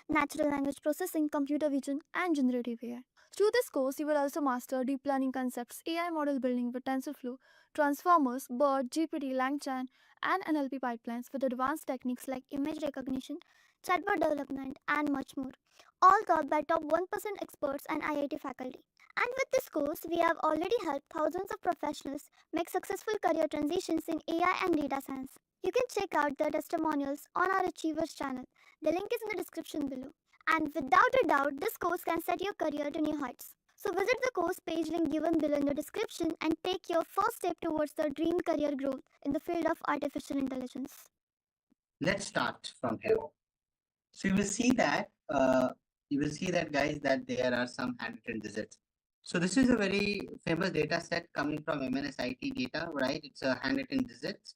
natural language processing, computer vision, and generative AI. Through this course, you will also master deep learning concepts, AI model building with TensorFlow, transformers, BERT, GPT, LangChain, and NLP pipelines with advanced techniques like image recognition, chatbot development, and much more. All taught by top 1% experts and IIT faculty. And with this course, we have already helped thousands of professionals make successful career transitions in AI and data science. You can check out the testimonials on our Achievers channel. The link is in the description below. And without a doubt, this course can set your career to new heights. So visit the course page link given below in the description and take your first step towards the dream career growth in the field of artificial intelligence. Let's start from here. So you will see that guys that there are some handwritten digits. So this is a very famous data set coming from MNSIT data, right? It's a handwritten digits,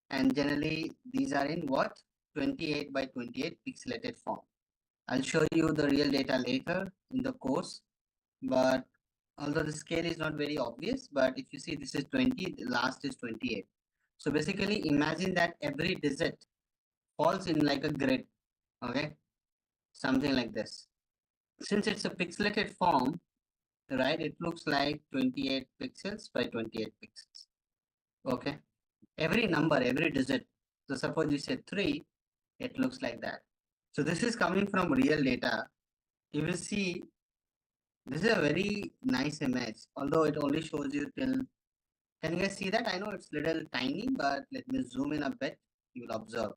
and generally these are in what 28 by 28 pixelated form. I'll show you the real data later in the course, but although the scale is not very obvious, but if you see this is 20, the last is 28. So basically imagine that every digit falls in like a grid, okay? Something like this. Since it's a pixelated form, right, it looks like 28 pixels by 28 pixels, okay? Every number, every digit. So suppose you say 3, it looks like that. So this is coming from real data. You will see this is a very nice image, although it only shows you till. Can you guys see that? I know it's little tiny, but let me zoom in a bit. You will observe.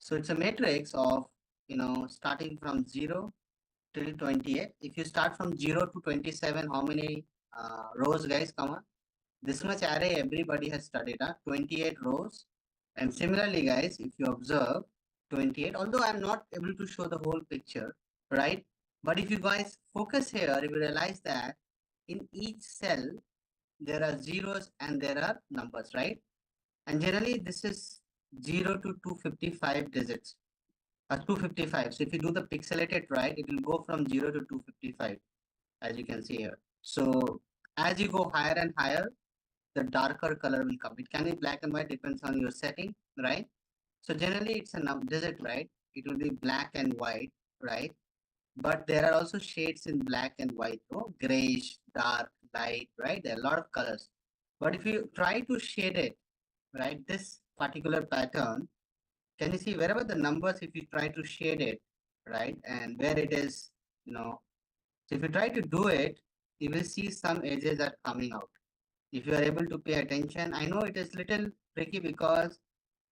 So it's a matrix of, starting from 0 till 28. If you start from 0 to 27, how many rows, guys? Come on. This much array everybody has studied, 28 rows. And similarly, guys, if you observe 28, although I'm not able to show the whole picture, right? But if you guys focus here, you will realize that in each cell, there are zeros and there are numbers, right? And generally, this is 0 to 255 digits. 255. So if you do the pixelated, right, it will go from 0 to 255, as you can see here. So as you go higher and higher, the darker color will come. It can be black and white, depends on your setting, right? So generally it's a digit, right? It will be black and white, right? But there are also shades in black and white, grayish, dark, light, right? There are a lot of colors. But if you try to shade it, right, this particular pattern, can you see wherever the numbers, if you try to shade it, right, and where it is, so if you try to do it, you will see some edges are coming out. If you are able to pay attention, I know it is little tricky because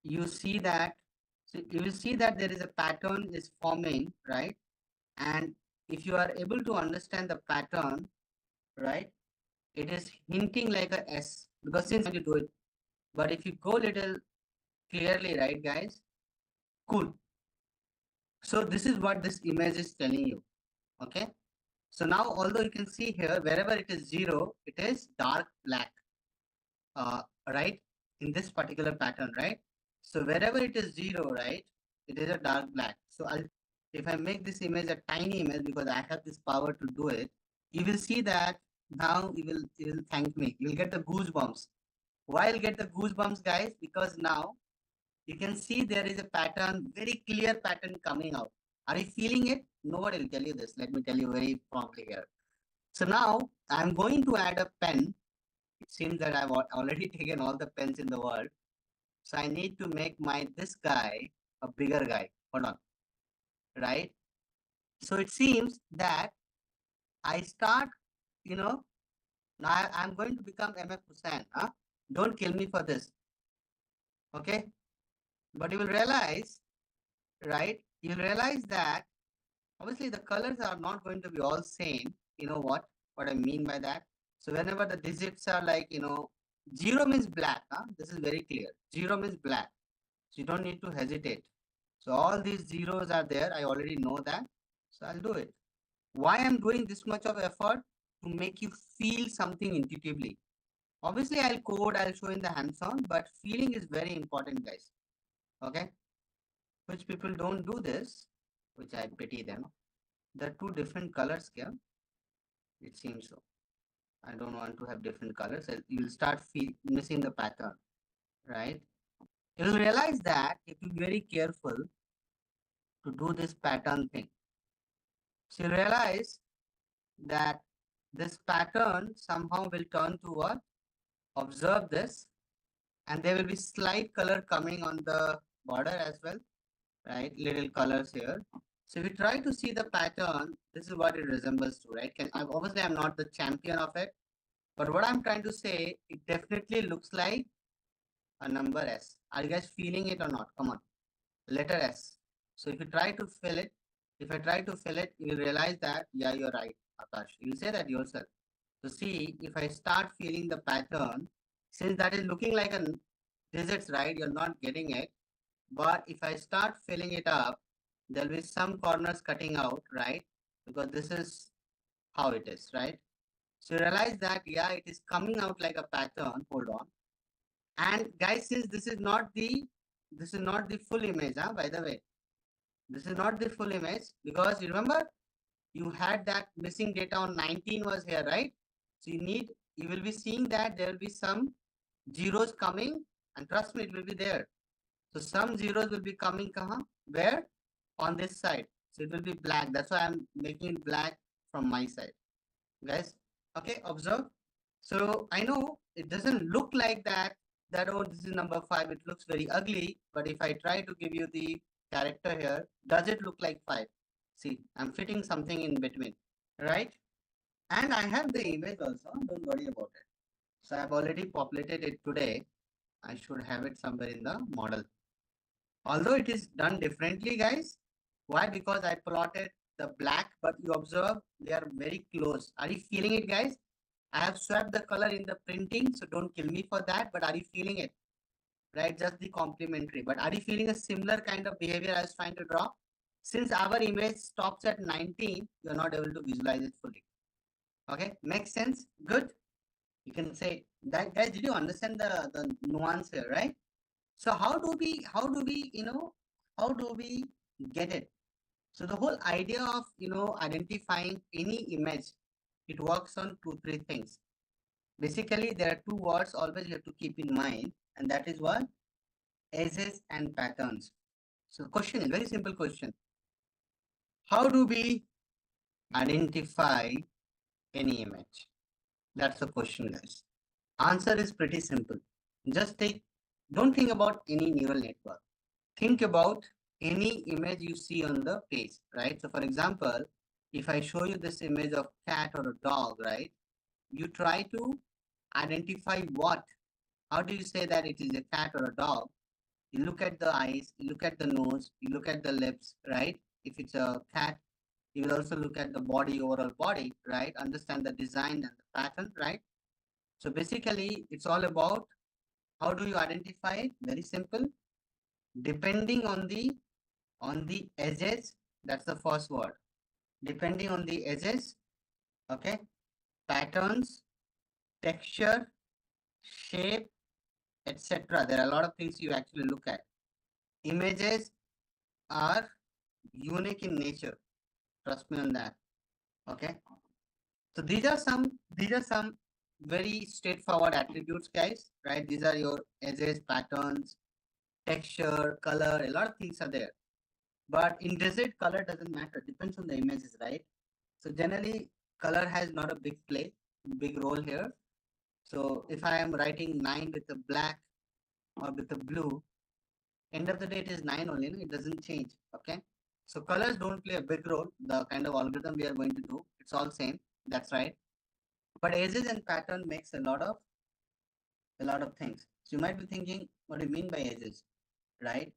you see that, so you will see that there is a pattern is forming, right? And if you are able to understand the pattern, right, it is hinting like a S, because since you do it, but if you go little clearly, right, guys, cool. So this is what this image is telling you, okay? So now, although you can see here, wherever it is 0, it is dark black, right, in this particular pattern, right? So wherever it is 0, right, it is a dark black. So if I make this image a tiny image, because I have this power to do it, you will see that now you will thank me. You will get the goosebumps. Why you'll get the goosebumps, guys? Because now you can see there is a pattern, very clear pattern coming out. Are you feeling it? Nobody will tell you this. Let me tell you very promptly here. So now I'm going to add a pen. It seems that I've already taken all the pens in the world. So I need to make this guy a bigger guy. Hold on. Right? So it seems that I start, now I'm going to become MF Hussain. Huh? Don't kill me for this. Okay? But you will realize, right? You'll realize that obviously the colors are not going to be all same. You know what I mean by that? So whenever the digits are like, 0 means black. This is very clear. 0 means black. So you don't need to hesitate. So all these zeros are there. I already know that. So I'll do it. Why I'm doing this much of effort? To make you feel something intuitively. Obviously, I'll code, I'll show in the hands-on, but feeling is very important, guys. Okay? Which people don't do this, which I pity them. There are two different colors here. It seems so. I don't want to have different colors. You'll start missing the pattern, right? You'll realize that if you're very careful to do this pattern thing. So you realize that this pattern somehow will turn to what? Observe this, and there will be slight color coming on the border as well, right? Little colors here. So if you try to see the pattern, this is what it resembles to, right? Obviously, I'm not the champion of it, but what I'm trying to say, it definitely looks like a number S. Are you guys feeling it or not? Come on, letter S. So if you try to fill it, if I try to fill it, you will realize that, yeah, you're right, Akash. You'll say that yourself. So see, if I start feeling the pattern, since that is looking like a digits, right? You're not getting it. But if I start filling it up, there'll be some corners cutting out, right? Because this is how it is, right? So you realize that, yeah, it is coming out like a pattern. Hold on. And guys, since this is not the full image, huh, by the way. This is not the full image because you remember you had that missing data on 19 was here, right? So you will be seeing that there will be some zeros coming, and trust me, it will be there. So some zeros will be coming where? On this side. So it will be black. That's why I'm making it black from my side. Guys, okay, observe. So I know it doesn't look like that oh, this is number 5. It looks very ugly. But if I try to give you the character here, does it look like 5? See, I'm fitting something in between, right? And I have the image also. Don't worry about it. So I've already populated it today. I should have it somewhere in the model. Although it is done differently, guys. Why? Because I plotted the black, but you observe they are very close. Are you feeling it, guys? I have swapped the color in the printing, so don't kill me for that. But are you feeling it? Right? Just the complementary. But are you feeling a similar kind of behavior I was trying to draw? Since our image stops at 19, you're not able to visualize it fully. Okay, makes sense? Good. You can say that, guys. Did you understand the nuance here, right? So how do we get it? So the whole idea of identifying any image, it works on two, three things. Basically, there are two words always you have to keep in mind, and that is what? Edges and patterns. So question is very simple question. How do we identify any image? That's the question, guys. Answer is pretty simple. Just don't think about any neural network. Think about any image you see on the page, right? So for example, if I show you this image of cat or a dog, right? You try to identify what? How do you say that it is a cat or a dog? You look at the eyes, you look at the nose, you look at the lips, right? If it's a cat, you will also look at the body, overall body, right? Understand the design and the pattern, right? So basically, it's all about how do you identify it? Very simple. Depending on the edges, that's the first word. Depending on the edges, okay, patterns, texture, shape, etc. There are a lot of things you actually look at. Images are unique in nature. Trust me on that. Okay. So these are some very straightforward attributes, guys. Right? These are your edges, patterns, texture, color. A lot of things are there. But in desert, color doesn't matter. Depends on the images, right? So generally, color has not a big role here. So if I am writing 9 with the black or with the blue, end of the day it is 9 only, no? It doesn't change. Okay. So colors don't play a big role. The kind of algorithm we are going to do, it's all same. That's right. But edges and pattern makes a lot of things. So you might be thinking, what do you mean by edges, right?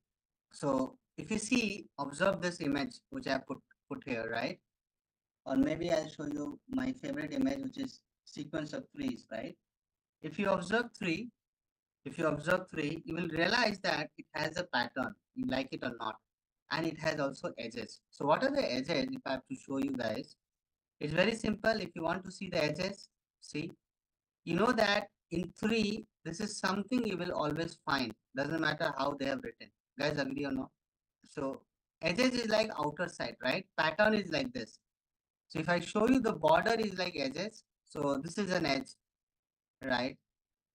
So if you see, observe this image which I have put here, right? Or maybe I'll show you my favorite image, which is sequence of trees, right? If you observe three, you will realize that it has a pattern, you like it or not, and it has also edges. So what are the edges? If I have to show you guys, it's very simple. If you want to see the edges, see, you know that in three, this is something you will always find. Doesn't matter how they have written. Guys, agree or not? So edges is like outer side, right? Pattern is like this. So if I show you the border is like edges, so this is an edge, right?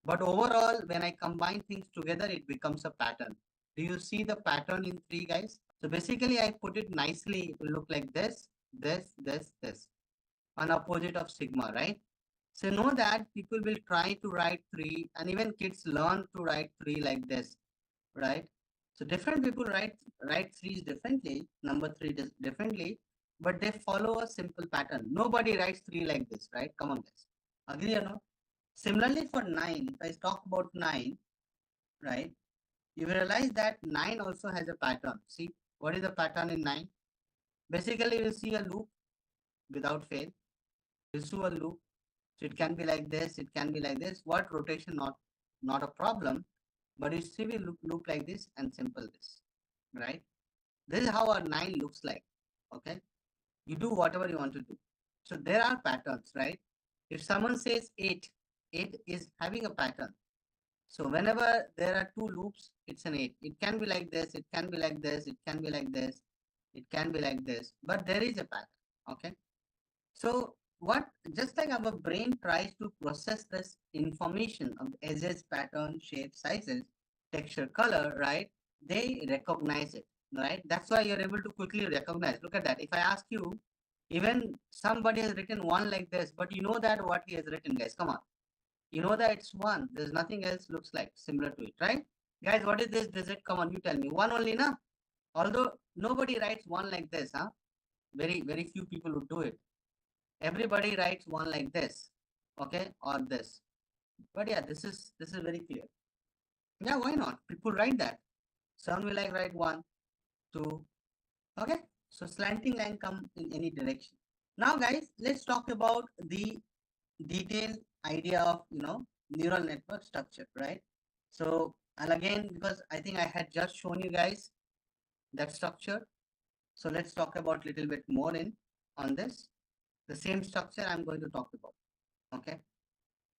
But overall, when I combine things together, it becomes a pattern. Do you see the pattern in three, guys? So basically, I put it nicely. It will look like this. this. An opposite of sigma, right? So know that people will try to write 3 and even kids learn to write 3 like this, right? So different people write 3s differently, number 3 differently, but they follow a simple pattern. Nobody writes 3 like this, right? Come on guys. Agree or not? Similarly for 9, if I talk about 9, right? You will realize that 9 also has a pattern. See, what is the pattern in 9? Basically, you will see a loop without fail. You see a loop. So it can be like this, it can be like this. What rotation? Not a problem, but you see we loop like this and simple this, right? This is how our 9 looks like. Okay, you do whatever you want to do. So there are patterns, right? If someone says 8, 8 is having a pattern. So whenever there are two loops, it's an 8. It can be like this, it can be like this, it can be like this, it can be like this, but there is a pattern. Okay. So what just like our brain tries to process this information of edges, pattern, shape, sizes, texture, color, right? They recognize it, right? That's why you're able to quickly recognize. Look at that. If I ask you, even somebody has written one like this, but you know that what he has written, guys. Come on. You know that it's one. There's nothing else looks like similar to it, right? Guys, what is this? Does it come on? You tell me. One only, na? Although nobody writes one like this, huh? Very few people would do it. Everybody writes one like this, okay, or this. But yeah, this is very clear. Yeah, why not? People write that. Some will like write 1, 2, okay. So slanting line come in any direction. Now, guys, let's talk about the detailed idea of neural network structure, right? So, and again, because I think I had just shown you guys that structure, so let's talk about little bit more in on this. The same structure I'm going to talk about. Okay.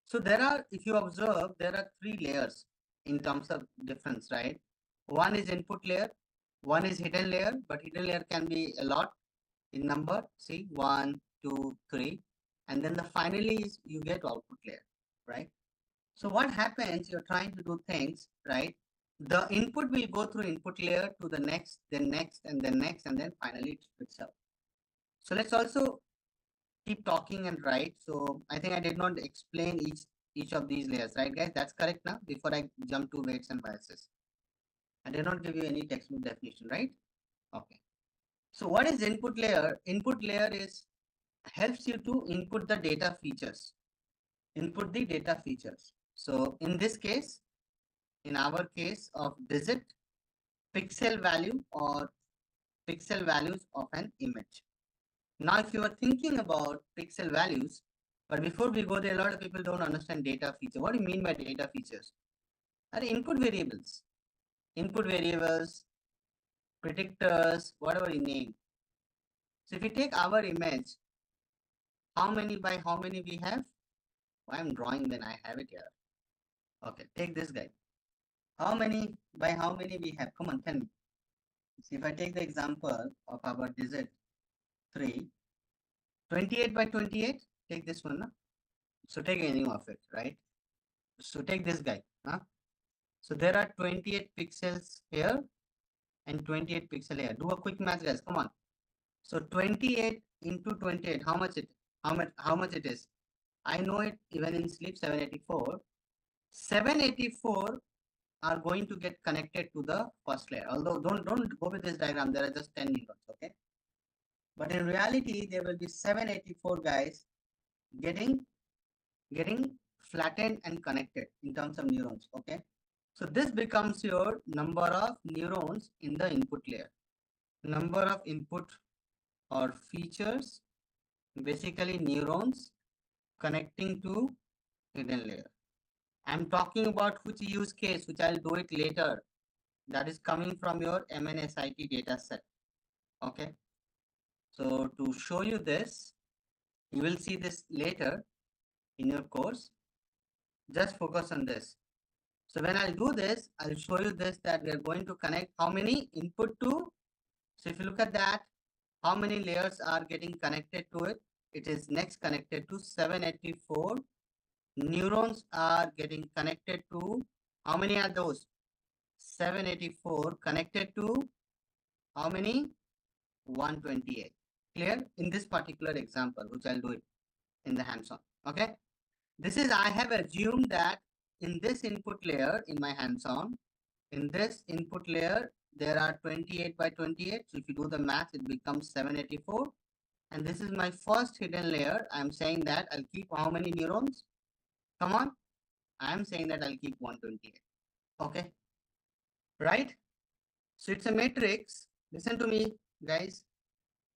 So there are, if you observe, there are 3 layers in terms of difference, right? One is input layer, one is hidden layer, but hidden layer can be a lot in number. See, 1, 2, 3, and then the finally is you get output layer, right? So what happens? You're trying to do things, right? The input will go through input layer to the next, then next, and then next, and then finally it splits up. So let's also keep talking and write. So I think I did not explain each of these layers, right, guys? That's correct now. Before I jump to weights and biases, I did not give you any textbook definition, right? Okay. So what is input layer? Input layer is helps you to input the data features. Input the data features. So in this case, in our case of digit, pixel value or pixel values of an image. Now, if you are thinking about pixel values, but before we go there, a lot of people don't understand data feature. What do you mean by data features? Are input variables, predictors, whatever you name. So if you take our image, how many by how many we have? Why I'm drawing when I have it here. Okay, take this guy. How many by how many we have? Come on, tell me. So if I take the example of our digit 3, 28 by 28, take this one. No? So take any of it, right? So take this guy. Huh? So there are 28 pixels here and 28 pixel here. Do a quick math, guys. Come on. So 28 into 28, how much it is? I know it even in sleep 784. 784 are going to get connected to the first layer. Although don't go with this diagram, there are just 10 neurons, okay? But in reality, there will be 784 guys getting flattened and connected in terms of neurons, okay? So this becomes your number of neurons in the input layer. Number of input or features, basically neurons connecting to hidden layer. I'm talking about which use case, which I'll do it later. That is coming from your MNSIT data set. Okay. So to show you this, you will see this later in your course. Just focus on this. So when I'll do this, I'll show you this, that we are going to connect how many input to. So if you look at that, how many layers are getting connected to it? It is next connected to 784. Neurons are getting connected to, how many are those? 784 connected to how many? 128. Clear? In this particular example, which I'll do it in the hands-on. Okay. This is, I have assumed that in this input layer, in my hands-on, in this input layer, there are 28 by 28. So if you do the math, it becomes 784. And this is my first hidden layer. I'm saying that I'll keep how many neurons? Come on. I'm saying that I'll keep 128. Okay. Right? So it's a matrix. Listen to me, guys.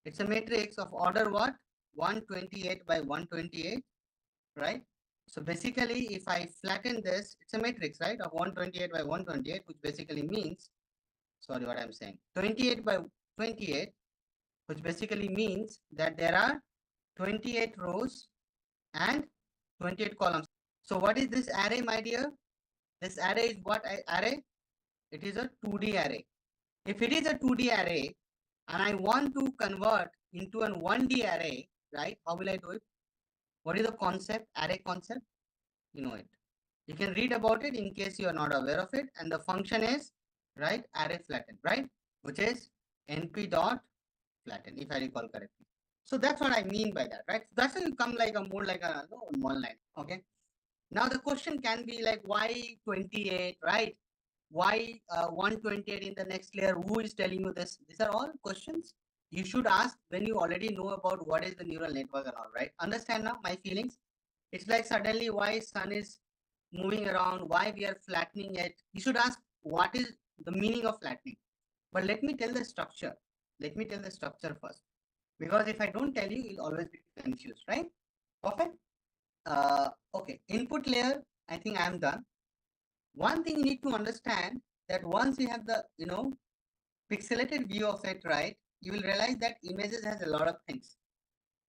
It's a matrix of order what? 128 by 128, right? So basically, if I flatten this, it's a matrix, right? Of 128 by 128, which basically means, sorry, what I'm saying, 28 by 28, which basically means that there are 28 rows and 28 columns. So what is this array, my dear? This array is what array? It is a 2D array. If it is a 2D array and I want to convert into a 1D array, right? How will I do it? What is the concept, array concept? You know it. You can read about it in case you are not aware of it. And the function is, right, array flatten, right? Which is np dot flatten, if I recall correctly. So that's what I mean by that, right? That's will come like a more like a one line. Okay. Now the question can be like, why 28, right? Why 128 in the next layer? Who is telling you this? These are all questions you should ask when you already know about what is the neural network and all, right? Understand now my feelings? It's like suddenly why sun is moving around, why we are flattening it. You should ask what is the meaning of flattening. But let me tell the structure. Let me tell the structure first. Because if I don't tell you, you'll always be confused, right? Perfect. Okay, input layer, I think I'm done. One thing you need to understand that once you have the, pixelated view of it, right, you will realize that images has a lot of things.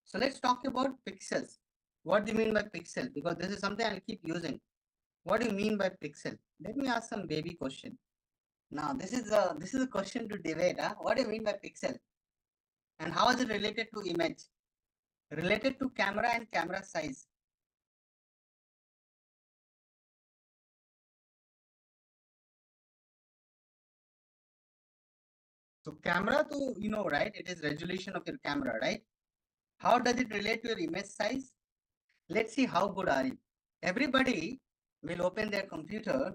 So let's talk about pixels. What do you mean by pixel? Because this is something I'll keep using. What do you mean by pixel? Let me ask some baby question. Now, this is a question to debate. Huh? What do you mean by pixel? And how is it related to image? Related to camera and camera size. So camera to, right? It is resolution of your camera, right? How does it relate to your image size? Let's see how good are you. Everybody will open their computer.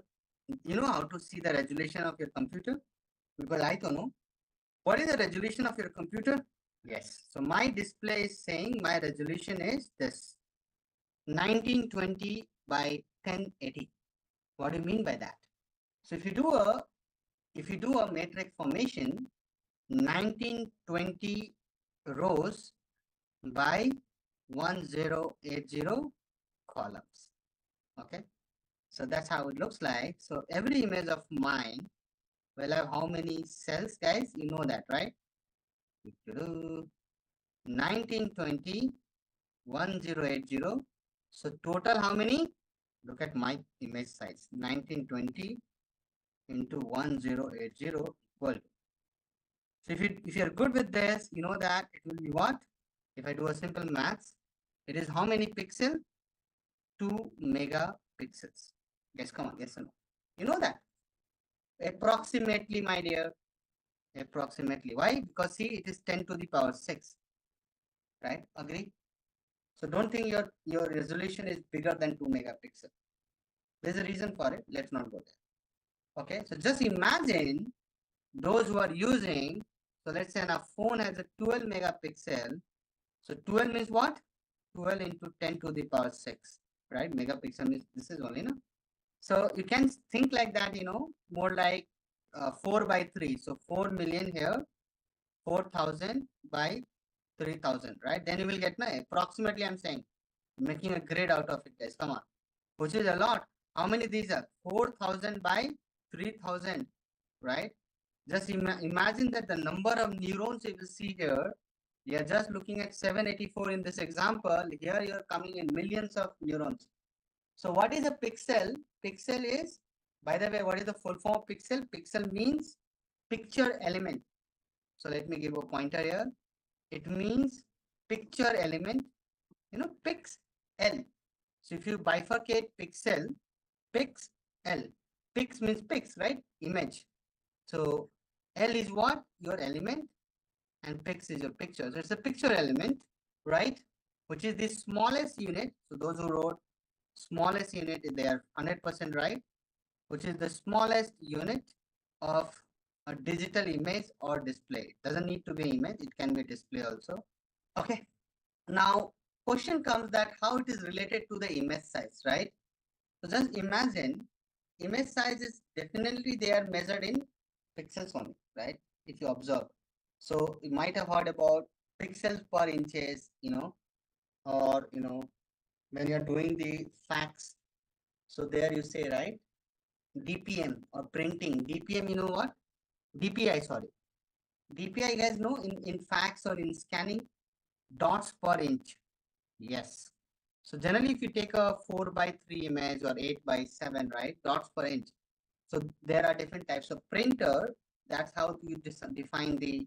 You know how to see the resolution of your computer? Because I don't know. What is the resolution of your computer? Yes. So my display is saying my resolution is this 1920 by 1080. What do you mean by that? So if you do a matrix formation, 1920 rows by 1080 columns. Okay. So that's how it looks like. So every image of mine will have how many cells, guys? You know that, right? 1920, 1080. So total how many? Look at my image size. 1920 into 1080 equal. So if you're good with this, you know that it will be what? If I do a simple maths, it is how many pixel? 2 megapixels. Guys, come on, yes or no? You know that. Approximately, my dear. Approximately. Why? Because see, it is 10 to the power 6. Right? Agree? So don't think your resolution is bigger than 2 megapixel. There's a reason for it. Let's not go there. Okay. So just imagine those who are using, so let's say a phone has a 12 megapixel. So 12 means what? 12 into 10 to the power 6. Right? Megapixel means this is only, no? So you can think like that, more like 4 by 3. So 4 million here, 4,000 by 3,000, right? Then you will get, approximately I'm saying, making a grid out of it, guys. Come on. Which is a lot. How many these are? 4,000 by 3,000, right? Just imagine that the number of neurons you will see here, you are just looking at 784 in this example. Here you are coming in millions of neurons. So what is a pixel? Pixel is, by the way, what is the full form of pixel? Pixel means picture element. So let me give a pointer here. It means picture element, pixel. So if you bifurcate pixel, pixel. Pix means pix, right? Image. So L is what? Your element. and pix is your picture. So it's a picture element, right? Which is the smallest unit. So those who wrote smallest unit, they are 100% right, which is the smallest unit of a digital image or display. It doesn't need to be image, it can be display also. Okay. Now, question comes that how it is related to the image size, right? So just imagine image size is definitely they are measured in pixels only, right? If you observe. So you might have heard about pixels per inches, or when you're doing the fax. So there you say, right? DPM or printing. DPM, you know what? DPI, sorry. DPI, guys know in fax or in scanning, dots per inch. Yes. So generally, if you take a 4 by 3 image or 8 by 7, right, dots per inch. So there are different types of printer. That's how you define the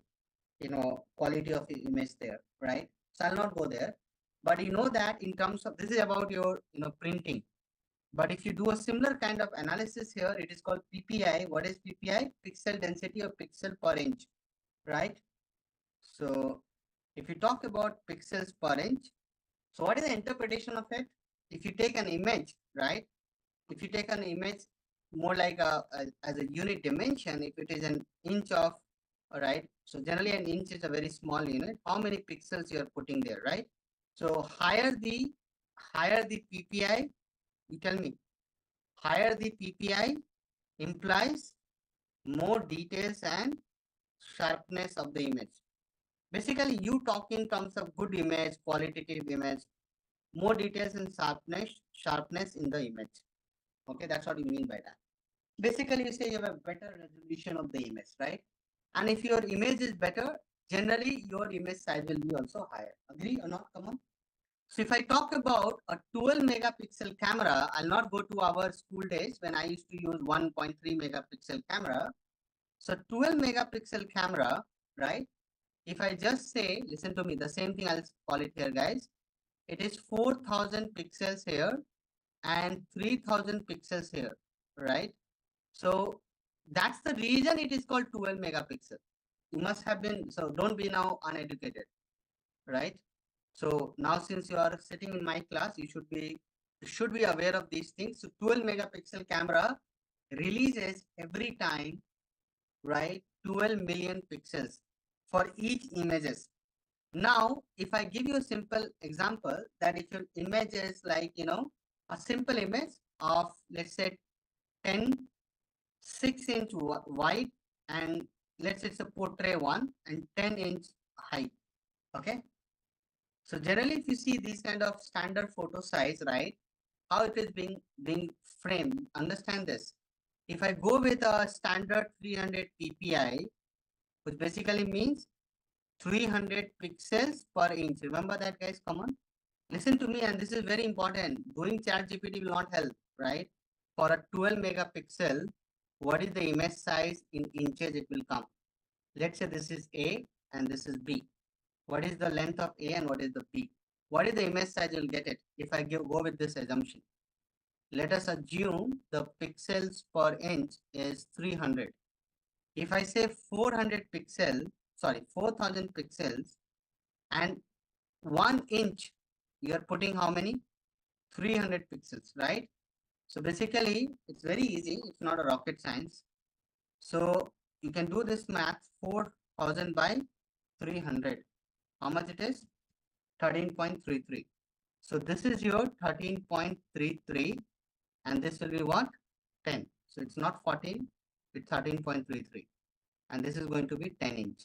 quality of the image there, right? So I'll not go there. But you know that in terms of this is about your printing. But if you do a similar kind of analysis here, it is called PPI. What is PPI? Pixel density or pixel per inch, right? So if you talk about pixels per inch, so what is the interpretation of it? If you take an image, right? If you take an image more like as a unit dimension, if it is an inch of, right? So generally an inch is a very small unit. How many pixels you are putting there, right? So higher the PPI, you tell me, higher the PPI implies more details and sharpness of the image. Basically, you talk in terms of good image, qualitative image, more details and sharpness in the image. Okay, that's what you mean by that. Basically, you say you have a better resolution of the image, right? And if your image is better, generally your image size will be also higher. Agree or not? Come on. So if I talk about a 12 megapixel camera, I'll not go to our school days when I used to use 1.3 megapixel camera. So 12 megapixel camera, right? If I just say, listen to me, the same thing I'll call it here, guys. It is 4,000 pixels here and 3,000 pixels here, right? So that's the reason it is called 12 megapixel. You must have been, so don't be now uneducated, right? So now since you are sitting in my class, you should be aware of these things. So 12 megapixel camera releases every time, right? 12 million pixels for each images. Now, if I give you a simple example that if your image is like, a simple image of, let's say, 10 6-inch wide, and let's say it's a portrait one and 10-inch height. Okay. So generally, if you see these kind of standard photo size, right, how it is being framed, understand this. If I go with a standard 300 ppi, which basically means 300 pixels per inch. Remember that, guys. Come on, listen to me, and this is very important. Doing chat GPT will not help, right? For a 12 megapixel, what is the image size in inches it will come? Let's say this is A and this is B. What is the length of A and what is the B? What is the image size you'll get it if I go with this assumption? Let us assume the pixels per inch is 300. If I say 400 pixel, sorry, 4,000 pixels and 1 inch, you are putting how many? 300 pixels, right? So basically, it's very easy. It's not a rocket science. So you can do this math, 4,000 by 300. How much it is? 13.33. So this is your 13.33 and this will be what? 10. So it's not 14, it's 13.33. And this is going to be 10 inch,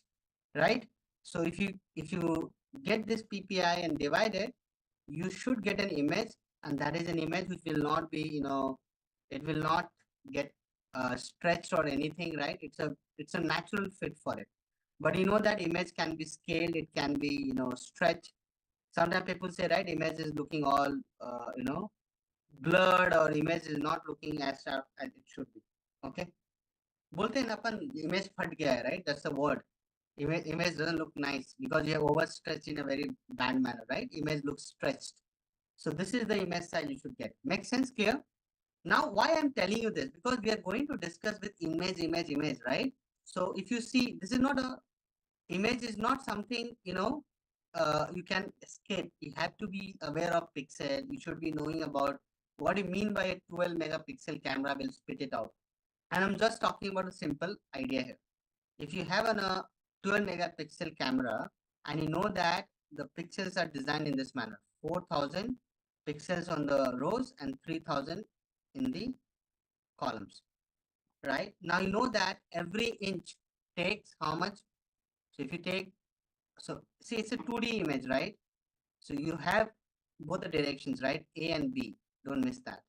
right? So if you get this PPI and divide it, you should get an image, and that is an image which will not be, it will not get stretched or anything, right? It's a natural fit for it. But you know that image can be scaled, it can be, stretched. Sometimes people say, right, image is looking all, blurred, or image is not looking as sharp as it should be. Okay. बोलते हैं ना अपन image फट गया है, right? That's the word. Image doesn't look nice because you have overstretched in a very bad manner, right? Image looks stretched. So this is the image size you should get. Make sense? Clear? Now, why I'm telling you this? Because we are going to discuss with image, right? So if you see, this is not a Image is not something, you can escape. You have to be aware of pixel. You should be knowing about what you mean by a 12 megapixel camera will spit it out. And I'm just talking about a simple idea here. If you have a 12 megapixel camera and you know that the pixels are designed in this manner, 4000 pixels on the rows and 3000 in the columns, right? Now you know that every inch takes how much? So if you take, so see, it's a 2D image, right? So you have both the directions, right? A and B. Don't miss that.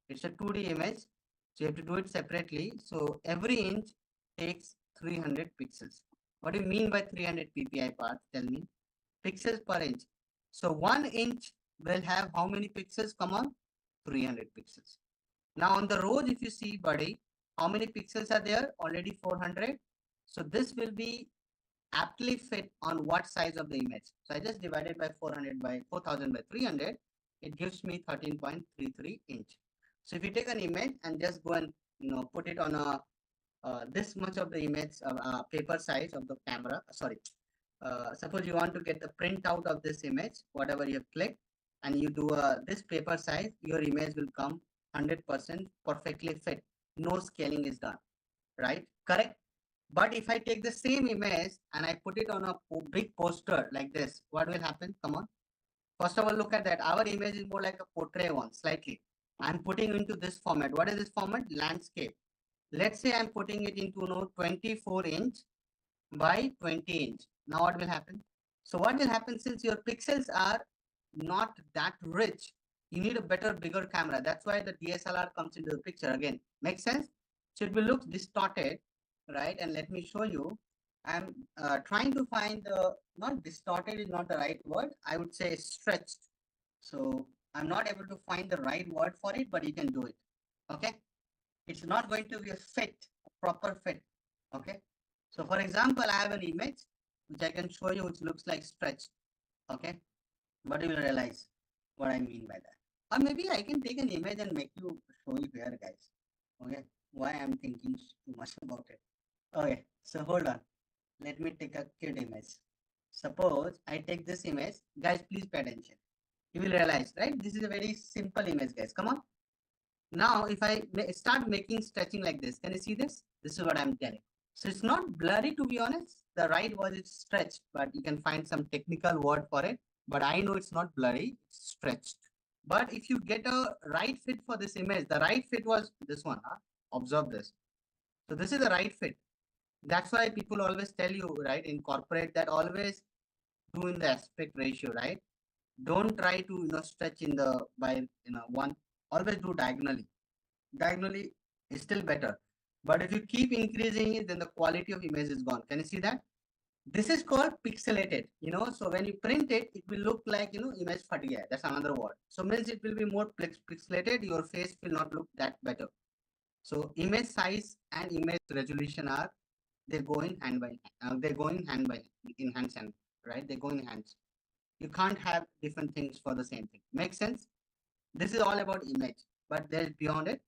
It's a 2D image. So you have to do it separately. So every inch takes 300 pixels. What do you mean by 300 ppi part? Tell me. Pixels per inch. So 1 inch will have how many pixels? Come on. 300 pixels. Now on the rows, if you see, buddy, how many pixels are there? Already 400. So this will be aptly fit on what size of the image. So I just divided by 400 by 4000 by 300, it gives me 13.33 inch. So if you take an image and just go and put it on a this much of the image paper size of the camera, sorry, suppose you want to get the print out of this image, whatever you have clicked, and you do this paper size, your image will come 100% perfectly fit. No scaling is done, right? Correct. But if I take the same image and I put it on a big poster like this, what will happen? Come on. First of all, look at that. Our image is more like a portrait one, slightly. I'm putting into this format. What is this format? Landscape. Let's say I'm putting it into 24 inch by 20 inch. Now what will happen? So what will happen, since your pixels are not that rich, you need a better, bigger camera. That's why the DSLR comes into the picture again. Make sense? So it will look distorted, right? And let me show you. I'm trying to find the, not distorted is not the right word. I would say stretched. So I'm not able to find the right word for it, but you can do it. Okay. It's not going to be a fit, a proper fit. Okay. So for example, I have an image which I can show you, which looks like stretched. Okay. But you will realize what I mean by that. Or maybe I can take an image and make you show you here, guys. Okay. Why I'm thinking too much about it. Okay. So hold on. Let me take a kid image. Suppose I take this image. Guys, please pay attention. You will realize, right? This is a very simple image, guys. Come on. Now, if I start making stretching like this, can you see this? This is what I'm telling. So it's not blurry, to be honest. The right word is stretched, but you can find some technical word for it. But I know it's not blurry, it's stretched. But if you get a right fit for this image, the right fit was this one. Huh? Observe this. So this is the right fit. That's why people always tell you, right, in corporate, that always do in the aspect ratio, right? Don't try to stretch in the by one. Always do diagonally. Diagonally is still better. But if you keep increasing it, then the quality of image is gone. Can you see that? This is called pixelated. So when you print it, it will look like image fat gaya. That's another word. So means it will be more pixelated. Your face will not look that better. So image size and image resolution are, they go in hand by they go in hand by in hands and right. They go in hands. You can't have different things for the same thing. Make sense? This is all about image, but there's beyond it.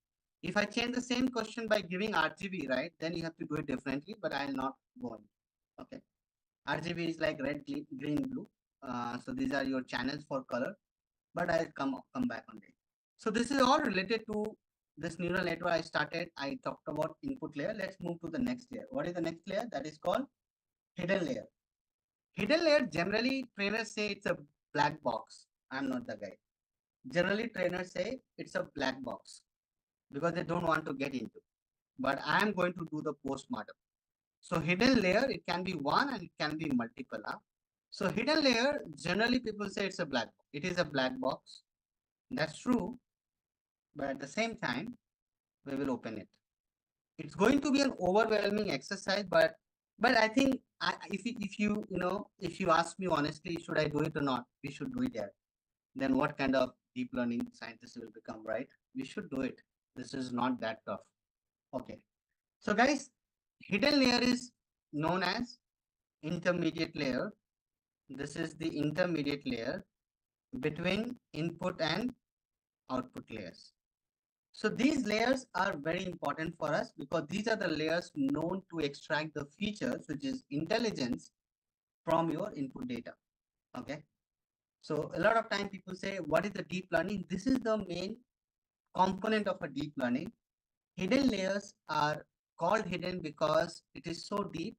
If I change the same question by giving RGB, right, then you have to do it differently, but I'll not go on. Okay. RGB is like red, green, blue. So these are your channels for color, but I'll come back on it. So this is all related to this neural network I started. I talked about input layer. Let's move to the next layer. What is the next layer? That is called hidden layer. Hidden layer, generally trainers say it's a black box. I'm not the guy. Generally trainers say it's a black box because they don't want to get into. But I am going to do the postmortem. So hidden layer, it can be one and it can be multiple. Huh? So hidden layer, generally people say it's a black box. It is a black box. That's true. But at the same time, we will open it. It's going to be an overwhelming exercise, but I think if you ask me honestly, should I do it or not? We should do it. There. Then what kind of deep learning scientist will become, right? We should do it. This is not that tough. Okay. So guys, hidden layer is known as intermediate layer. This is the intermediate layer between input and output layers. So these layers are very important for us because these are the layers known to extract the features, which is intelligence from your input data. Okay. So a lot of time people say, what is the deep learning? This is the main component of a deep learning. Hidden layers are called hidden because it is so deep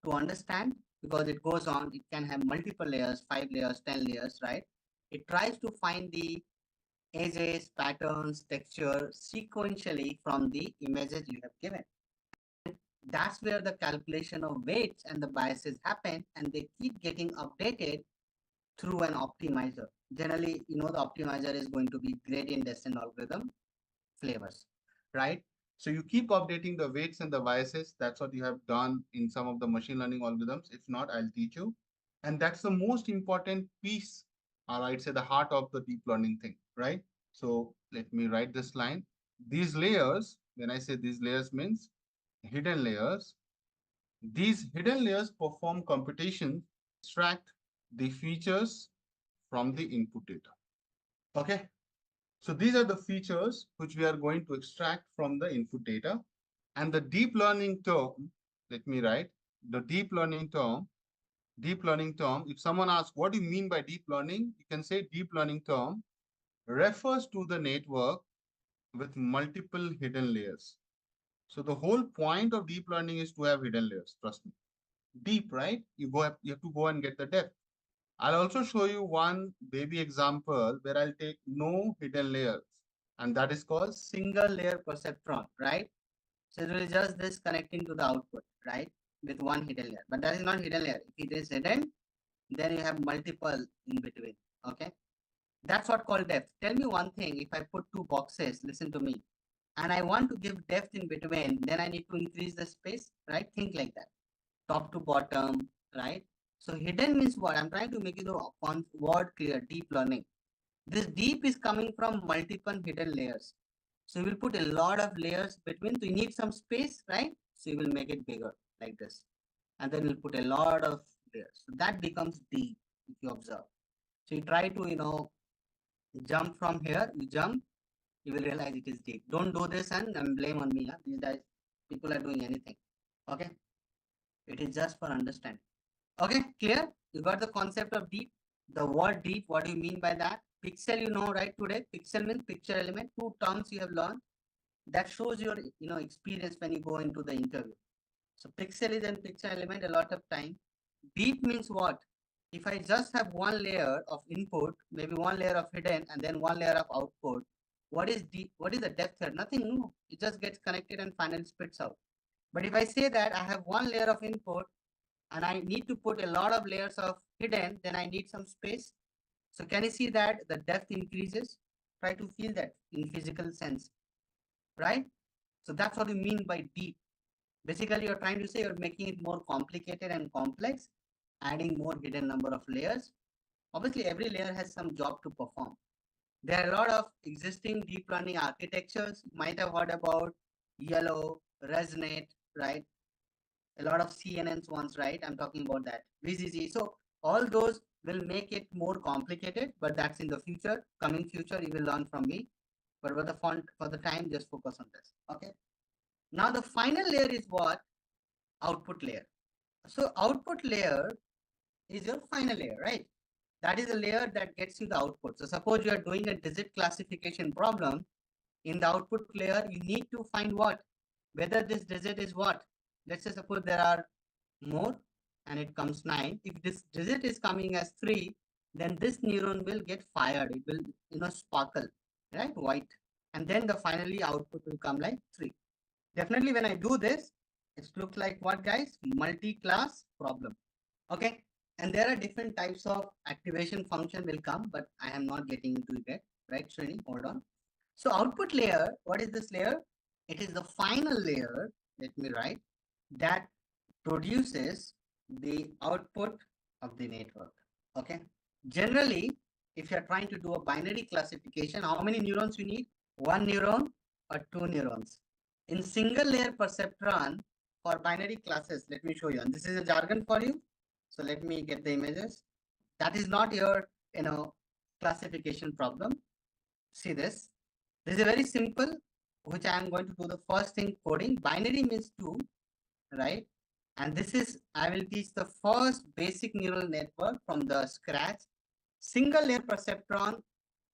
to understand, because it goes on, it can have multiple layers, 5 layers, 10 layers, right? It tries to find the edges, patterns, texture sequentially from the images you have given. That's where the calculation of weights and the biases happen, and they keep getting updated through an optimizer. Generally, the optimizer is going to be gradient descent algorithm flavors, right? So you keep updating the weights and the biases. That's what you have done in some of the machine learning algorithms. If not, I'll teach you. And that's the most important piece, or I'd say the heart of the deep learning thing, right? So let me write this line. These layers, when I say these layers means hidden layers, these hidden layers perform computation, extract the features from the input data. Okay. So these are the features which we are going to extract from the input data. And the deep learning term, let me write the deep learning term, if someone asks, what do you mean by deep learning? You can say deep learning term refers to the network with multiple hidden layers. So the whole point of deep learning is to have hidden layers, trust me. Deep, right? You have to go and get the depth. I'll also show you one baby example where I'll take no hidden layers, and that is called single layer perceptron, right? So it will just this connecting to the output, right? With one hidden layer, but that is not hidden layer. If it is hidden, then you have multiple in between, okay? That's what called depth. Tell me one thing, if I put two boxes, listen to me, and I want to give depth in between, then I need to increase the space, right? Think like that, top to bottom, right? So hidden means what? I'm trying to make you the word clear, deep learning. This deep is coming from multiple hidden layers. So you will put a lot of layers between. So you need some space, right? So you will make it bigger like this. And then you'll put a lot of layers. So that becomes deep if you observe. So you try to, jump from here, you jump, you will realize it is deep. Don't do this and blame on me. Huh? These guys, people are doing anything. Okay? It is just for understanding. Okay, clear? You got the concept of deep. The word deep, what do you mean by that? Pixel, you know, right? Today, pixel means picture element. Two terms you have learned. That shows your, experience when you go into the interview. So pixel is and picture element a lot of time. Deep means what? If I just have one layer of input, maybe one layer of hidden, and then one layer of output, what is deep? What is the depth here? Nothing new. It just gets connected and finally spits out. But if I say that I have one layer of input and I need to put a lot of layers of hidden, then I need some space. So can you see that the depth increases? Try to feel that in physical sense, right? So that's what you mean by deep. Basically, you're trying to say you're making it more complicated and complex, adding more hidden number of layers. Obviously, every layer has some job to perform. There are a lot of existing deep learning architectures. You might have heard about Yellow, Resonate, right? A lot of CNNs ones, right? I'm talking about that. VZZ. So all those will make it more complicated, but that's in the future. Coming future, you will learn from me. But for the font, for the time, just focus on this. Okay. Now the final layer is what? Output layer. So output layer is your final layer, right? That is a layer that gets you the output. So suppose you are doing a digit classification problem. In the output layer, you need to find what? Whether this digit is what? Let's say suppose there are more and it comes 9. If this digit is coming as 3, then this neuron will get fired. It will, sparkle, right? White. And then the finally output will come like 3. Definitely when I do this, it looks like what, guys? Multi-class problem. Okay. And there are different types of activation function will come, but I am not getting into it yet. Right, Srini? Hold on. So output layer, what is this layer? It is the final layer, let me write, that produces the output of the network. Okay. Generally, if you're trying to do a binary classification, how many neurons you need? One neuron or two neurons. In single layer perceptron for binary classes, let me show you. And this is a jargon for you. So let me get the images. That is not your, classification problem. See this. This is very simple, which I am going to do the first thing coding. Binary means 2, right? And this is, I will teach the first basic neural network from the scratch. Single layer perceptron.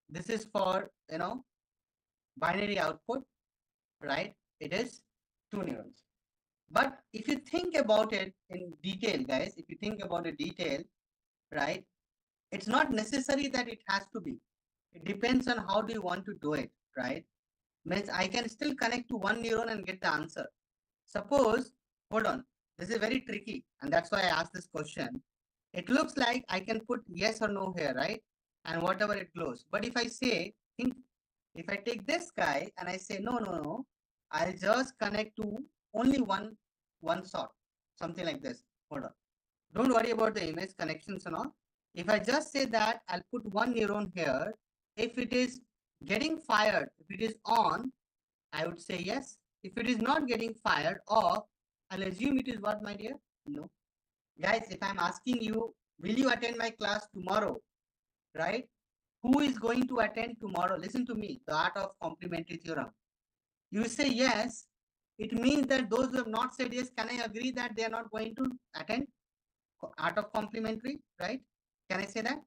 This is for, binary output, right? It is two neurons. But if you think about it in detail, guys, if you think about it detail, right? It's not necessary that it has to be. It depends on how do you want to do it, right? Means I can still connect to one neuron and get the answer. Suppose, hold on, this is very tricky, and that's why I asked this question. It looks like I can put yes or no here, right? And whatever it goes. But if I say, think, if I take this guy and I say no, no, no, I'll just connect to only one sort, something like this. Hold on. Don't worry about the image connections and all. If I just say that, I'll put one neuron here. If it is getting fired, if it is on, I would say yes. If it is not getting fired off, I'll assume it is what, my dear? No. Guys, if I'm asking you, will you attend my class tomorrow? Right? Who is going to attend tomorrow? Listen to me, the art of complementary theorem. You say yes, it means that those who have not said yes, can I agree that they are not going to attend? Art of complementary, right? Can I say that?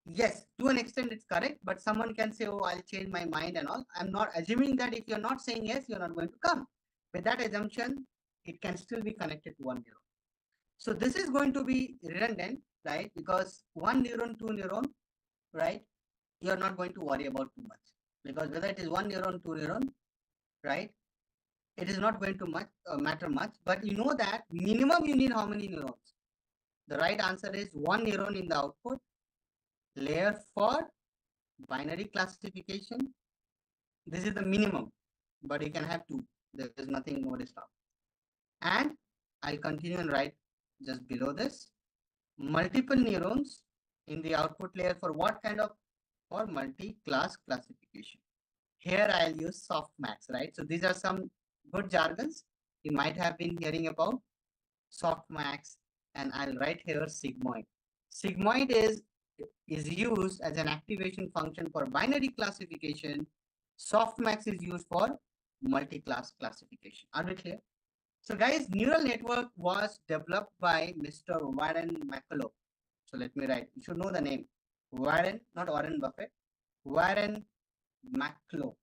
Yes, to an extent it's correct, but someone can say, oh, I'll change my mind and all. I'm not assuming that if you're not saying yes, you're not going to come. With that assumption, it can still be connected to one neuron. So this is going to be redundant, right? Because one neuron, two neuron, right? You're not going to worry about too much. Because whether it is one neuron, two neuron, right? It is not going to matter much. But you know that minimum you need how many neurons? The right answer is one neuron in the output layer for binary classification. This is the minimum, but you can have two. There is nothing more to stop. And I'll continue and write just below this. Multiple neurons in the output layer for what kind of, for multi-class classification. Here I'll use softmax, right? So these are some good jargons you might have been hearing about. Softmax, and I'll write here sigmoid. Sigmoid is used as an activation function for binary classification. Softmax is used for multi-class classification. Are we clear? So guys, neural network was developed by Mr. Warren McCulloch. So let me write. You should know the name. Warren, not Warren Buffett. Warren McCulloch.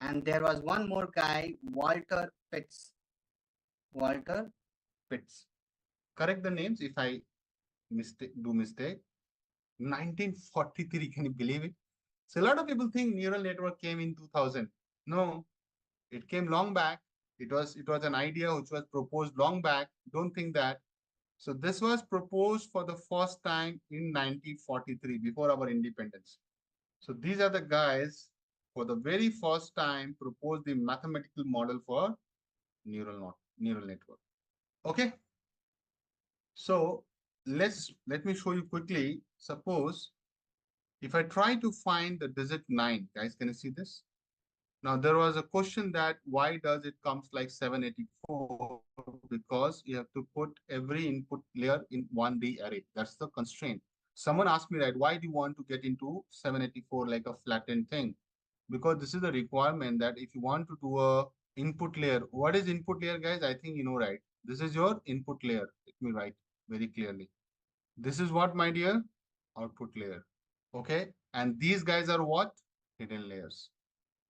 And there was one more guy, Walter Pitts. Walter Pitts. Correct the names if I do mistake. 1943, can you believe it? So a lot of people think neural network came in 2000. No, it came long back. It was an idea which was proposed long back. Don't think that. So this was proposed for the first time in 1943, before our independence. So these are the guys for the very first time proposed the mathematical model for neural network. Okay. So let me show you quickly. Suppose if I try to find the digit 9, guys, can you see this? Now there was a question that why does it comes like 784? Because you have to put every input layer in 1D array. That's the constraint. Someone asked me, right, why do you want to get into 784 like a flattened thing? Because this is a requirement that if you want to do a input layer, what is input layer, guys? I think you know, right? This is your input layer. Let me write very clearly. This is what, my dear? Output layer. Okay. And these guys are what? Hidden layers.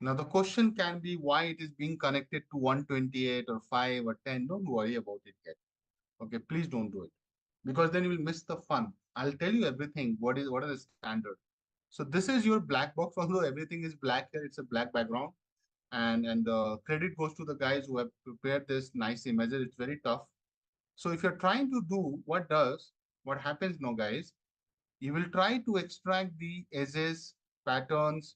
Now the question can be why it is being connected to 128 or 5 or 10. Don't worry about it yet. Okay, please don't do it. Because then you will miss the fun. I'll tell you everything. What are the standard? So this is your black box, although everything is black here, it's a black background. And the credit goes to the guys who have prepared this nice images. It's very tough. So if you're trying to do what happens now, guys, you will try to extract the edges, patterns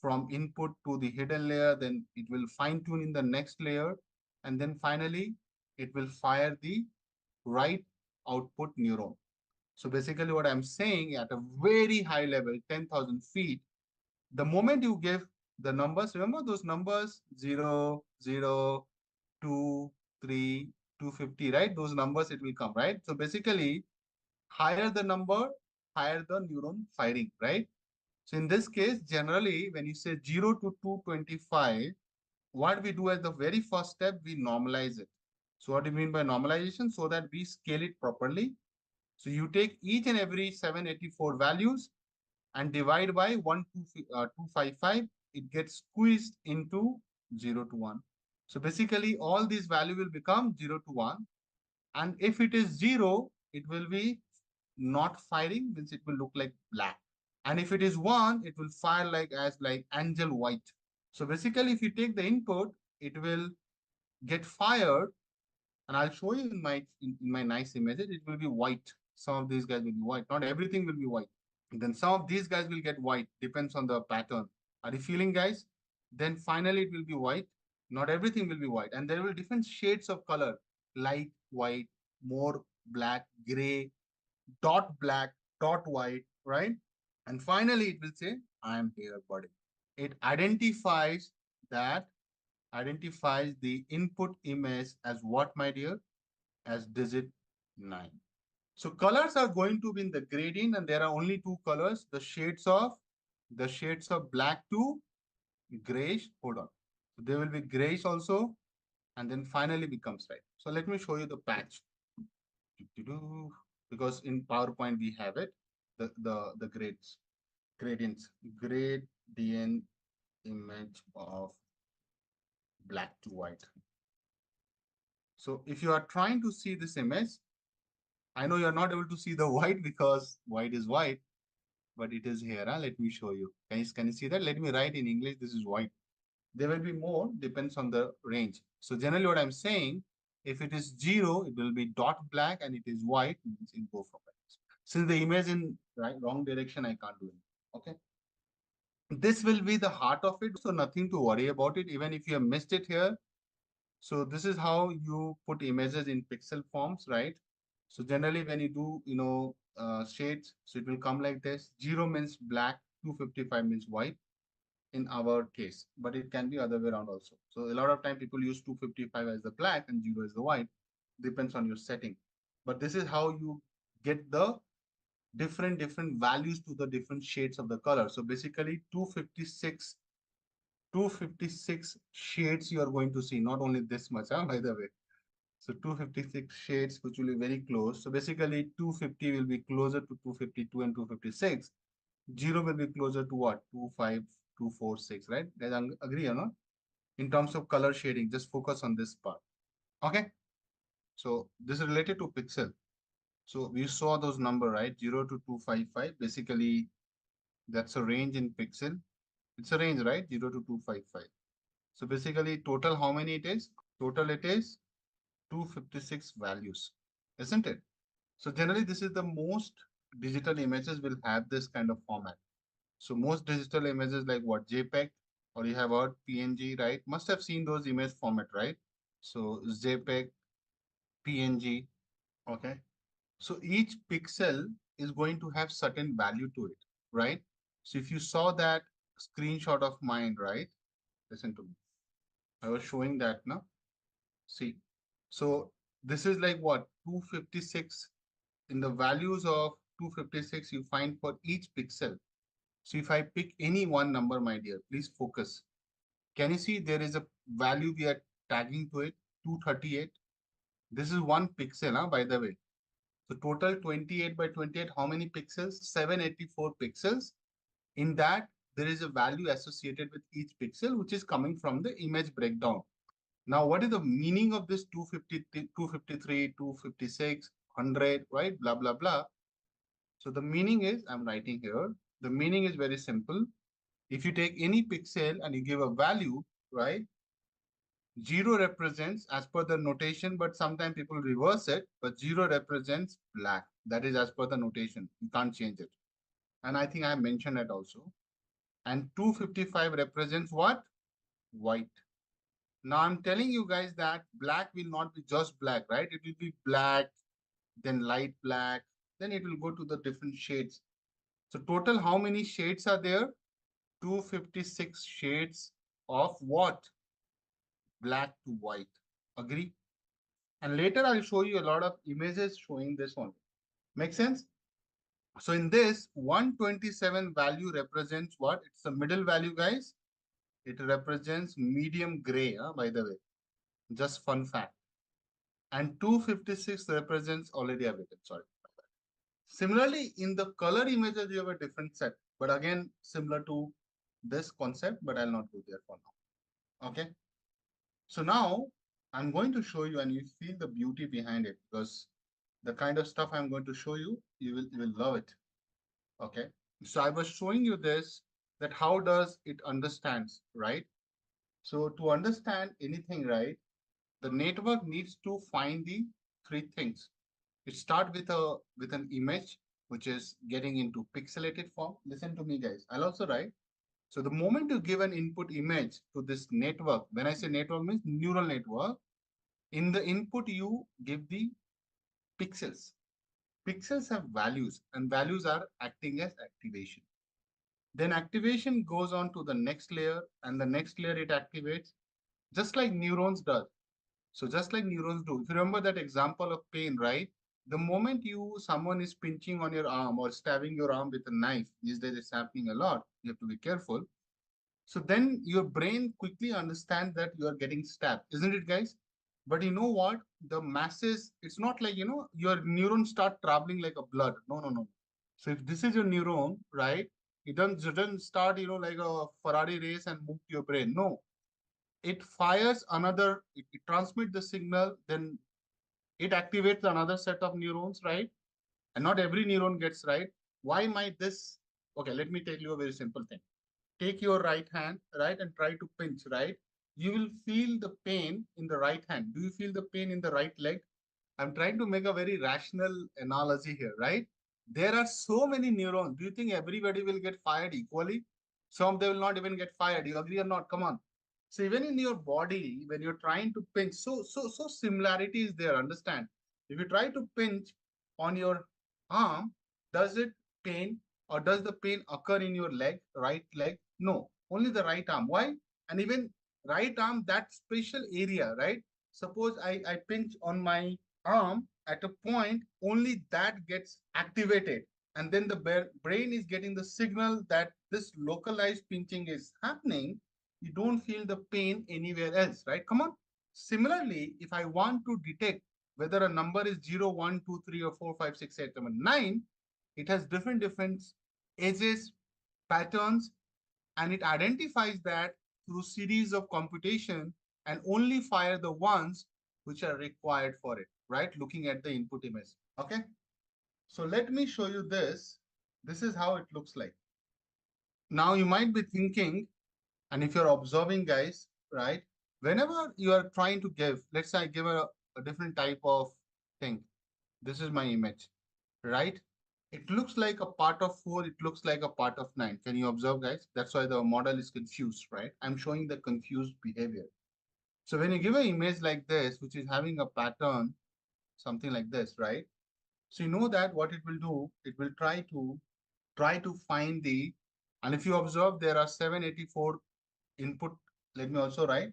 from input to the hidden layer, then it will fine tune in the next layer, and then finally it will fire the right output neuron. So basically what I'm saying at a very high level, 10,000 feet, the moment you give the numbers, remember those numbers 0, 0, 2, 3, 250, right? Those numbers it will come, right? So basically higher the number, higher the neuron firing, right? So in this case, generally, when you say 0 to 225, what we do as the very first step, we normalize it. So what do you mean by normalization? So that we scale it properly. So you take each and every 784 values and divide by 255, it gets squeezed into 0 to 1. So basically all these value will become 0 to 1. And if it is 0, it will be not firing, means it will look like black. And if it is 1, it will fire like as like angel white. So basically if you take the input, it will get fired, and I'll show you in my nice images, it will be white. Some of these guys will be white. Not everything will be white. Then some of these guys will get white, depends on the pattern. Are you feeling, guys? Then finally it will be white. Not everything will be white. And there will be different shades of color, light white, more black, gray, dot black, dot white, right? And finally it will say, I am here, buddy. It that identifies the input image as what, my dear? As digit 9. So colors are going to be in the gradient, and there are only two colors, the shades of black to grayish. Hold on. So there will be grayish also, and then finally becomes white. So let me show you the patch. Because in PowerPoint we have it, the gradient image of black to white. So if you are trying to see this image, I know you're not able to see the white because white is white, but it is here. Huh? Let me show you. Can you see that? Let me write in English. This is white. There will be more, depends on the range. So generally what I'm saying, if it is 0, it will be dot black, and it is white, means it go from white. Since the image in wrong direction, I can't do it. Okay. This will be the heart of it. So nothing to worry about it. Even if you have missed it here, so this is how you put images in pixel forms, right? So generally when you do, shades, so it will come like this. 0 means black, 255 means white in our case, but it can be other way around also. So a lot of time people use 255 as the black and 0 as the white, depends on your setting. But this is how you get the different values to the different shades of the color. So basically 256 shades you are going to see, not only this much, by the way. So 256 shades, which will be very close. So basically 250 will be closer to 252 and 256. 0 will be closer to what? 25246, right? Guys, agree or not? In terms of color shading, just focus on this part. Okay. So this is related to pixel. So we saw those number, right? 0 to 255. Basically, that's a range in pixel. It's a range, right? 0 to 255. So basically, total how many it is? Total it is 256 values, isn't it? So generally, this is the most digital images will have this kind of format. So most digital images like what, JPEG, or you have heard PNG, right? Must have seen those image format, right? So JPEG, PNG, okay? So each pixel is going to have certain value to it, right? So if you saw that screenshot of mine, right? Listen to me. I was showing that now. See, so this is like what, 256. In the values of 256 you find for each pixel. So if I pick any one number, my dear, please focus. Can you see there is a value we are tagging to it, 238? This is one pixel, huh, by the way. So total 28 by 28, how many pixels? 784 pixels. In that, there is a value associated with each pixel, which is coming from the image breakdown. Now, what is the meaning of this 250, 253, 256, 100, right? Blah, blah, blah. So the meaning is, I'm writing here, the meaning is very simple. If you take any pixel and you give a value, right? 0 represents as per the notation, but sometimes people reverse it, but 0 represents black. That is as per the notation. You can't change it. And I think I mentioned it also. And 255 represents what? White. Now I'm telling you guys that black will not be just black, right? It will be black, then light black, then it will go to the different shades. So total, how many shades are there? 256 shades of what? Black to white. Agree? And later I'll show you a lot of images showing this one. Make sense? So in this, 127 value represents what? It's the middle value, guys. It represents medium gray, by the way. Just fun fact. and 256 represents already available. Sorry. Similarly, in the color images, you have a different set, but again, similar to this concept, but I'll not go there for now. Okay. So now I'm going to show you and you feel the beauty behind it because the kind of stuff I'm going to show you, you will love it. Okay. So I was showing you this, that how does it understands, right? So to understand anything, right, the network needs to find the three things. It start with an image, which is getting into pixelated form. Listen to me, guys. I'll also write. So the moment you give an input image to this network, when I say network means neural network, in the input you give the pixels. Pixels have values, and values are acting as activation. Then activation goes on to the next layer, and the next layer it activates, just like neurons does. So just like neurons do, if you remember that example of pain, right? The moment someone is pinching on your arm or stabbing your arm with a knife, these days it's happening a lot. You have to be careful. So then your brain quickly understands that you are getting stabbed, isn't it, guys? But you know what? The masses, it's not like, your neurons start traveling like a blood. No, no, no. So if this is your neuron, right? It doesn't start, like a Ferrari race and move to your brain. No, it fires another, it transmits the signal, then it activates another set of neurons, right? And not every neuron gets right. Why might this? Okay, let me tell you a very simple thing. Take your right hand, right, and try to pinch, right? You will feel the pain in the right hand. Do you feel the pain in the right leg? I'm trying to make a very rational analogy here, right? There are so many neurons. Do you think everybody will get fired equally? Some they will not even get fired. You agree or not? Come on. So even in your body, when you're trying to pinch, so similarity is there. Understand? If you try to pinch on your arm, does it pain or does the pain occur in your leg, right leg? No, only the right arm. Why? And even right arm, that special area, right? Suppose I pinch on my arm at a point, only that gets activated. And then the brain is getting the signal that this localized pinching is happening. You don't feel the pain anywhere else, right? Come on. Similarly, if I want to detect whether a number is 0, 1, 2, 3, or 4, 5, 6, 7, 9, it has different edges, patterns, and it identifies that through series of computation and only fire the ones which are required for it, right? Looking at the input image. Okay. So let me show you this. This is how it looks like. Now you might be thinking, and if you're observing, guys, right? Whenever you are trying to give, let's say I give a different type of thing. This is my image, right? It looks like a part of 4, it looks like a part of 9. Can you observe, guys? That's why the model is confused, right? I'm showing the confused behavior. So when you give an image like this, which is having a pattern, something like this, right? So you know that what it will do, it will try to find the, and if you observe, there are 784 input. Let me also write.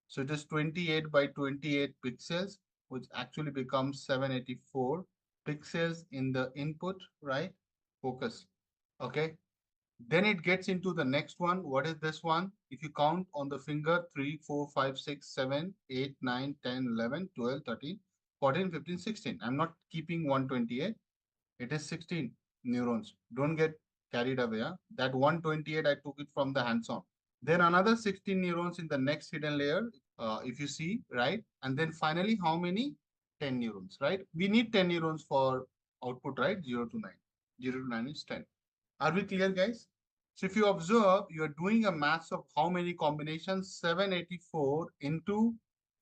So it is 28 by 28 pixels, which actually becomes 784 pixels in the input, right? Focus. Okay. Then it gets into the next one. What is this one? If you count on the finger, 3, 4, 5, 6, 7, 8, 9, 10, 11, 12, 13, 14, 15, 16. I'm not keeping 128. It is 16 neurons. Don't get carried away. Huh? That 128, I took it from the hands-on. Then another 16 neurons in the next hidden layer, if you see, right? And then finally, how many? 10 neurons, right? We need 10 neurons for output, right? 0 to 9. 0 to 9 is 10. Are we clear, guys? So if you observe, you are doing a math of how many combinations? 784 into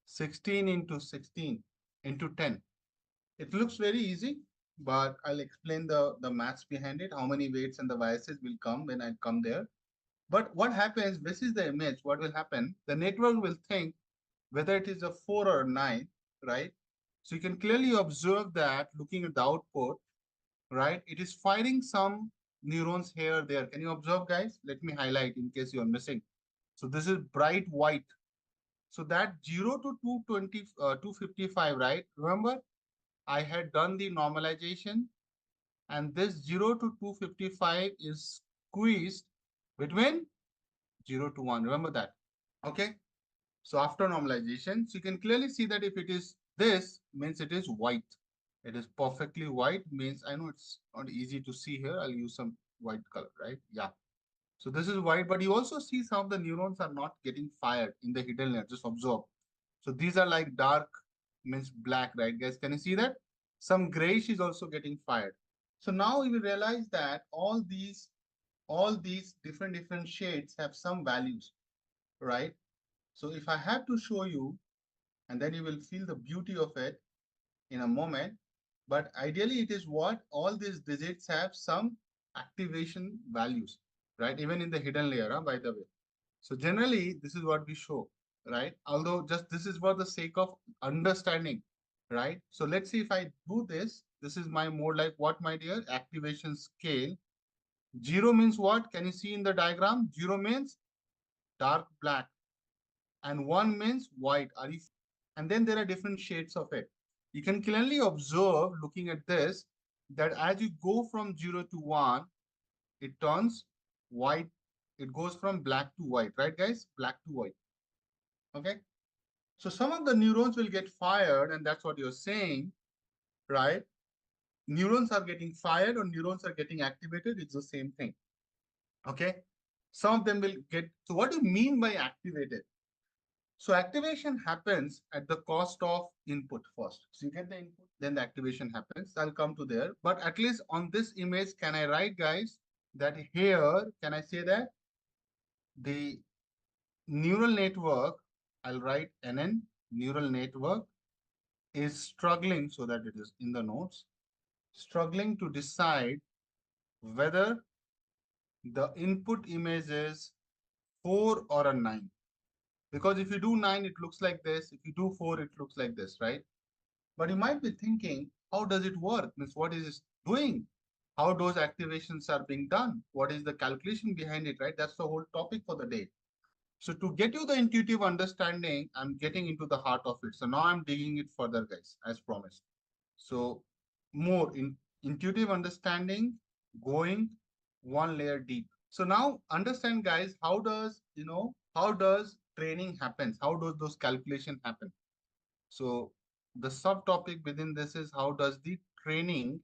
16 into 16 into 10. It looks very easy, but I'll explain the maths behind it, how many weights and the biases will come when I come there. But what happens, this is the image, what will happen? The network will think whether it is a 4 or a 9, right? So you can clearly observe that looking at the output, right? It is firing some neurons here, there. Can you observe, guys? Let me highlight in case you're missing. So this is bright white. So that 0 to 255, right? Remember, I had done the normalization and this 0 to 255 is squeezed between 0 to 1. Remember that. Okay. So after normalization, so you can clearly see that if it is This means it is white. It is perfectly white means I know it's not easy to see here. I'll use some white color, right? Yeah. So this is white, but you also see some of the neurons are not getting fired in the hidden layer. Just observe. So these are like dark means black, right, guys? Can you see that? Some grayish is also getting fired. So now we will realize that all these different shades have some values, right? So if I have to show you, and then you will feel the beauty of it in a moment. But ideally, it is what all these digits have some activation values, right? Even in the hidden layer, by the way. So generally, this is what we show, right? Although just this is for the sake of understanding, right? So let's see if I do this. This is my more like what, my dear? Activation scale. Zero means what? Can you see in the diagram? Zero means dark black and one means white. Are you? And then there are different shades of it. You can clearly observe looking at this that as you go from 0 to 1, it turns white. It goes from black to white, right, guys? Black to white. Okay. So some of the neurons will get fired, and that's what you're saying, right? Neurons are getting fired or neurons are getting activated. It's the same thing. Okay. Some of them will get. So, what do you mean by activated? So activation happens at the cost of input first. So you get the input, then the activation happens. I'll come to there. But at least on this image, can I write, guys, that here, can I say that the neural network, I'll write NN, neural network is struggling, so that it is in the notes, struggling to decide whether the input image is 4 or a 9. Because if you do 9, it looks like this. If you do 4, it looks like this, right? But you might be thinking, how does it work? Means what is it doing? How those activations are being done? What is the calculation behind it, right? That's the whole topic for the day. So to get you the intuitive understanding, I'm getting into the heart of it. So now I'm digging it further, guys, as promised. So more in intuitive understanding, going one layer deep. So now understand, guys, how does training happens? How does those calculation happen? So the subtopic within this is how does the training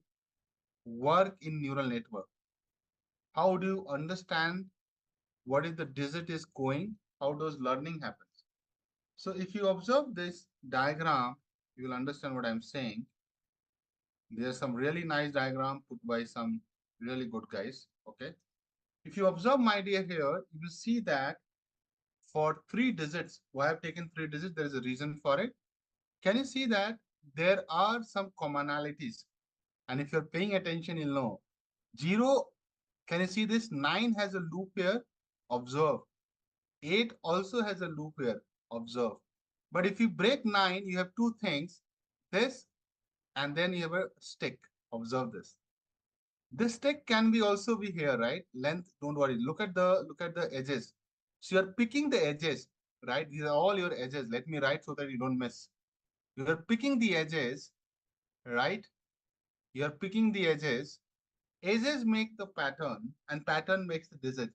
work in neural network? How do you understand what is the digit is going? How does learning happens? So if you observe this diagram, you will understand what I'm saying. There's some really nice diagram put by some really good guys. Okay. If you observe my dear here, you will see that for 3 digits, why I've taken 3 digits, there is a reason for it. Can you see that there are some commonalities? And if you're paying attention, you'll know. 0, can you see this? 9 has a loop here. Observe. 8 also has a loop here. Observe. But if you break 9, you have two things. This and then you have a stick. Observe this. This stick can be also be here, right? Length, don't worry. Look at the edges. So you're picking the edges, right? These are all your edges. Let me write so that you don't miss. You're picking the edges, right? You're picking the edges. Edges make the pattern and pattern makes the digit.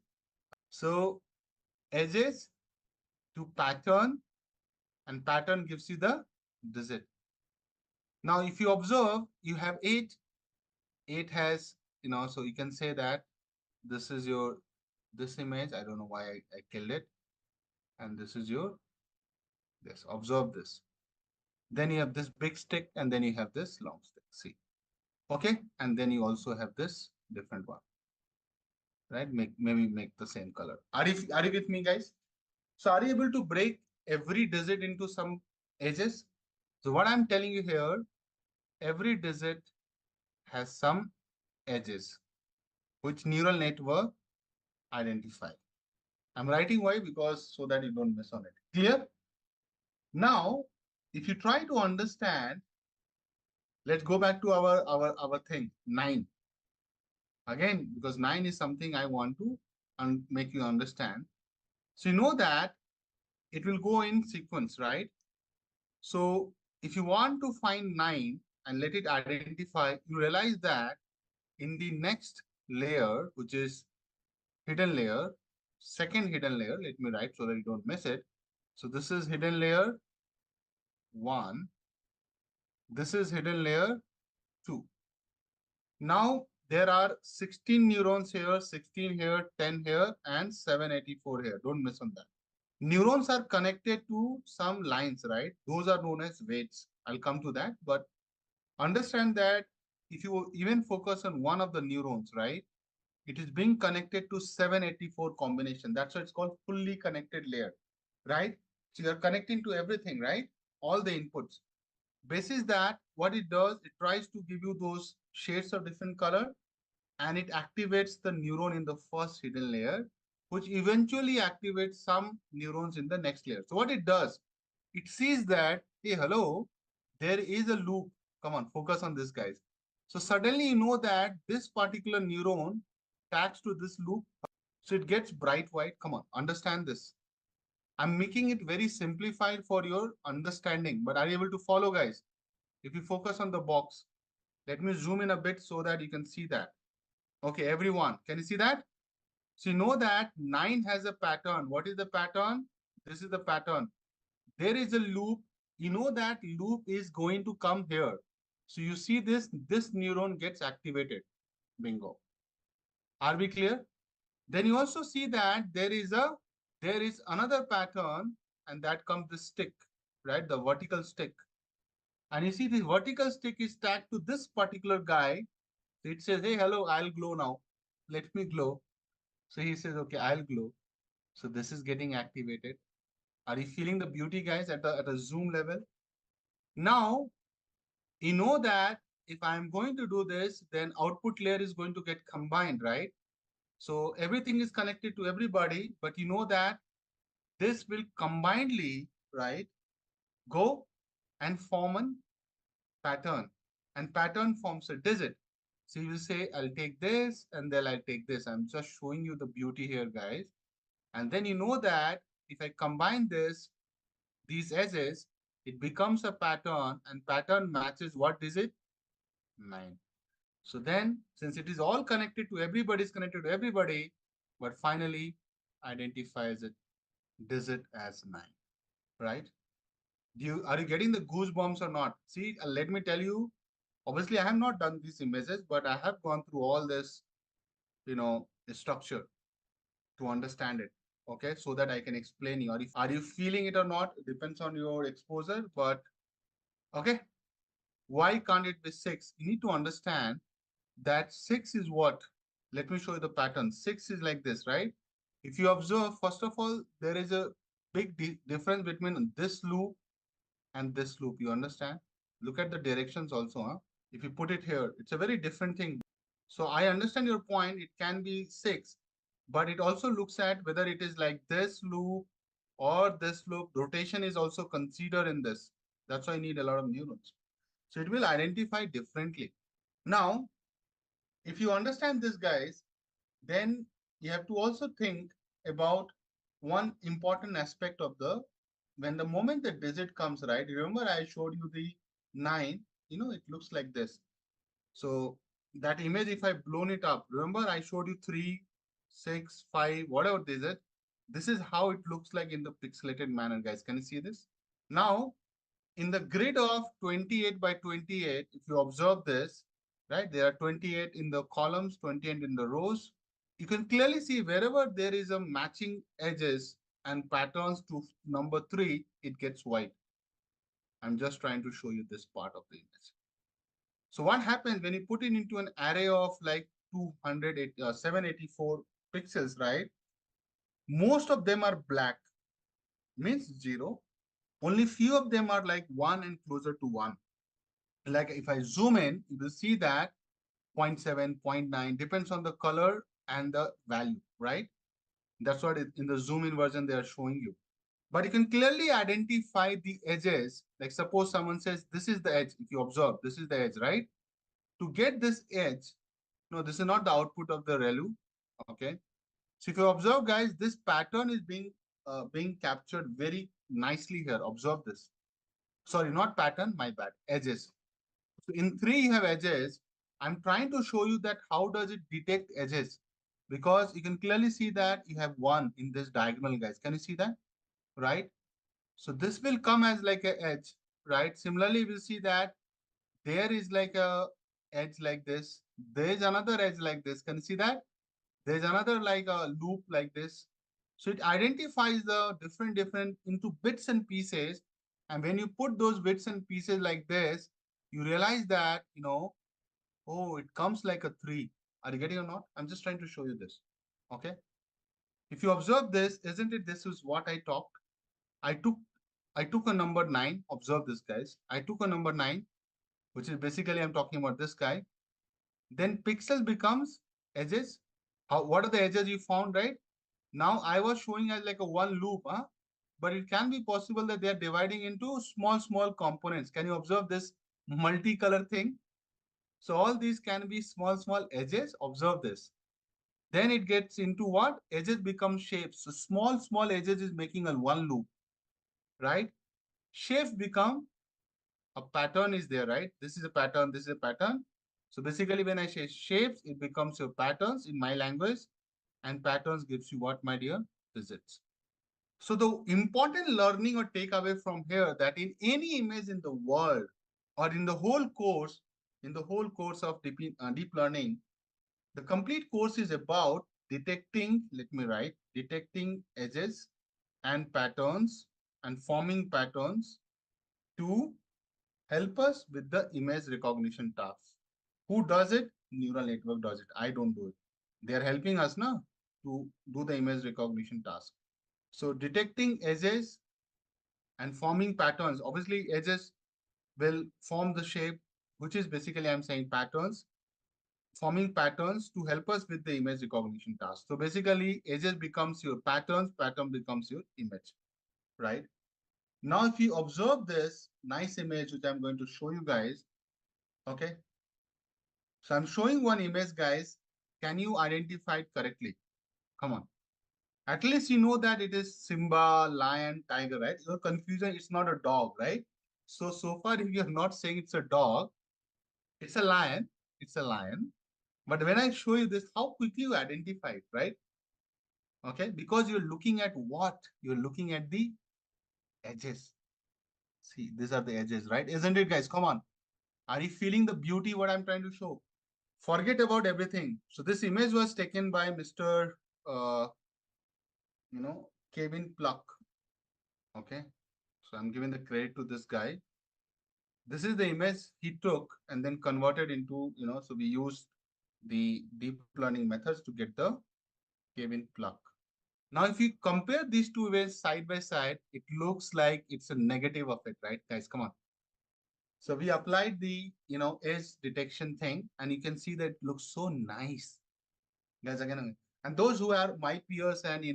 So edges to pattern and pattern gives you the digit. Now, if you observe, you have 8. 8 has, so you can say that this is your, this image. I don't know why I killed it. And this is your, this. Observe this. Then you have this big stick and then you have this long stick. See. Okay. And then you also have this different one. Right? Maybe make the same color. Are you with me, guys? So are you able to break every digit into some edges? So what I'm telling you here, every digit has some edges which neural network identify. I'm writing why because so that you don't miss on it. Clear? Now, if you try to understand, let's go back to our thing 9 again because 9 is something I want to make you understand. So you know that it will go in sequence, right? So if you want to find 9 and let it identify, you realize that in the next layer, which is hidden layer, second hidden layer, let me write so that you don't miss it. So this is hidden layer 1. This is hidden layer 2. Now there are 16 neurons here, 16 here, 10 here, and 784 here. Don't miss on that. Neurons are connected to some lines, right? Those are known as weights. I'll come to that. But understand that if you even focus on one of the neurons, right? It is being connected to 784 combination. That's why it's called fully connected layer, right? So you're connecting to everything, right? All the inputs. Basis that, what it does, it tries to give you those shades of different color, and it activates the neuron in the first hidden layer, which eventually activates some neurons in the next layer. So what it does, it sees that, hey, hello, there is a loop. Come on, focus on this, guys. So suddenly you know that this particular neuron tags to this loop. So it gets bright white. Come on, understand this. I'm making it very simplified for your understanding, but are you able to follow, guys? If you focus on the box, let me zoom in a bit so that you can see that. Okay, everyone, can you see that? So you know that 9 has a pattern. What is the pattern? This is the pattern. There is a loop. You know that loop is going to come here. So you see this neuron gets activated. Bingo. Are we clear? Then you also see that there is another pattern, and that comes the stick, right? The vertical stick. And you see the vertical stick is tagged to this particular guy. So it says, hey, hello, I'll glow now. Let me glow. So he says, okay, I'll glow. So this is getting activated. Are you feeling the beauty, guys, at a zoom level? Now, you know that if I'm going to do this, then output layer is going to get combined, right? So everything is connected to everybody, but you know that this will combinedly, right, go and form a pattern. And pattern forms a digit. So you will say, I'll take this and then I'll take this. I'm just showing you the beauty here, guys. And then you know that if I combine these edges, it becomes a pattern, and pattern matches what digit? 9. So then, since it is all connected to everybody, is connected to everybody, but finally identifies a digit as 9, right? Are you getting the goosebumps or not? See, let me tell you, obviously I have not done these images, but I have gone through all this, structure to understand it. Okay, so that I can explain you. Are you feeling it or not? It depends on your exposure, but okay. Why can't it be 6? You need to understand that 6 is what? Let me show you the pattern. 6 is like this, right? If you observe, first of all, there is a big difference between this loop and this loop. You understand? Look at the directions also. Huh? If you put it here, it's a very different thing. So I understand your point. It can be 6, but it also looks at whether it is like this loop or this loop. Rotation is also considered in this. That's why I need a lot of neurons. So it will identify differently. Now, if you understand this, guys, then you have to also think about one important aspect of when the moment the digit comes, right? Remember I showed you the 9, it looks like this. So that image, if I blown it up, remember I showed you 3, 6, 5, whatever digit. This is how it looks like in the pixelated manner, guys. Can you see this? Now, in the grid of 28 by 28, if you observe this, right, there are 28 in the columns, 28 in the rows. You can clearly see wherever there is a matching edges and patterns to number 3, it gets white. I'm just trying to show you this part of the image. So what happens when you put it into an array of like 784 pixels, right? Most of them are black, means 0. Only few of them are like 1 and closer to 1. Like if I zoom in, you will see that 0 0.7, 0 0.9 depends on the color and the value, right? That's what in the zoom in version they are showing you. But you can clearly identify the edges. Like suppose someone says, this is the edge. If you observe, this is the edge, right? To get this edge, no, this is not the output of the ReLU, okay? So if you observe, guys, this pattern is being captured very nicely here. Observe this. Sorry, not pattern, my bad, edges. So in 3, you have edges. I'm trying to show you that how does it detect edges? Because you can clearly see that you have 1 in this diagonal, guys. Can you see that? Right? So this will come as like an edge, right? Similarly, we'll see that there is like a edge like this. There is another edge like this. Can you see that? There's another like a loop like this. So it identifies the different into bits and pieces. And when you put those bits and pieces like this, you realize that, oh, it comes like a three. Are you getting or not? I'm just trying to show you this. Okay. If you observe this, isn't it? This is what I talked. I took I took a number nine. Observe this, guys. I took a number nine, which is basically I'm talking about this guy. Then pixel becomes edges. What are the edges you found, right? Now I was showing as like a one loop, huh? But it can be possible that they are dividing into small components. Can you observe this multicolor thing? So all these can be small edges. Observe this. Then it gets into what? Edges become shapes. So small edges is making a one loop, right? Shapes become a pattern is there, right? This is a pattern, this is a pattern. So basically when I say shapes, it becomes your patterns in my language, and patterns gives you what, my dear? Visits. So the important learning or takeaway from here that in any image in the world or in the whole course of deep learning, the complete course is about detecting, let me write, detecting edges and patterns and forming patterns to help us with the image recognition task. Who does it? Neural network does it. I don't do it. They are helping us now to do the image recognition task. So detecting edges and forming patterns. Obviously, edges will form the shape, which is basically I'm saying patterns, forming patterns to help us with the image recognition task. So basically, edges becomes your patterns, pattern becomes your image, right? Now, if you observe this nice image, which I'm going to show you guys, okay? So I'm showing one image, guys. Can you identify it correctly? Come on. At least you know that it is Simba, lion, tiger, right? Your confusion, it's not a dog, right? So far, if you're not saying it's a dog, it's a lion, it's a lion. But when I show you this, how quickly you identify it, right? Okay, because you're looking at what? You're looking at the edges. See, these are the edges, right? Isn't it, guys? Come on. Are you feeling the beauty what I'm trying to show? Forget about everything. So this image was taken by Mr. Uh, Kevin Pluck. Okay. So I'm giving the credit to this guy. This is the image he took and then converted into, so we used the deep learning methods to get the Kevin Pluck. Now, if you compare these two images side by side, it looks like it's a negative of it, right, guys? Come on. So we applied the, edge detection thing, and you can see that it looks so nice, guys. Again, and those who are my peers and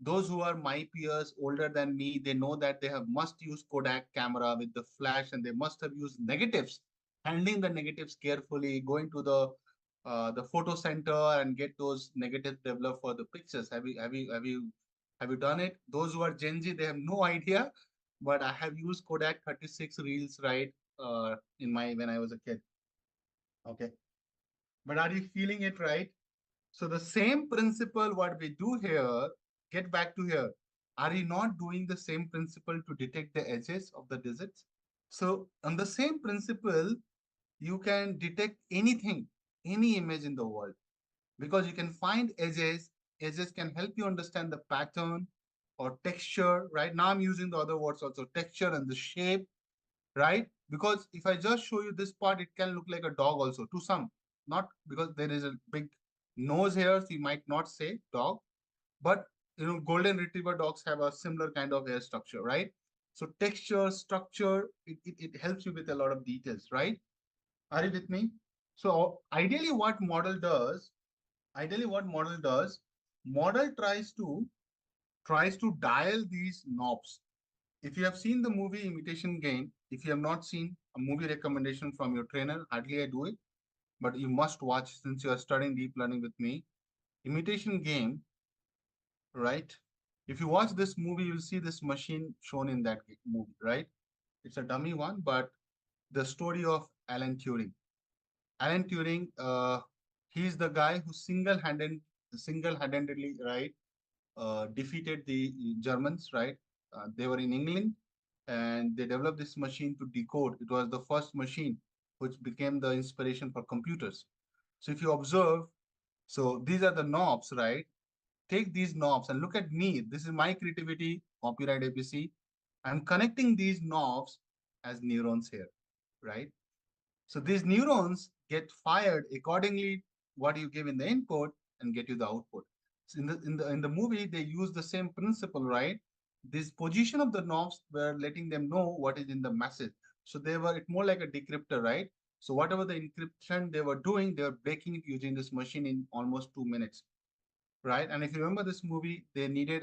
those who are my peers older than me, they know that they have must use Kodak camera with the flash, and they must have used negatives, handling the negatives carefully, going to the photo center and get those negatives developed for the pictures. Have you done it? Those who are Gen Z, they have no idea, but I have used Kodak 36 reels, right? In my when I was a kid. Okay, but are you feeling it, right? So the same principle what we do here, get back to here. Are you not doing the same principle to detect the edges of the digits? So on the same principle, you can detect anything, any image in the world, because you can find edges. Edges can help you understand the pattern or texture, right? Now I'm using the other words also, texture and the shape, right? Because if I just show you this part, it can look like a dog also to some, not because there is a big nose here, so you might not say dog, but golden retriever dogs have a similar kind of hair structure, right? So texture, structure, it helps you with a lot of details, right? Are you with me? So ideally what model does, model tries to dial these knobs. If you have seen the movie Imitation Game, if you have not seen a movie recommendation from your trainer, hardly I do it, but you must watch since you are studying deep learning with me. Imitation Game, right? If you watch this movie, you'll see this machine shown in that movie, right? It's a dummy one, but the story of Alan Turing. Alan Turing, he's the guy who single-handedly, right, defeated the Germans, right? They were in England, and they developed this machine to decode. It was the first machine which became the inspiration for computers. So if you observe, so these are the knobs, right? Take these knobs and look at me. This is my creativity, copyright APC. I'm connecting these knobs as neurons here, right? So these neurons get fired accordingly what you give in the input and get you the output. So in the movie, they use the same principle, right? This position of the knobs were letting them know what is in the message. So they were it more like a decryptor, right? So whatever the encryption they were doing, they were breaking it using this machine in almost 2 minutes, right? And if you remember this movie, they needed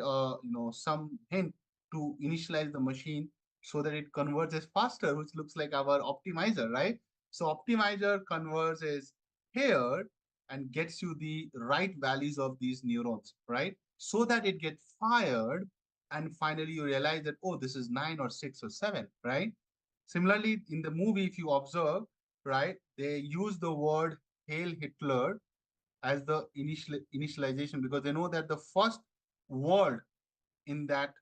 some hint to initialize the machine so that it converges faster, which looks like our optimizer, right? So optimizer converges here and gets you the right values of these neurons, right? So that it gets fired, and finally you realize that, oh, this is 9 or 6 or 7, right? Similarly, in the movie, if you observe, right, they use the word Hail Hitler as the initialization, because they know that the first word in that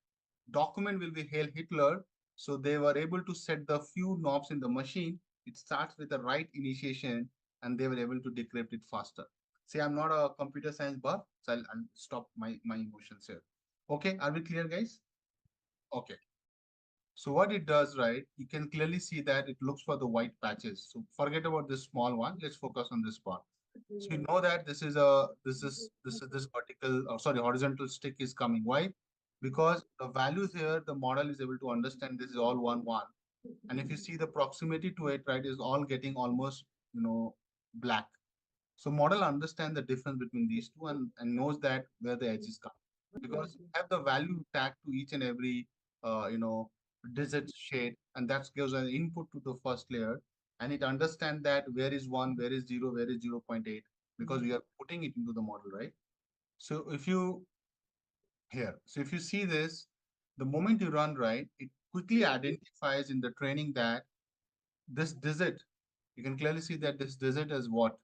document will be Hail Hitler. So they were able to set the few knobs in the machine. It starts with the right initiation, and they were able to decrypt it faster. See, I'm not a computer science buff, so I'll stop my emotions here. Okay, are we clear, guys? Okay. So what it does, right, you can clearly see that it looks for the white patches. So forget about this small one. Let's focus on this part. So you know that this vertical, or sorry, horizontal stick is coming. Why? Because the values here, the model is able to understand this is all one. And if you see the proximity to it, right, is all getting almost, black. So model understand the difference between these two, and knows that where the edge is coming, because you have the value tag to each and every uh, you know digit shade, and that gives an input to the first layer, and it understand that where is 1, where is 0, where is 0.8, because we are putting it into the model, right? So if you see this, the moment you run, right, it quickly identifies in the training that this digit, you can clearly see that this digit is what?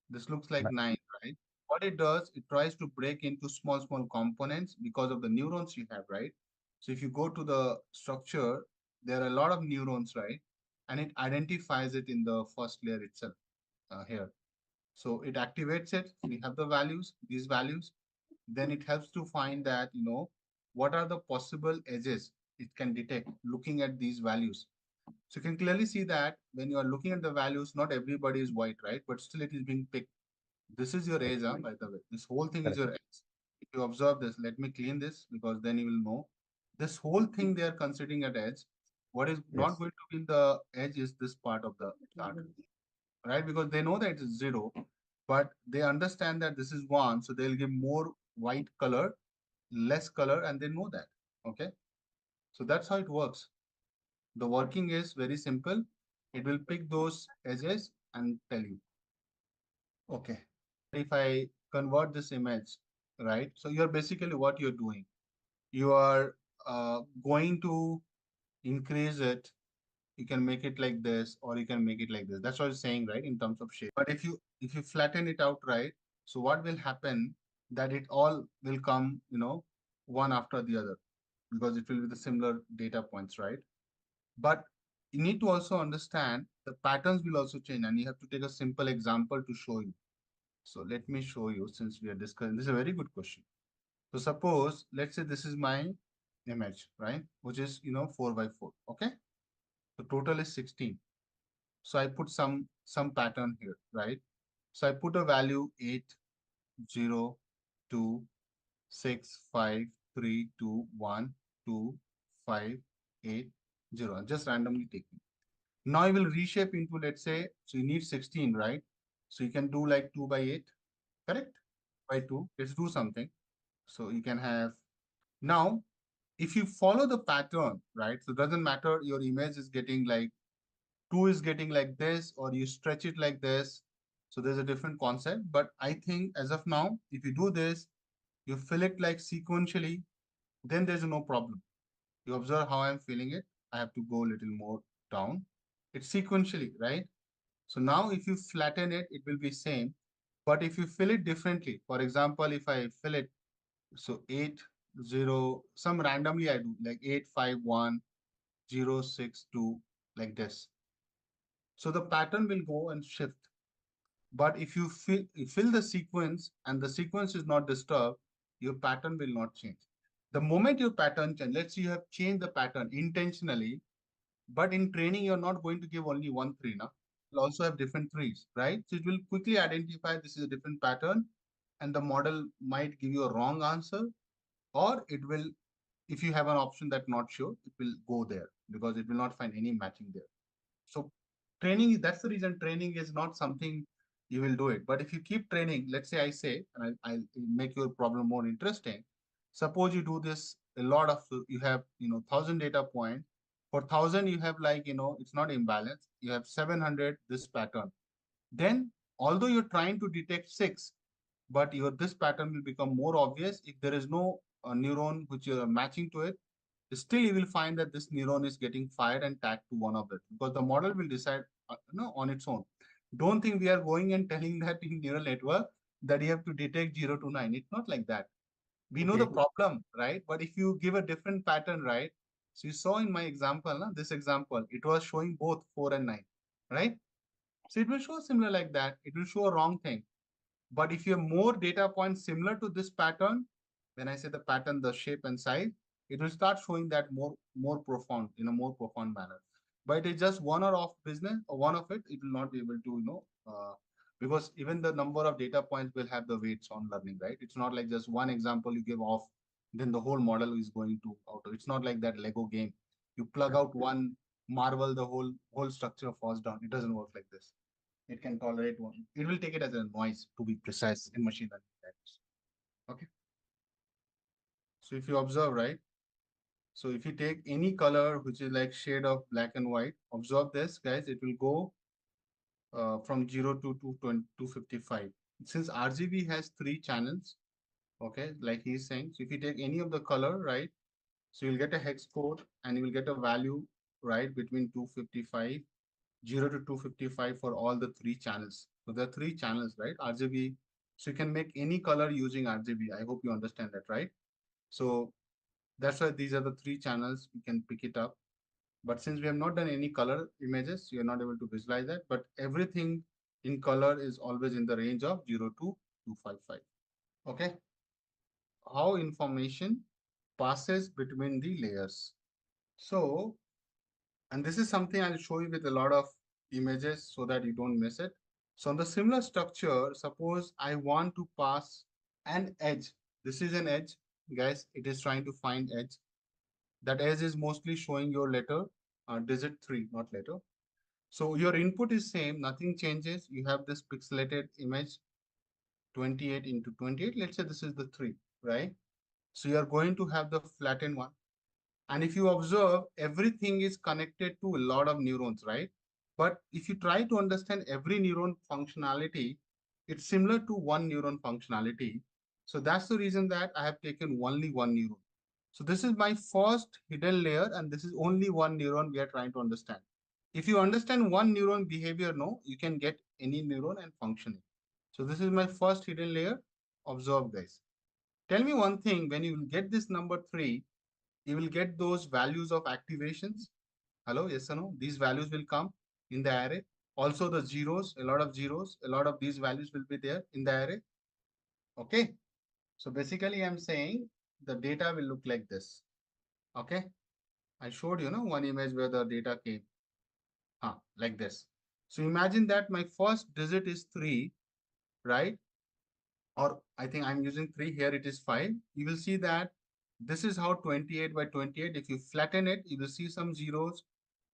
This looks like Right. 9, right? What it does, it tries to break into small components because of the neurons you have, right? So if you go to the structure, there are a lot of neurons, right? And it identifies it in the first layer itself here. So it activates it. We have the values, these values. Then it helps to find that, what are the possible edges it can detect looking at these values. So you can clearly see that when you are looking at the values, not everybody is white, right? But still it is being picked. This is your edge, by the way. This whole thing is Correct. your edge. If you observe this, let me clean this because then you will know. This whole thing they are considering at edge. What is not Yes. going to be in the edge is this part of the chart, right? Because they know that it's 0, but they understand that this is 1. So they'll give more white color, less color, and they know that. Okay. So that's how it works. The working is very simple. It will pick those edges and tell you. Okay. If I convert this image, right? So you're basically what you're doing. You are going to increase it. You can make it like this, or you can make it like this. That's what I'm saying, right? In terms of shape. But if you flatten it out, right? So what will happen? That it all will come, one after the other, because it will be the similar data points, right? But you need to also understand the patterns will also change, and you have to take a simple example to show you. So let me show you, since we are discussing. This is a very good question. So suppose, let's say this is my image, right? Which is, 4 by 4. Okay. So total is 16. So I put some pattern here, right? So I put a value 8, 0, 2, 6, 5, 3, 2, 1, 2, 5, 8, 0. I'm just randomly taking. Now I will reshape into, let's say, so you need 16, right? So you can do like 2 by 8, correct? By 2. Let's do something. So you can have, now, if you follow the pattern, right? So it doesn't matter your image is getting like 2 is getting like this, or you stretch it like this. So there's a different concept. But I think as of now, if you do this, you fill it like sequentially, then there's no problem. You observe how I'm feeling it. I have to go a little more down. It's sequentially, right? So now if you flatten it, it will be same. But if you fill it differently, for example, if I fill it, so 8, 0, some randomly I do like 8, 5, 1, 0, 6, 2, like this. So the pattern will go and shift. But if you fill the sequence and the sequence is not disturbed, your pattern will not change. The moment your pattern change, let's say you have changed the pattern intentionally, but in training, you're not going to give only one tree now. You'll also have different trees, right? So it will quickly identify this is a different pattern, and the model might give you a wrong answer, or it will, if you have an option that not sure, it will go there because it will not find any matching there. So training, that's the reason training is not something you will do it. But if you keep training, let's say I say, and I'll make your problem more interesting. Suppose you do this a lot of, you have, 1,000 data points. For 1,000, you have like, it's not imbalance. You have 700, this pattern. Then, although you're trying to detect six, but your this pattern will become more obvious if there is no neuron which you're matching to it. Still you will find that this neuron is getting fired and tagged to one of it because the model will decide on its own. Don't think we are going and telling that in neural network that you have to detect 0 to 9. It's not like that. We know the Okay. problem, right? But if you give a different pattern, right? So you saw in my example, this example, it was showing both 4 and 9, right? So it will show similar like that. It will show a wrong thing. But if you have more data points similar to this pattern, when I say the pattern, the shape and size, it will start showing that more profound, in a more profound manner. But it's just one or off business, or one of it, it will not be able to, because even the number of data points will have the weights on learning, right? It's not like just one example you give off, then the whole model is going to auto. It's not like that Lego game. You plug out one marble, the whole structure falls down. It doesn't work like this. It can tolerate one. It will take it as a noise to be precise in machine learning language. Okay. So if you observe, right? So if you take any color which is like shade of black and white, observe this, guys. It will go from 0 to 255. Since RGB has three channels, okay, like he's saying. So if you take any of the color, right? So you'll get a hex code and you will get a value, right, between 255 0 to 255 for all the three channels. So there are three channels, right? RGB. So you can make any color using RGB. I hope you understand that, right? So that's why these are the three channels. We can pick it up. But since we have not done any color images, you're not able to visualize that. But everything in color is always in the range of 0 to 255. Okay. How information passes between the layers. So, and this is something I'll show you with a lot of images so that you don't miss it. So on the similar structure, suppose I want to pass an edge. This is an edge, guys. It is trying to find edge. That edge is mostly showing your letter, digit 3, not letter. So your input is same, nothing changes. You have this pixelated image, 28 into 28. Let's say this is the 3, right? So you are going to have the flattened one. And if you observe, everything is connected to a lot of neurons, right? But if you try to understand every neuron functionality, it's similar to one neuron functionality. So that's the reason that I have taken only one neuron. So this is my first hidden layer, and this is only one neuron we are trying to understand. If you understand one neuron behavior, no, you can get any neuron and functioning. So this is my first hidden layer. Observe, guys. Tell me one thing, when you will get this number 3, you will get those values of activations. Hello, yes or no? These values will come in the array. Also the zeros, a lot of zeros, a lot of these values will be there in the array. Okay. So basically I'm saying the data will look like this. Okay. I showed you, one image where the data came. Like this. So imagine that my first digit is 3, right? Or I think I'm using 3 here, it is 5. You will see that this is how 28 by 28, if you flatten it, you will see some zeros,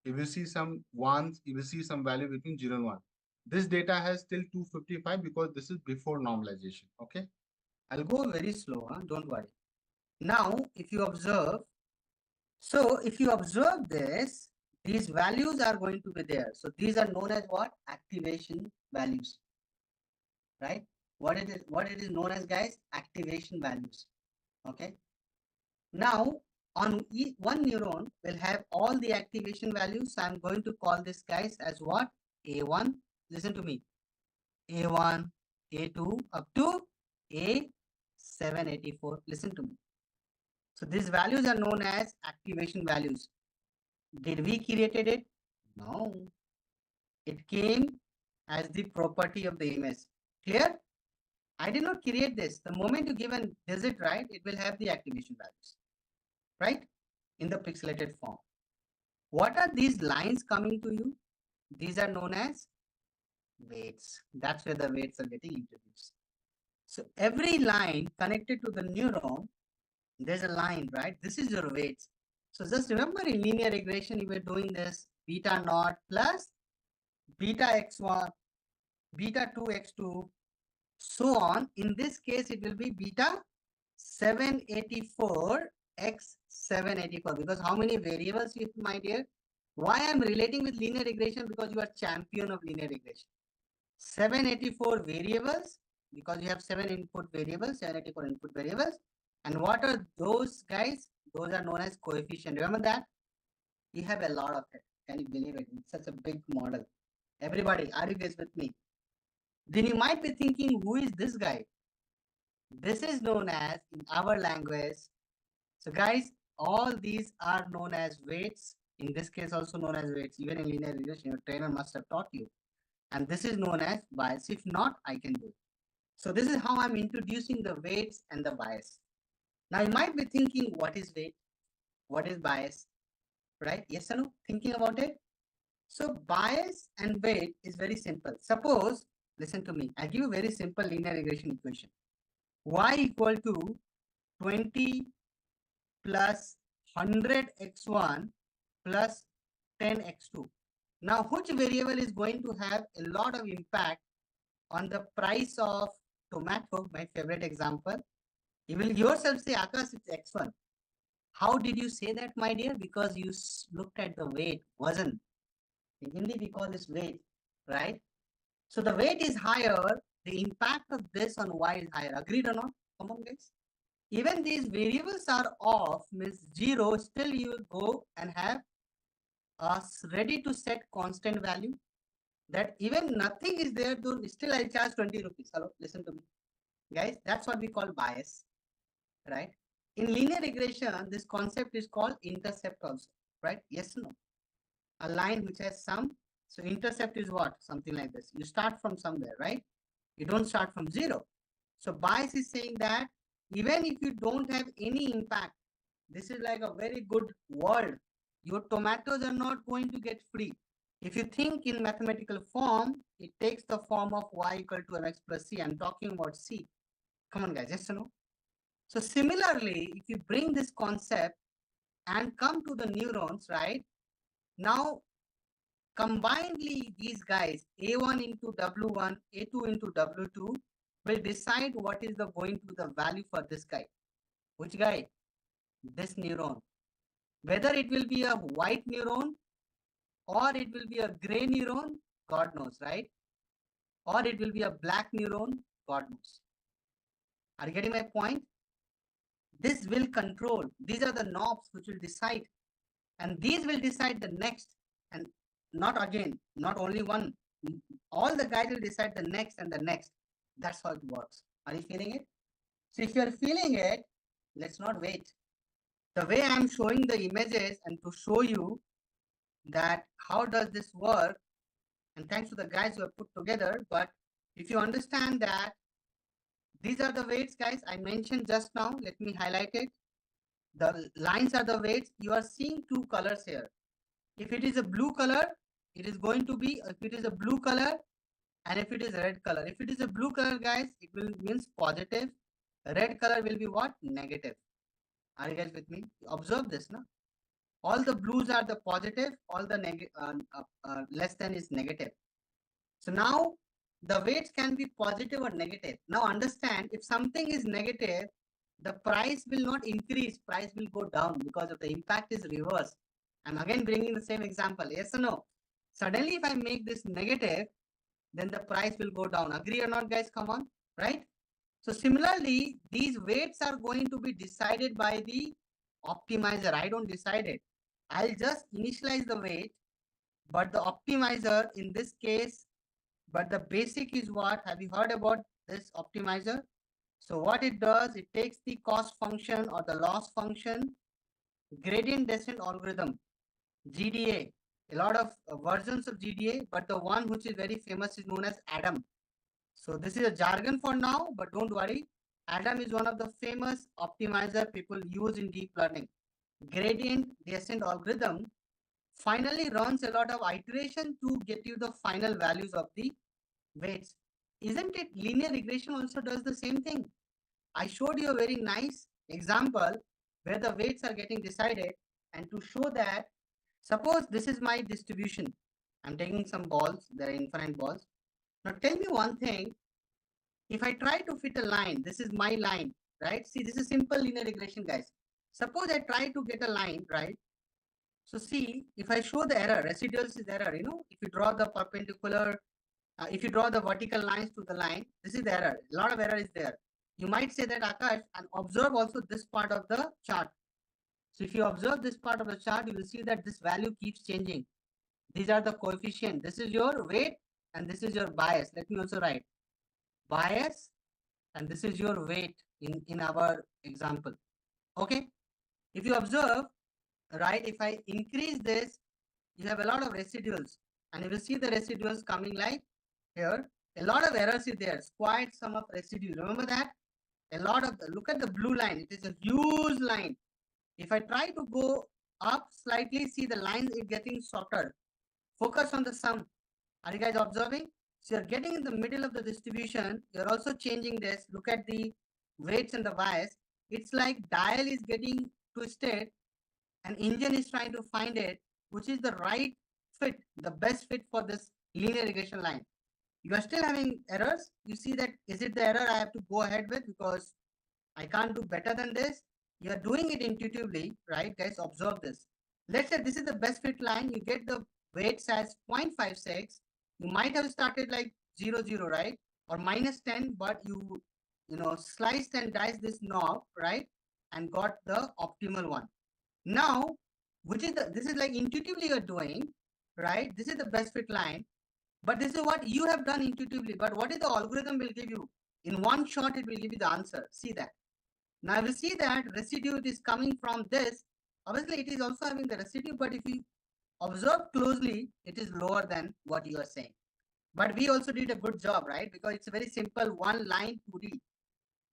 you will see some ones, you will see some value between 0 and 1. This data has still 255 because this is before normalization. Okay. I'll go very slow, don't worry. Now, if you observe, so if you observe this, these values are going to be there. So these are known as what? Activation values, right? What it is known as, guys? Activation values. Okay. Now, on one neuron will have all the activation values. So I'm going to call this, guys, as what? A1. Listen to me. A1, A2, up to A784. Listen to me. So these values are known as activation values. Did we created it? No. It came as the property of the image. Clear? I did not create this. The moment you give a digit, right, it will have the activation values, right, in the pixelated form. What are these lines coming to you? These are known as weights. That's where the weights are getting introduced. So every line connected to the neuron, there's a line, right? This is your weights. So just remember in linear regression, you were doing this beta naught plus beta x1, beta 2 x2, so on. In this case, it will be beta 784 x 784, because how many variables you, my dear? Why I'm relating with linear regression? Because you are champion of linear regression. 784 variables, because you have 784 input variables. And what are those guys? Those are known as coefficient. Remember that? We have a lot of it. Can you believe it? It's such a big model. Everybody, are you guys with me? Then you might be thinking, who is this guy? This is known as, in our language, so guys, all these are known as weights. In this case, also known as weights. Even in linear regression, your trainer must have taught you. And this is known as bias. If not, I can do it. So this is how I'm introducing the weights and the bias. Now you might be thinking, what is weight? What is bias? Right? Yes or no? Thinking about it? So bias and weight is very simple. Suppose, listen to me, I give a very simple linear regression equation. Y equal to 20 plus 100x1 plus 10x2. Now, which variable is going to have a lot of impact on the price of tomato, my favorite example? You will yourself say, Akash, it's x1. How did you say that, my dear? Because you looked at the weight, wasn't. In Hindi, we call this weight, right? So the weight is higher, the impact of this on y is higher. Agreed or not? Come on, guys. Even these variables are off, means 0, still you go and have a ready to set constant value, that even nothing is there, to still I charge 20 rupees. Hello, listen to me. Guys, that's what we call bias, right? In linear regression, this concept is called intercept also, right? Yes or no? A line which has some, so intercept is what? Something like this. You start from somewhere, right? You don't start from 0. So bias is saying that even if you don't have any impact, this is like a very good world. Your tomatoes are not going to get free. If you think in mathematical form, it takes the form of y equal to mx plus c. I'm talking about c. Come on, guys, yes or no? So similarly, if you bring this concept and come to the neurons, right? Now, combinedly, these guys, A1 into W1, A2 into W2, will decide what is the going to be the value for this guy. Which guy? This neuron. Whether it will be a white neuron or it will be a gray neuron, God knows, right? Or it will be a black neuron, God knows. Are you getting my point? This will control. These are the knobs which will decide. And these will decide the next. And not again, not only one. All the guys will decide the next and the next. That's how it works. Are you feeling it? So if you are feeling it, let's not wait. The way I'm showing the images and to show you that how does this work, and thanks to the guys who have put together, but if you understand that these are the weights, guys, I mentioned just now, let me highlight it. The lines are the weights. You are seeing two colors here. If it is a blue color, it is going to be, if it is a blue color, and if it is a red color. If it is a blue color, guys, it will means positive. Red color will be what? Negative. Are you guys with me? Observe this, no? All the blues are the positive, all the less than is negative. So now the weights can be positive or negative. Now understand, if something is negative, the price will not increase, price will go down because of the impact is reversed. I'm again bringing the same example, yes or no? Suddenly if I make this negative, then the price will go down. Agree or not, guys? Come on, right? So similarly, these weights are going to be decided by the optimizer. I don't decide it. I'll just initialize the weight, but the optimizer in this case, but the basic is what? Have you heard about this optimizer? So what it does, it takes the cost function or the loss function, gradient descent algorithm. GDA, a lot of versions of GDA, but the one which is very famous is known as Adam. So this is a jargon for now, but don't worry. Adam is one of the famous optimizer people use in deep learning. Gradient descent algorithm finally runs a lot of iteration to get you the final values of the weights. Isn't it? Linear regression also does the same thing. I showed you a very nice example where the weights are getting decided, and to show that, suppose this is my distribution. I'm taking some balls, there are infinite balls. Now tell me one thing, if I try to fit a line, this is my line, right? See, this is simple linear regression, guys. Suppose I try to get a line, right? So see, if I show the error, residuals is error, if you draw the perpendicular, if you draw the vertical lines to the line, this is the error. A lot of error is there. You might say that, Akash, and observe also this part of the chart. So if you observe this part of the chart, you will see that this value keeps changing. These are the coefficient. This is your weight and this is your bias. Let me also write bias and this is your weight in our example. Okay. If you observe, right, if I increase this, you have a lot of residuals and you will see the residuals coming like here. A lot of errors is there. Squared sum of residues. Remember that? A lot of, look at the blue line. It is a huge line. If I try to go up slightly, see the lines is getting shorter. Focus on the sum. Are you guys observing? So you're getting in the middle of the distribution. You're also changing this. Look at the weights and the bias. It's like dial is getting twisted and engine is trying to find it, which is the right fit, the best fit for this linear regression line. You are still having errors. You see that, is it the error I have to go ahead with because I can't do better than this? You are doing it intuitively, right? Guys, observe this. Let's say this is the best fit line. You get the weights as 0.56. You might have started like 0, right? Or -10, but sliced and diced this knob, right? And got the optimal one. Now, this is like intuitively you're doing, right? This is the best fit line, but this is what you have done intuitively. But what is the algorithm will give you? In one shot, it will give you the answer. See that. Now we see that residue is coming from this. Obviously, it is also having the residue, but if you observe closely, it is lower than what you are saying. But we also did a good job, right? Because it's a very simple one line 2D.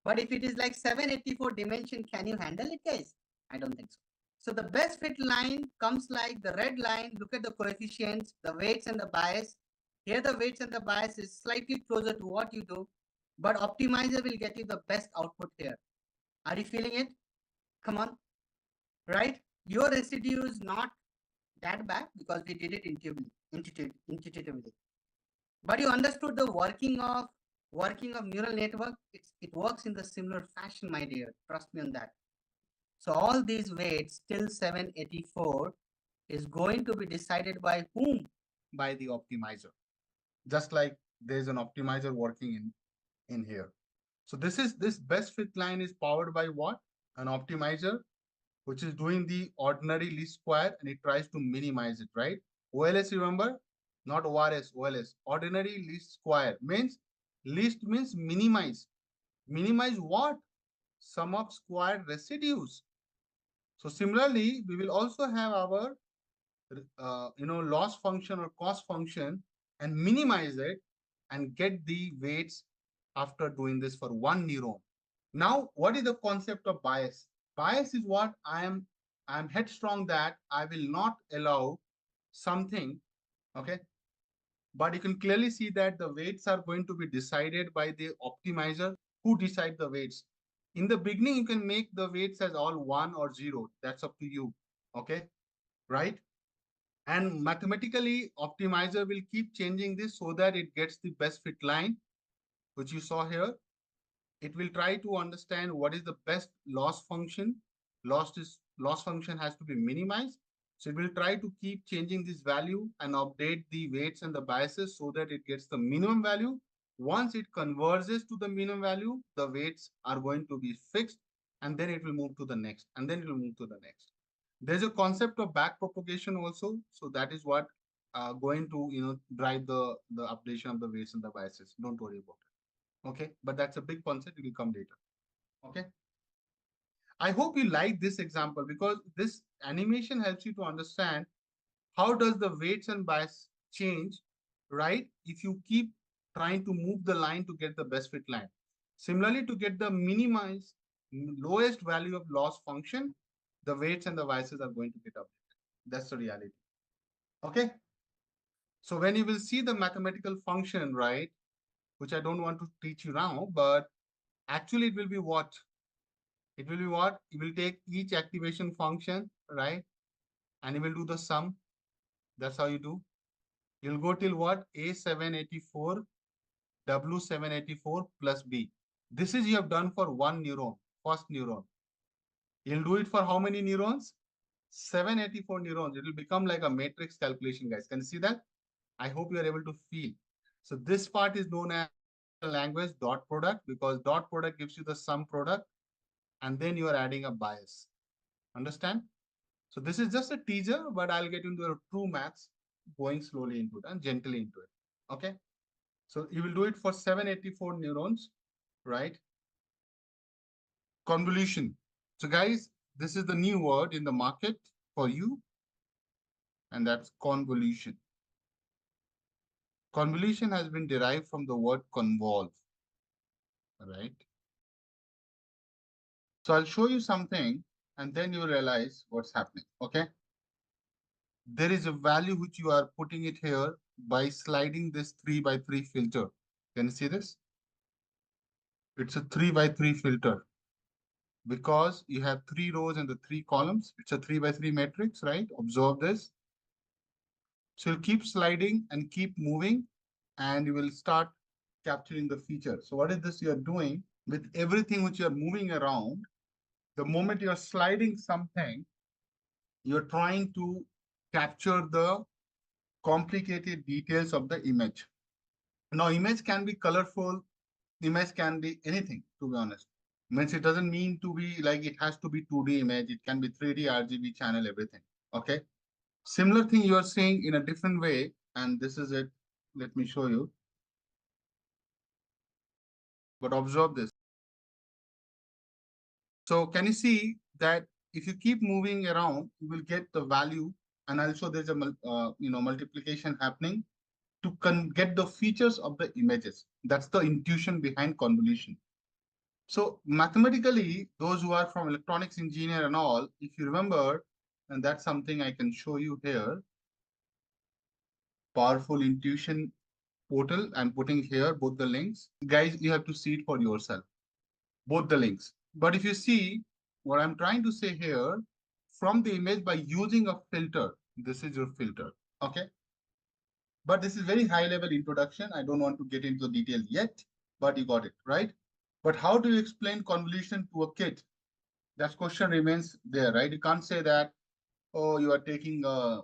But if it is like 784 dimension, can you handle it, guys? I don't think so. So the best fit line comes like the red line. Look at the coefficients, the weights and the bias. Here the weights and the bias is slightly closer to what you do, but optimizer will get you the best output here. Are you feeling it? Come on, right? Your residue is not that bad because we did it intuitively. But you understood the working of neural network. It works in the similar fashion, my dear. Trust me on that. So all these weights till 784 is going to be decided by whom? By the optimizer. Just like there's an optimizer working in here. So this best fit line is powered by what? An optimizer, which is doing the ordinary least square and it tries to minimize it, right? OLS, remember? Not ORS, OLS. Ordinary least square means least means minimize. Minimize what? Sum of squared residues. So similarly, we will also have our loss function or cost function and minimize it and get the weights after doing this for one neuron. Now, what is the concept of bias? Bias is what I'm headstrong that I will not allow something, okay? But you can clearly see that the weights are going to be decided by the optimizer who decide the weights. In the beginning, you can make the weights as all 1 or 0. That's up to you, okay? Right? And mathematically, optimizer will keep changing this so that it gets the best fit line, which you saw here. It will try to understand what is the best loss function. Loss function has to be minimized. So it will try to keep changing this value and update the weights and the biases so that it gets the minimum value. Once it converges to the minimum value, the weights are going to be fixed and then it will move to the next and then it will move to the next. There's a concept of back propagation also. So that is what going to drive the updation of the weights and the biases. Don't worry about it. Okay, but that's a big concept. It will come later. Okay. I hope you like this example because this animation helps you to understand how does the weights and bias change, right? If you keep trying to move the line to get the best fit line. Similarly, to get the minimized lowest value of loss function, the weights and the biases are going to get updated. That's the reality. Okay. So when you will see the mathematical function, right, which I don't want to teach you now, but actually it will be what? It will be what? You will take each activation function, right? And you will do the sum. That's how you do. You'll go till what? A784, W784 plus B. This is you have done for one neuron, first neuron. You'll do it for how many neurons? 784 neurons. It will become like a matrix calculation, guys. Can you see that? I hope you are able to feel. So this part is known as language dot product, because dot product gives you the sum product and then you are adding a bias. Understand? So this is just a teaser, but I'll get into the true maths going slowly into it and gently into it. Okay. So you will do it for 784 neurons, right? Convolution. So guys, this is the new word in the market for you, and that's convolution. Convolution has been derived from the word convolve, right? So I'll show you something and then you realize what's happening, okay? There is a value which you are putting it here by sliding this 3 by 3 filter. Can you see this? It's a 3 by 3 filter because you have 3 rows and the 3 columns. It's a 3 by 3 matrix, right? Observe this. So you'll keep sliding and keep moving and you will start capturing the feature. So what is this you're doing? With everything which you're moving around, the moment you're sliding something, you're trying to capture the complicated details of the image. Now, image can be colorful, image can be anything, to be honest. Means it doesn't mean to be like it has to be 2D image, it can be 3D, RGB channel, everything. Okay. Similar thing you are saying in a different way, and this is it. Let me show you. But observe this. So can you see that if you keep moving around, you will get the value, and also there's a multiplication happening to get the features of the images. That's the intuition behind convolution. So mathematically, those who are from electronics engineer and all, if you remember, and that's something I can show you here, powerful intuition portal. I'm putting here both the links. Guys, you have to see it for yourself, both the links. But if you see what I'm trying to say here, from the image by using a filter, this is your filter, okay? But this is very high level introduction. I don't want to get into the details yet, but you got it, right? But how do you explain convolution to a kid? That question remains there, right? You can't say that, oh, you are taking a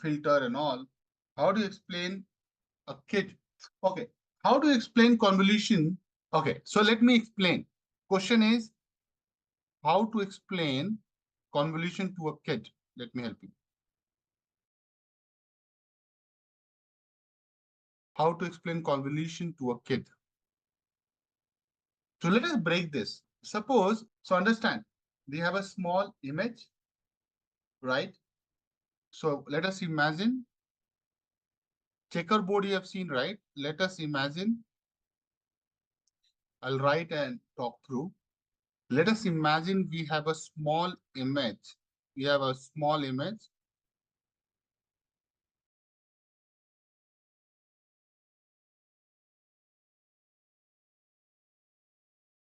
filter and all. How do you explain a kid? Okay. How do you explain convolution? Okay, so let me explain. Question is how to explain convolution to a kid. Let me help you. How to explain convolution to a kid. So let us break this. Suppose, so understand, we have a small image, right? So let us imagine checkerboard you have seen, right? Let us imagine, I'll write and talk through. Let us imagine we have a small image. We have a small image.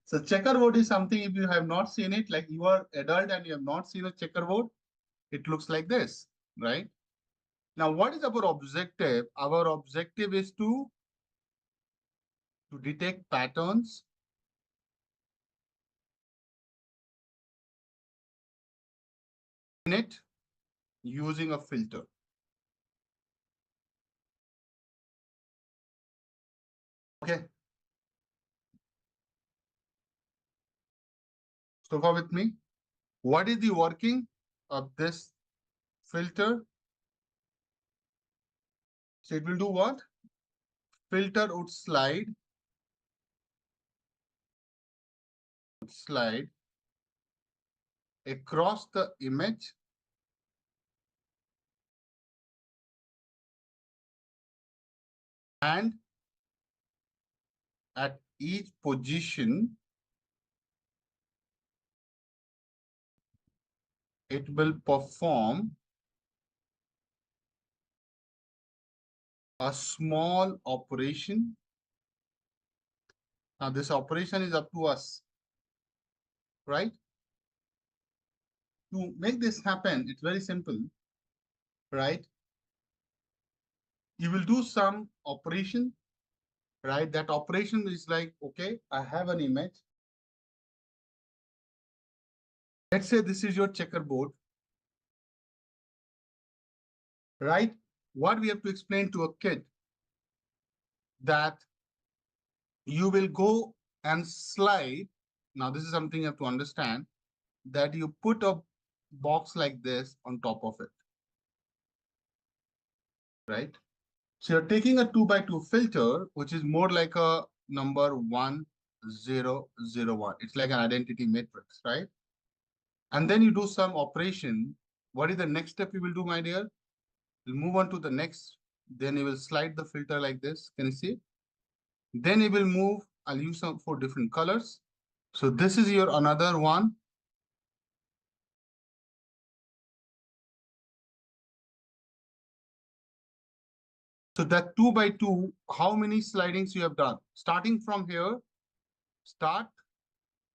So checkerboard is something, if you have not seen it, like you are adult and you have not seen a checkerboard, it looks like this, right? Now, what is our objective? Our objective is to detect patterns in it using a filter. Okay. So far with me. What is the working of this filter? So it will do what? Filter would slide across the image And at each position, it will perform a small operation. Now, this operation is up to us, right? To make this happen, it's very simple, right? You will do some operation, right? That operation is like, okay, I have an image. Let's say this is your checkerboard, right? What we have to explain to a kid that you will go and slide. Now, this is something you have to understand, that you put a box like this on top of it, right? So you're taking a 2 by 2 filter, which is more like a number 1001. It's like an identity matrix, right? And then you do some operation. What is the next step you will do, my dear? You'll move on to the next. Then you will slide the filter like this. Can you see? Then you will move. I'll use some for different colors. So this is your another one. So that 2 by 2, how many slidings you have done? Starting from here, start,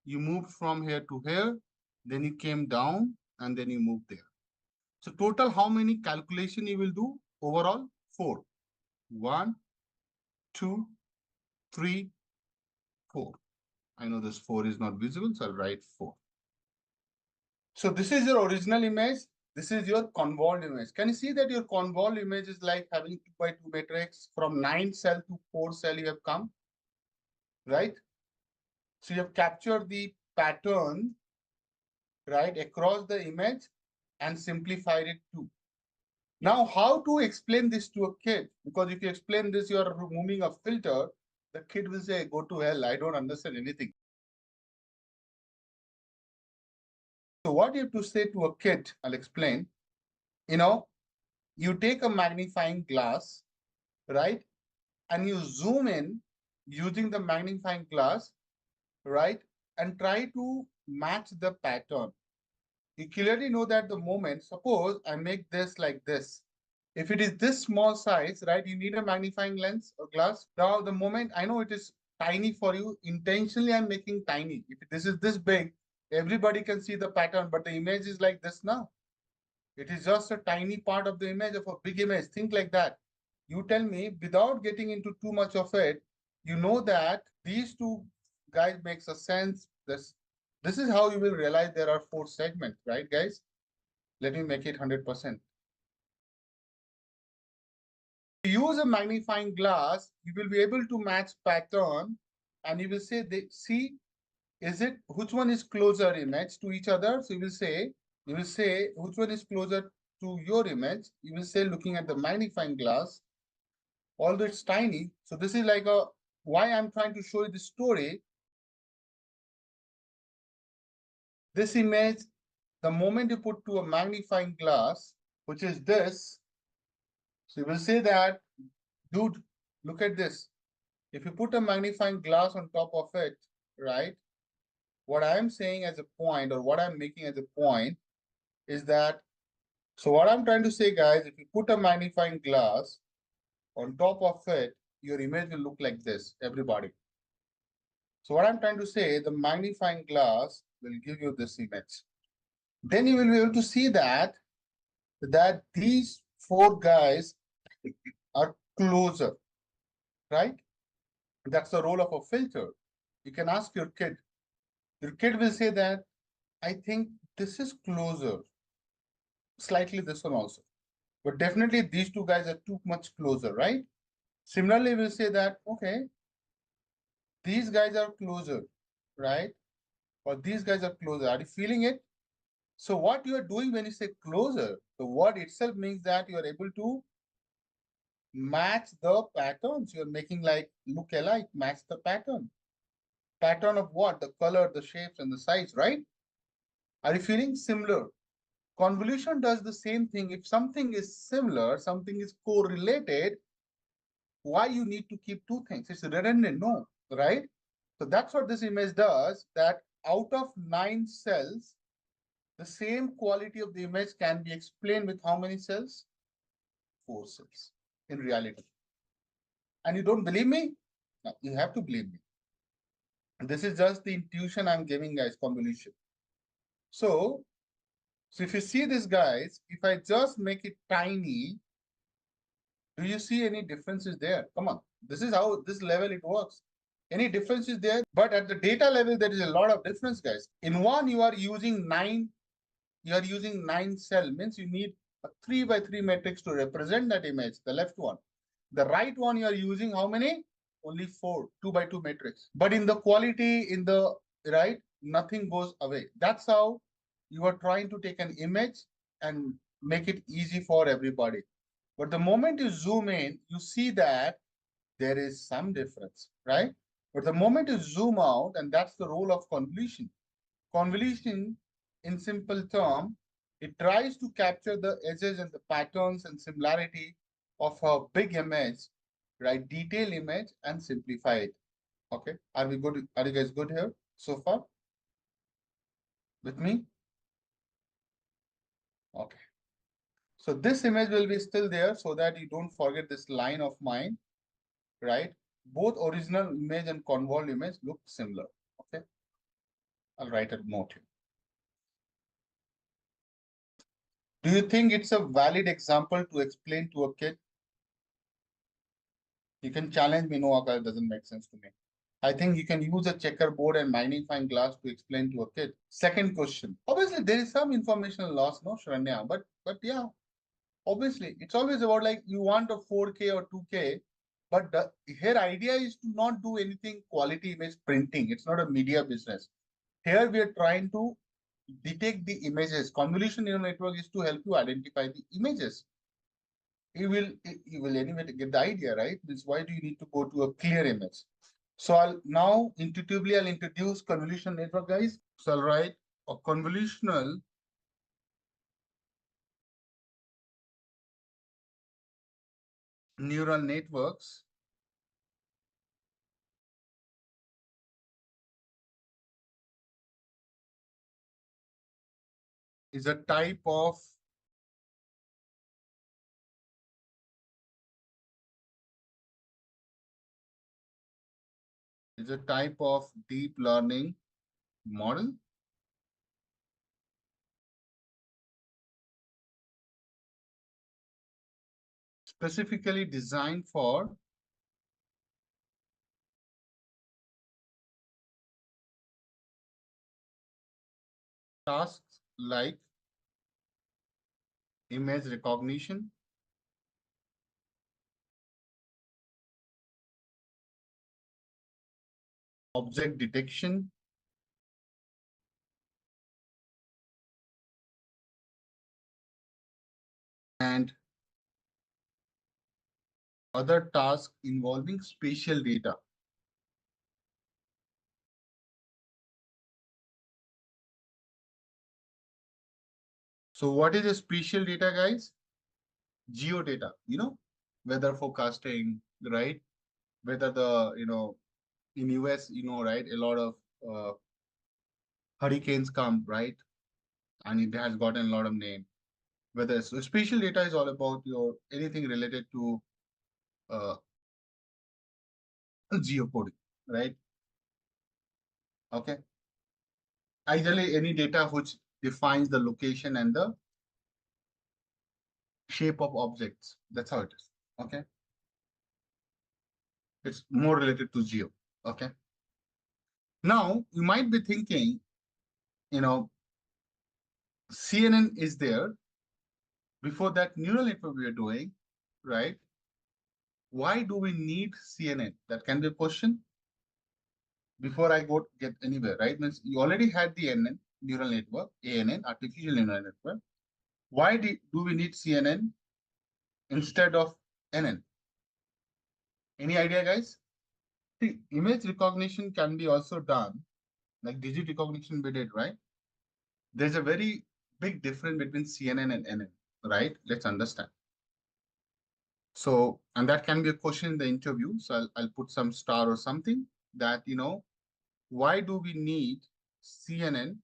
you moved from here to here, then you came down, and then you moved there. So total, how many calculation you will do? Overall, 4. 1, 2, 3, 4. I know this 4 is not visible, so I'll write 4. So this is your original image. This is your convolved image. Can you see that your convolved image is like having 2 by 2 matrix from 9 cell to 4 cell you have come, right? So you have captured the pattern, right, across the image and simplified it too. Now, how to explain this to a kid? Because if you explain this, you are removing a filter, the kid will say, go to hell, I don't understand anything. So what you have to say to a kid, I'll explain. You take a magnifying glass, right? And you zoom in using the magnifying glass, right? And try to match the pattern. You clearly know that the moment, suppose I make this like this. If it is this small size, right, you need a magnifying lens or glass. Now, the moment I know it is tiny for you, intentionally I'm making tiny. If this is this big, everybody can see the pattern, but the image is like this now. It is just a tiny part of the image of a big image. Think like that. You tell me, without getting into too much of it, you know that these two guys makes a sense. This is how you will realize there are 4 segments, right, guys? Let me make it 100%. Use a magnifying glass, you will be able to match pattern, and you will say, see, is it which one is closer image to each other? So you will say which one is closer to your image. You will say looking at the magnifying glass, although it's tiny. So this is like a why I'm trying to show you this story. This image, the moment you put to a magnifying glass, which is this, so you will say that, dude, look at this. If you put a magnifying glass on top of it, right? What I'm saying as a point, or what I'm making as a point, is that, so what I'm trying to say, guys, if you put a magnifying glass on top of it, your image will look like this, everybody. So what I'm trying to say, the magnifying glass will give you this image. Then you will be able to see that these 4 guys are closer, right? That's the role of a filter. You can ask your kid. Your kid will say that, I think this is closer. Slightly this one also. But definitely these 2 guys are too much closer, right? Similarly, we'll say that, okay, these guys are closer, right? Or these guys are closer. Are you feeling it? So what you are doing when you say closer, the word itself means that you are able to match the patterns. You're making like look alike, match the pattern. Pattern of what? The color, the shapes, and the size, right? Are you feeling similar? Convolution does the same thing. If something is similar, something is correlated, Why you need to keep two things? It's redundant, no, right? So that's what this image does, that out of 9 cells, the same quality of the image can be explained with how many cells? 4 cells in reality. And you don't believe me? No, you have to believe me. This is just the intuition I'm giving, guys, convolution. So, so if you see this, guys, if I just make it tiny, do you see any differences there? Come on. This is how this level it works. Any differences there? But at the data level, there is a lot of difference, guys. In one, you are using 9 cell, means you need a 3 by 3 matrix to represent that image, the left one. The right one, you are using how many? Only 4, 2 by 2 matrix. But in the quality, in the right, nothing goes away. That's how you are trying to take an image and make it easy for everybody. But the moment you zoom in, you see that there is some difference, right? But the moment you zoom out, and that's the role of convolution. Convolution, in simple term, it tries to capture the edges and the patterns and similarity of a big image, right? Detailed image and simplify it. Okay. Are we good? Are you guys good here so far? With me? Okay. So this image will be still there so that you don't forget this line of mine, right? Both original image and convolved image look similar. Okay. I'll write a note here. Do you think it's a valid example to explain to a kid? You can challenge me, no, Akash, doesn't make sense to me. I think you can use a checkerboard and magnifying glass to explain to a kid. Second question. Obviously, there is some informational loss, no, Sharanya, but yeah, obviously, it's always about like you want a 4K or 2K, but the here idea is to not do anything quality image printing. It's not a media business. Here we are trying to detect the images. Convolution neural network is to help you identify the images. You will anyway get the idea, right? This why do you need to go to a clear image? So I'll now intuitively I'll introduce convolution network, guys. So I'll write a convolutional neural networks is a type of deep learning model specifically designed for tasks like image recognition, object detection, and other tasks involving spatial data. So what is a spatial data, guys? Geodata, weather forecasting, right? Whether in US, right, a lot of hurricanes come, right? And it has gotten a lot of name. Whether so spatial data is all about your anything related to uh, geocoding, right? Okay. Ideally, any data which defines the location and the shape of objects. That's how it is. Okay. It's more related to geo. Okay. Now you might be thinking, you know, CNN is there. Before that neural network we are doing, right? Why do we need CNN? That can be a question before I go get anywhere, right? Means you already had the NN neural network, ANN, artificial neural network. Why do we need CNN instead of NN? Any idea, guys? See, image recognition can be also done, like digit recognition we did, right? There's a very big difference between CNN and NN, right? Let's understand. So, and that can be a question in the interview. So I'll put some star or something that, why do we need CNN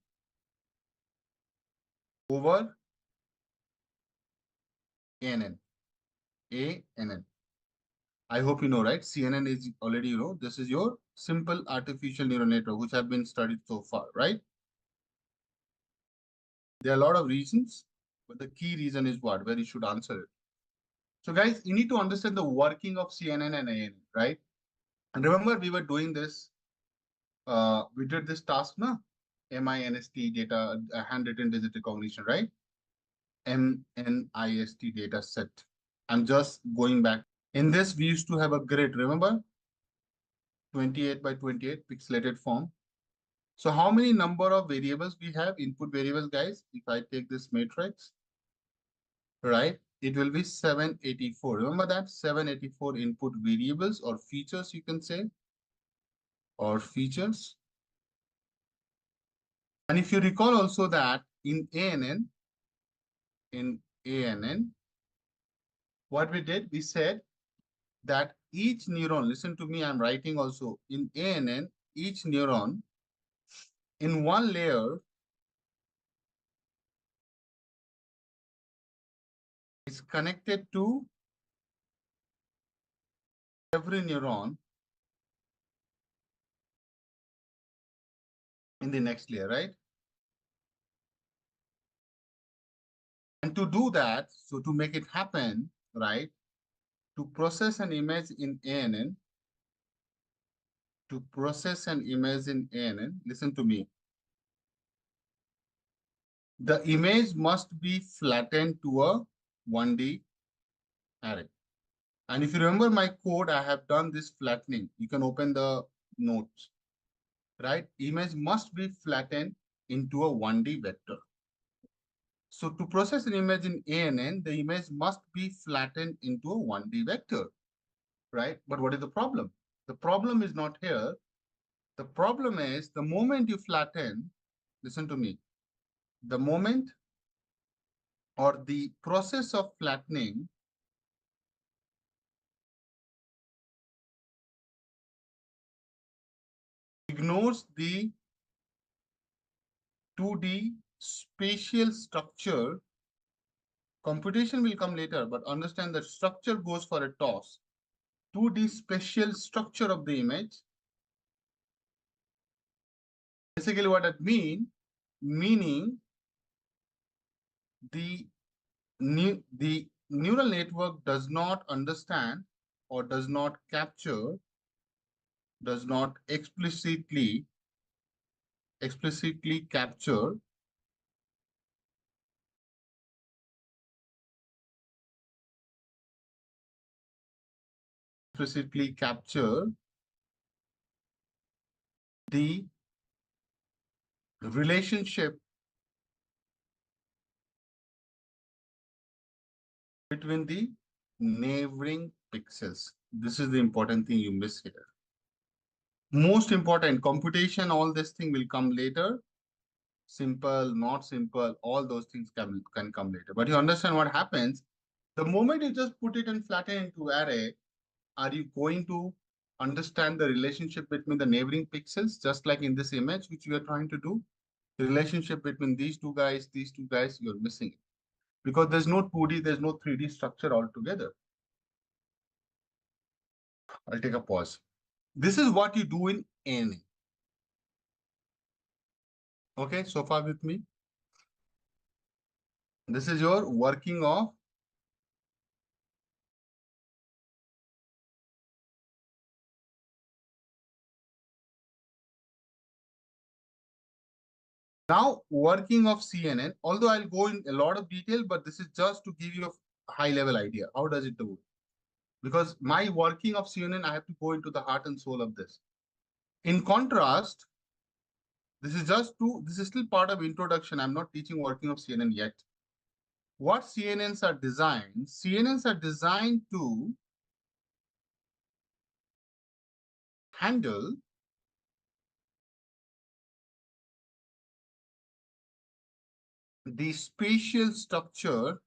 over ANN? ANN. I hope you know, right? CNN is already, this is your simple artificial neural network, which have been studied so far, right? There are a lot of reasons, but the key reason is what? Where you should answer it. So guys, you need to understand the working of CNN and ANN, right? And remember, we were doing this, we did this task, na? MINST data, handwritten digit recognition, right? MNIST data set. I'm just going back. In this, we used to have a grid, remember? 28 by 28 pixelated form. So how many number of variables we have, input variables, guys? If I take this matrix, right, it will be 784. Remember that? 784 input variables or features, you can say, or features. And if you recall also that in ANN, what we did, we said that each neuron, listen to me, I'm writing also, in ANN, each neuron in one layer is connected to every neuron in the next layer, right? And to do that, so to make it happen, right, to process an image in ANN, listen to me, the image must be flattened to a 1D array. And if you remember my code, I have done this flattening. You can open the notes, right? Image must be flattened into a 1D vector. So to process an image in ANN, the image must be flattened into a 1D vector, right? But what is the problem? The problem is not here. The problem is the moment you flatten, listen to me, the moment or the process of flattening ignores the 2D spatial structure. Computation will come later, but understand that structure goes for a toss. 2D spatial structure of the image. Basically what that meaning the neural network does not understand or does not capture, does not explicitly capture the relationship between the neighboring pixels. This is the important thing you miss here. Most important, computation, all this thing will come later. Simple, not simple, all those things can come later. But you understand what happens? The moment you just put it and flatten into array, are you going to understand the relationship between the neighboring pixels, just like in this image, which we are trying to do? The relationship between these two guys, you're missing it. Because there's no 2D, there's no 3D structure altogether. I'll take a pause. This is what you do in any. Okay, so far with me. This is your working of now working of CNN. Although I'll go in a lot of detail, but this is just to give you a high level idea. How does it do? Because my working of CNN, I have to go into the heart and soul of this. In contrast, this is still part of introduction. I'm not teaching working of CNN yet. What CNNs are designed? CNNs are designed to handle the spatial structure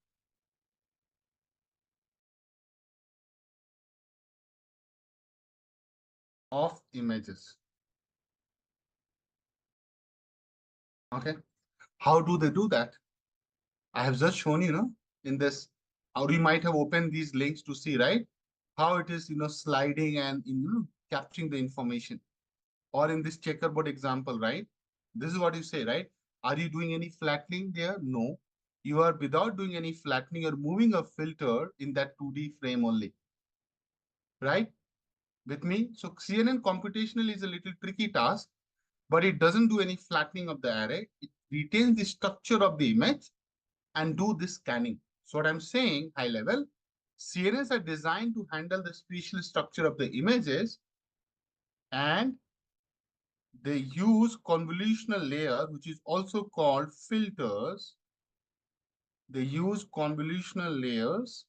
of images. Okay. How do they do that? I have just shown you, in this, how you might have opened these links to see, right? How it is, sliding and, capturing the information. Or in this checkerboard example, right? This is what you say, right? Are you doing any flattening there? No. You are, without doing any flattening, you're moving a filter in that 2D frame only, right? With me? So CNN computational is a little tricky task, but it doesn't do any flattening of the array. It retains the structure of the image and do this scanning. So what I'm saying, high level, CNNs are designed to handle the spatial structure of the images, and they use convolutional layer, which is also called filters. They use convolutional layers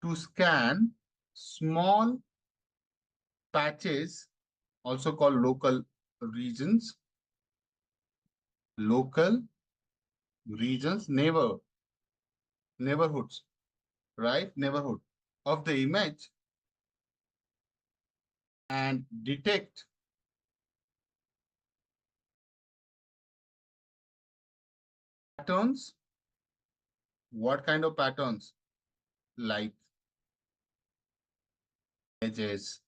to scan small patches, also called local regions, local regions, neighborhoods, right? Neighborhood of the image, and detect patterns. What kind of patterns? Like edges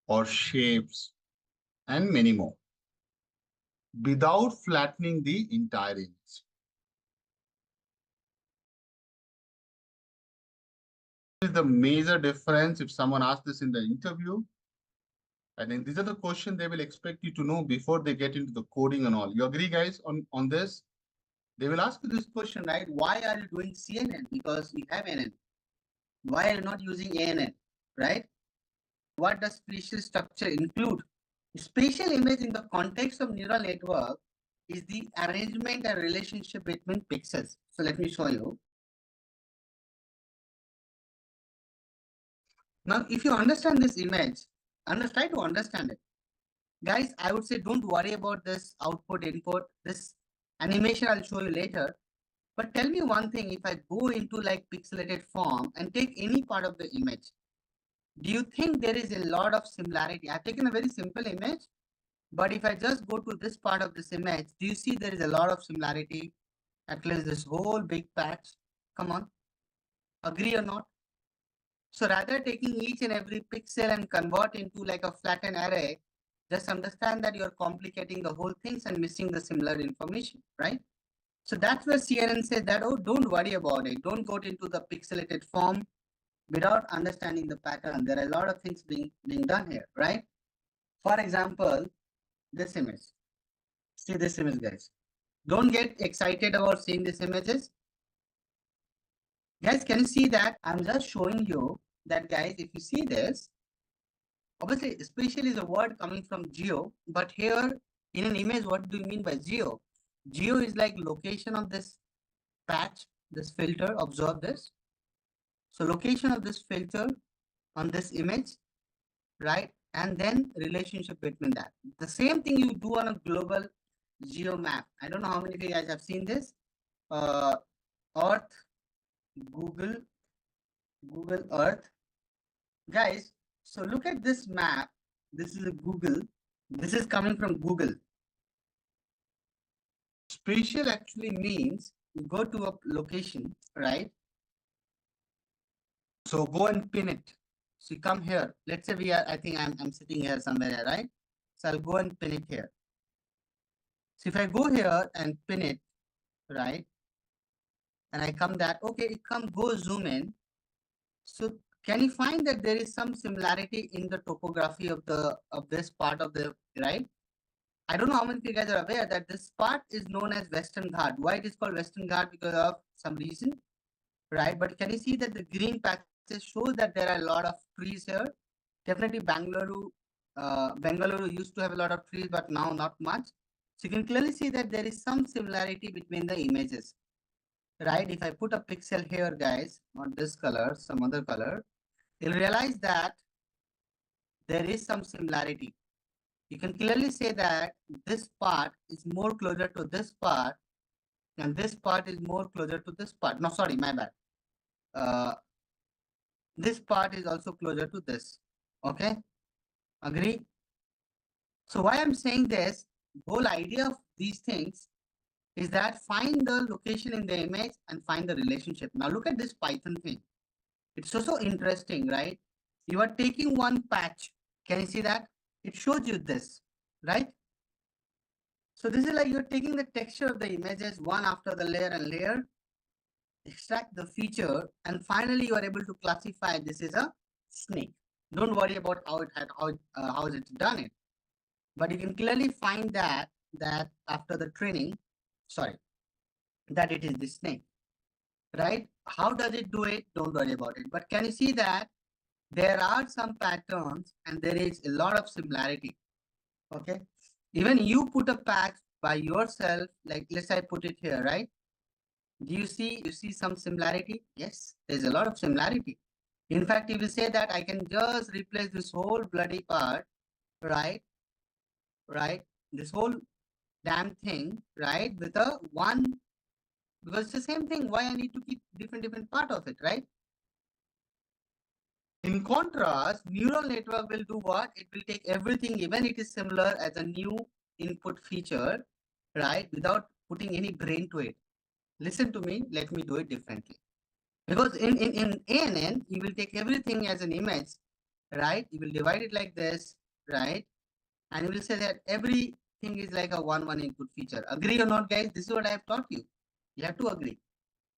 or shapes and many more without flattening the entire image. This is the major difference. If someone asks this in the interview, I think these are the questions they will expect you to know before they get into the coding and all. You agree, guys, on this? They will ask you this question, right? Why are you doing CNN? Because you have NN. Why are you not using ANN, right? What does spatial structure include? Spatial image in the context of neural network is the arrangement and relationship between pixels. So let me show you. Now, if you understand this image, try to understand it. Guys, I would say don't worry about this output, input, this animation I'll show you later. But tell me one thing, if I go into like pixelated form and take any part of the image, do you think there is a lot of similarity? I've taken a very simple image, but if I just go to this part of this image, do you see there is a lot of similarity? At least this whole big patch. Come on, agree or not? So rather taking each and every pixel and convert into like a flattened array, just understand that you're complicating the whole things and missing the similar information, right? So that's where CNN says that, oh, don't worry about it. Don't go into the pixelated form without understanding the pattern. There are a lot of things being done here, right? For example, this image. See this image, guys. Don't get excited about seeing these images. Guys, can you see that? I'm just showing you that, guys, if you see this, obviously, spatial is a word coming from geo, but here in an image, what do you mean by geo? Geo is like location of this patch, this filter, observe this. So location of this filter on this image, right? And then relationship between that. The same thing you do on a global geo map. I don't know how many of you guys have seen this. Earth, Google Earth. Guys, so look at this map. This is a Google. This is coming from Google. Spatial actually means you go to a location, right? So go and pin it. So you come here. Let's say I think I'm sitting here somewhere, right? So I'll go and pin it here. So if I go here and pin it, right? And I come that, okay, go zoom in. So can you find that there is some similarity in the topography of this part of the, right? I don't know how many of you guys are aware that this part is known as Western Ghat. Why it is called Western Ghat? Because of some reason, right? But can you see that the green patches shows that there are a lot of trees here? Definitely Bengaluru used to have a lot of trees, but now not much. So you can clearly see that there is some similarity between the images, right? If I put a pixel here, guys, not this color, some other color, you'll realize that there is some similarity. You can clearly say that this part is more closer to this part and this part is more closer to this part. No, sorry, my bad. uh, this part is also closer to this. Okay, agree? So why I'm saying this, whole idea of these things is that find the location in the image and find the relationship. Now look at this Python thing. It's so interesting, right? You are taking one patch. Can you see that? It shows you this, right? So this is like you're taking the texture of the images one after the layer and layer, extract the feature, and finally you are able to classify this is a snake. Don't worry about how is it done it, but you can clearly find that after the training, sorry, that it is the snake, right? How does it do it? Don't worry about it. But can you see that there are some patterns and there is a lot of similarity? Okay, even you put a patch by yourself, like let's say I put it here, right? Do you see some similarity? Yes, there's a lot of similarity. In fact, if you say that I can just replace this whole bloody part, right? Right? This whole damn thing, right? With a one, because it's the same thing. Why I need to keep different part of it, right? In contrast, neural network will do what? It will take everything, even it is similar as a new input feature, right? Without putting any brain to it. Listen to me, let me do it differently. Because in ANN, you will take everything as an image, right? You will divide it like this, right? And you will say that everything is like a one input feature. Agree or not, guys? This is what I have taught you. You have to agree.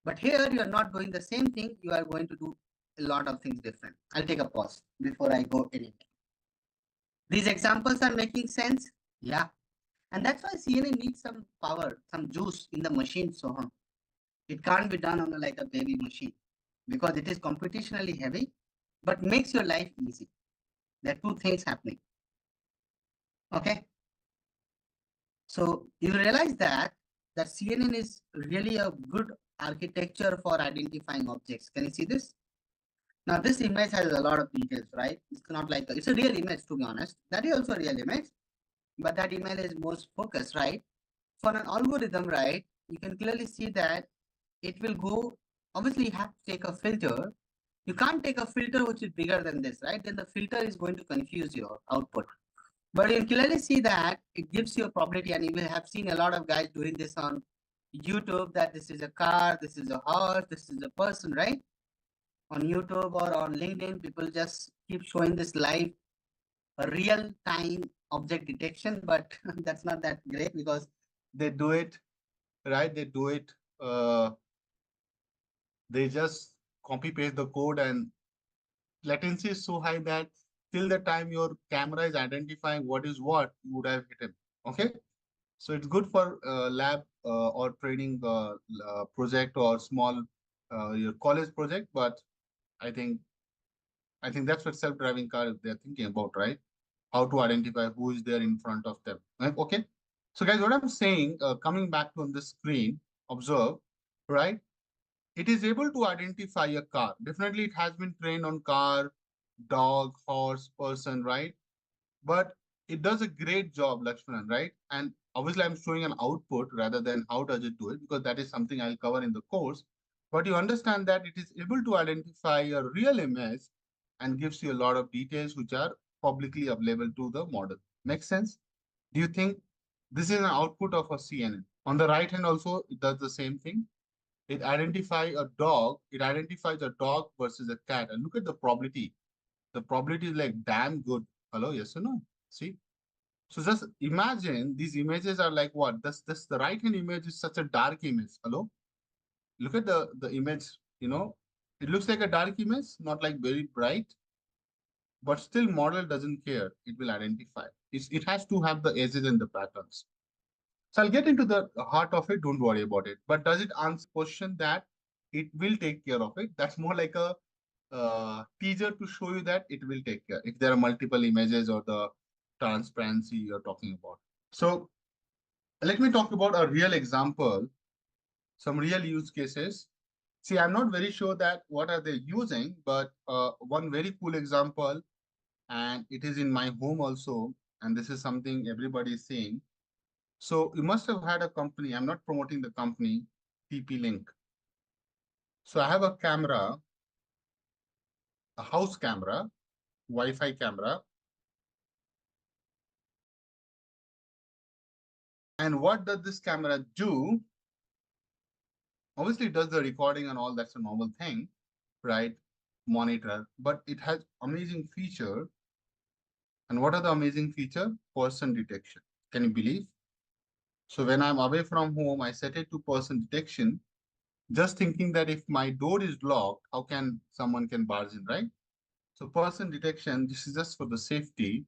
But here you are not doing the same thing. You are going to do a lot of things different. I'll take a pause before I go anywhere. These examples are making sense? Yeah. And that's why CNN needs some power, some juice in the machine. So it can't be done on like a baby machine because it is computationally heavy, but makes your life easy. There are two things happening. Okay. So you realize that CNN is really a good architecture for identifying objects. Can you see this? Now this image has a lot of details, right? It's not like it's a real image, to be honest. That is also a real image, but that image is most focused, right? For an algorithm, right, you can clearly see that it will go. Obviously, you have to take a filter. You can't take a filter which is bigger than this, right? Then the filter is going to confuse your output. But you can clearly see that it gives you a probability, and you will have seen a lot of guys doing this on YouTube, that this is a car, this is a horse, this is a person, right? On YouTube or on LinkedIn, people just keep showing this live real time object detection, but that's not that great because They do it, right? They do it. Uh, they just copy paste the code, and latency is so high that till the time your camera is identifying what is what, you would have hit him. Okay, so it's good for lab or training project or small your college project, but I think I think that's what self-driving car they're thinking about, right? How to identify who is there in front of them. Right? Okay. So guys, what I'm saying, coming back to on the screen, observe, right? It is able to identify a car. Definitely, it has been trained on car, dog, horse, person, right? But it does a great job, Lakshmanan, right? And obviously, I'm showing an output rather than how does it do it, because that is something I'll cover in the course. But you understand that it is able to identify a real image and gives you a lot of details which are publicly available to the model. Makes sense? Do you think this is an output of a CNN? On the right hand also, it does the same thing. It identifies a dog. It identifies a dog versus a cat. And look at the probability. The probability is like damn good. Hello, yes or no? See? So just imagine these images are like what? This the right hand image is such a dark image. Hello? Look at the image, you know, it looks like a dark image, not like very bright, but still model doesn't care. It will identify. It has to have the edges and the patterns. So I'll get into the heart of it. Don't worry about it. But does it answer the question that it will take care of it? That's more like a teaser to show you that it will take care if there are multiple images or the transparency you're talking about. So let me talk about a real example, some real use cases. See, I'm not very sure that what are they using, but one very cool example, and it is in my home also, and this is something everybody is saying. So you must have had a company. I'm not promoting the company, TP Link. So I have a camera a house camera, Wi-Fi camera. And what does this camera do? Obviously, it does the recording and all. That's a normal thing, right? Monitor, but it has amazing feature. And what are the amazing feature? Person detection. Can you believe? So when I'm away from home, I set it to person detection, just thinking that if my door is locked, how can someone can barge in, right? So person detection, this is just for the safety.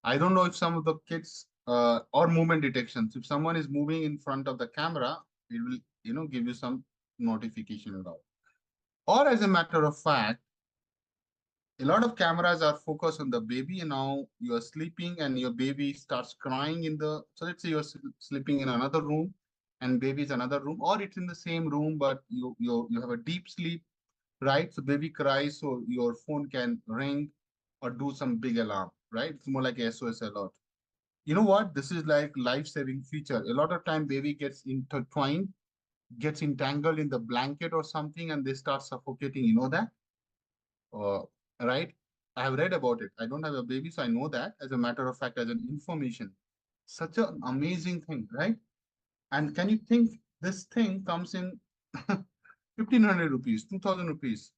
I don't know if some of the kids or movement detections, if someone is moving in front of the camera, it will, give you some notification about. Or as a matter of fact, a lot of cameras are focused on the baby, and now you are sleeping and your baby starts crying in the, so let's say you're sleeping in another room and baby is another room, or it's in the same room, but you have a deep sleep, right? So baby cries, so your phone can ring or do some big alarm, right? It's more like a SOS alert. You know what? This is like life-saving feature. A lot of time baby gets intertwined, gets entangled in the blanket or something, and they start suffocating. You know that? Uh, right? I have read about it. I don't have a baby, so I know that. As a matter of fact, as an information, such an amazing thing, right? And can you think this thing comes in 1,500 rupees, 2,000 rupees?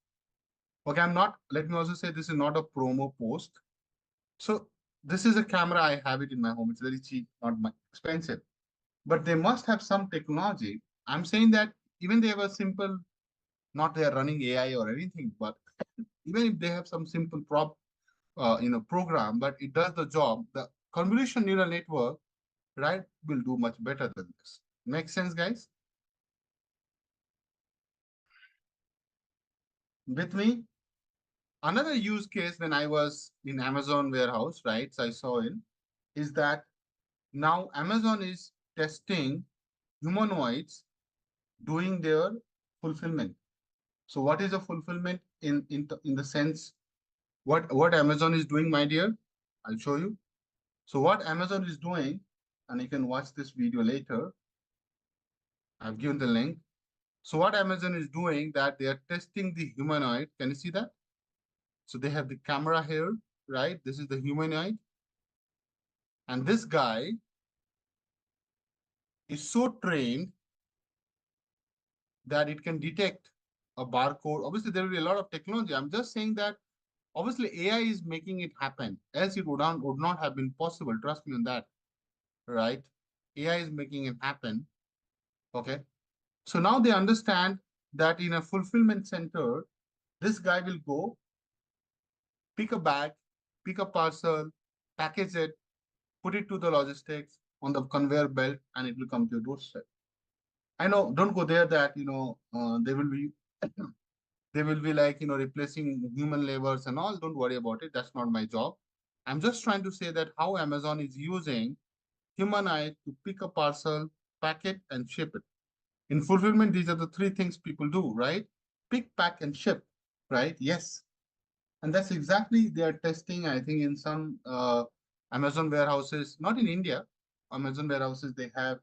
Okay, I'm not, let me also say this is not a promo post. So this is a camera, I have it in my home. It's very cheap, not much expensive. But they must have some technology. I'm saying that even they have a simple, not they are running AI or anything, but even if they have some simple program, but it does the job, the convolution neural network, right, will do much better than this. Make sense, guys? With me? Another use case when I was in Amazon warehouse, right, so I saw it, is that now Amazon is testing humanoids doing their fulfillment. So what is a fulfillment in the sense what Amazon is doing, my dear? I'll show you. So what Amazon is doing, and you can watch this video later. I've given the link. So what Amazon is doing that they are testing the humanoid. Can you see that? So they have the camera here, right? This is the humanoid. And this guy is so trained that it can detect a barcode. Obviously, there will be a lot of technology. I'm just saying that obviously AI is making it happen. Else it would not have been possible. Trust me on that, right? AI is making it happen. Okay. So now they understand that in a fulfillment center, this guy will go pick a bag, pick a parcel, package it, put it to the logistics on the conveyor belt, and it will come to your doorstep. I know, don't go there that, they will be they will be like, replacing human labors and all. Don't worry about it. That's not my job. I'm just trying to say that how Amazon is using human eye to pick a parcel, pack it, and ship it. In fulfillment, these are the three things people do, right? Pick, pack, and ship, right? Yes. And that's exactly they are testing, I think, in some Amazon warehouses, not in India. Amazon warehouses, they have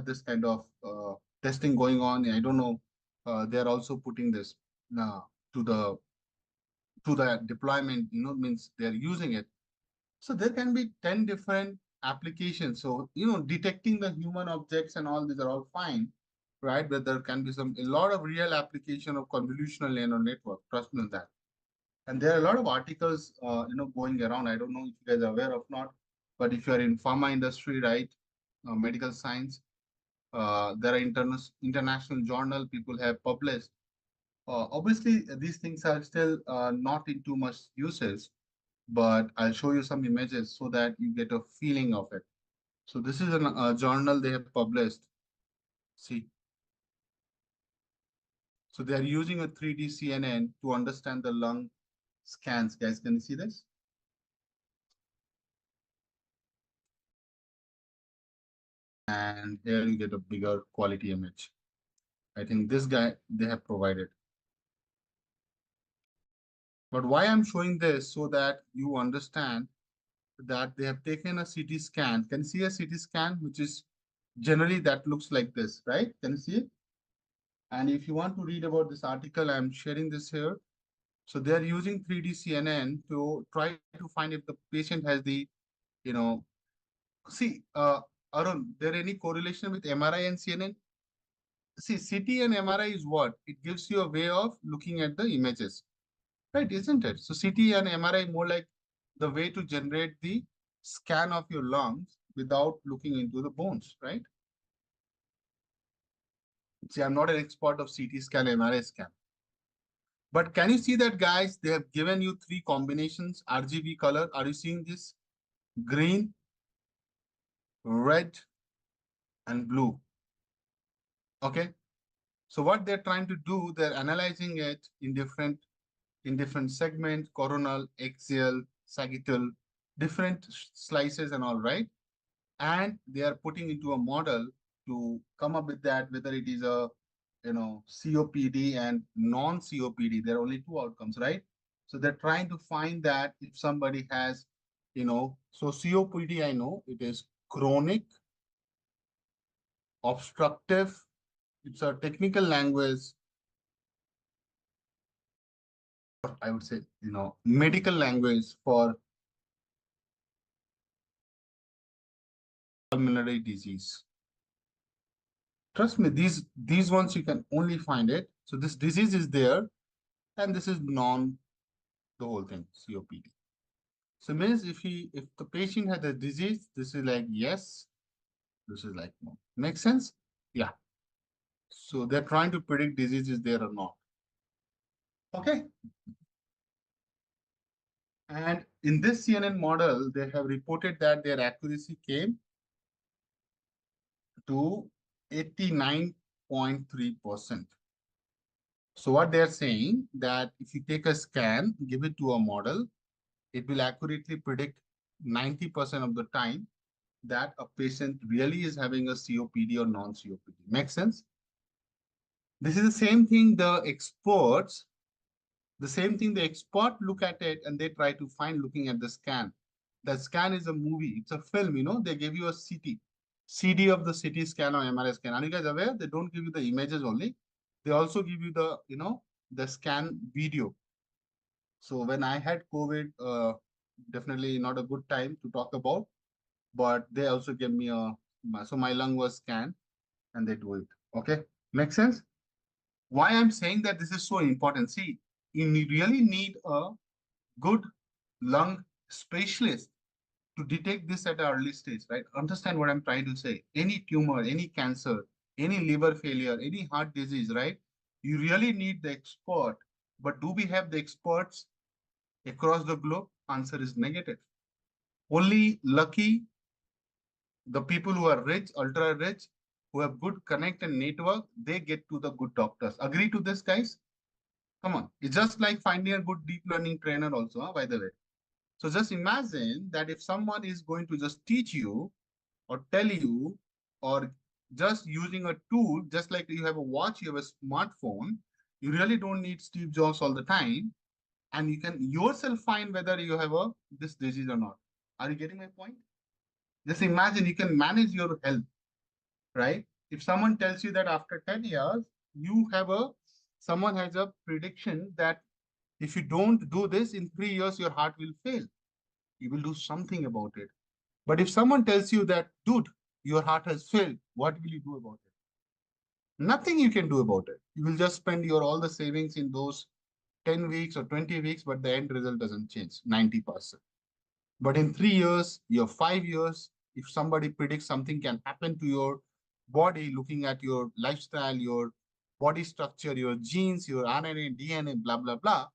this kind of testing going on. I don't know. They are also putting this uh, to the deployment, means they're using it. So there can be 10 different applications. So, detecting the human objects and all these are all fine, right? But there can be a lot of real application of convolutional neural network. Trust me on that. And there are a lot of articles, going around. I don't know if you guys are aware of not, but if you are in pharma industry, right, medical science, there are international journal people have published. Obviously, these things are still not in too much usage, but I'll show you some images so that you get a feeling of it. So this is a journal they have published. See, so they are using a 3D CNN to understand the lung scans. Guys, can you see this? And here you get a bigger quality image. I think this guy they have provided. But why I'm showing this so that you understand that they have taken a CT scan. Can you see a CT scan, which is generally that looks like this, right? Can you see it? And if you want to read about this article, I'm sharing this here. So they're using 3D CNN to try to find if the patient has the, you know, see, Arun, there any correlation with MRI and CNN? See, CT and MRI is what? It gives you a way of looking at the images, right? Isn't it? So CT and MRI more like the way to generate the scan of your lungs without looking into the bones, right? See, I'm not an expert of CT scan, MRI scan. But can you see that, guys? They have given you three combinations, RGB color. Are you seeing this? Green, red, and blue. Okay. So what they're trying to do, they're analyzing it in different segments, coronal, axial, sagittal, different slices and all, right? And they are putting into a model to come up with that, whether it is a, COPD and non-COPD. There are only two outcomes, right? So they're trying to find that if somebody has, so COPD, I know it is chronic, obstructive. It's a technical language, I would say, medical language for pulmonary disease. Trust me, these ones you can only find it. So this disease is there, and this is non the whole thing, COPD. So means if the patient had a disease, this is like yes, this is like no. Make sense? Yeah. So they're trying to predict disease is there or not. Okay. And in this CNN model, they have reported that their accuracy came to 89.3%. So what they're saying that if you take a scan, give it to a model, it will accurately predict 90% of the time that a patient really is having a COPD or non-COPD. Make sense? This is the same thing the expert look at it and they try to find looking at the scan. The scan is a movie, it's a film, they give you a CD of the CT scan or MRI scan. Are you guys aware? They don't give you the images only. They also give you the scan video. So when I had COVID, definitely not a good time to talk about, but they also gave me so my lung was scanned and they do it. Okay, make sense? Why I'm saying that this is so important. See, you really need a good lung specialist to detect this at an early stage, right? Understand what I'm trying to say. Any tumor, any cancer, any liver failure, any heart disease, right? You really need the expert. But do we have the experts across the globe? Answer is negative. Only lucky the people who are rich, ultra rich, who have good connect and network, they get to the good doctors. Agree to this, guys? Come on. It's just like finding a good deep learning trainer also, by the way. So just imagine that if someone is going to just teach you or tell you or just using a tool, just like you have a watch, you have a smartphone, you really don't need Steve Jobs all the time. And you can yourself find whether you have this disease or not. Are you getting my point? Just imagine you can manage your health, right? If someone tells you that after 10 years, you have someone has a prediction that if you don't do this in 3 years, your heart will fail. You will do something about it. But if someone tells you that, dude, your heart has failed, what will you do about it? Nothing you can do about it. You will just spend your all the savings in those 10 weeks or 20 weeks, but the end result doesn't change 90%. But in 3 years, your 5 years, if somebody predicts something can happen to your body, looking at your lifestyle, your body structure, your genes, your RNA, DNA, blah, blah, blah,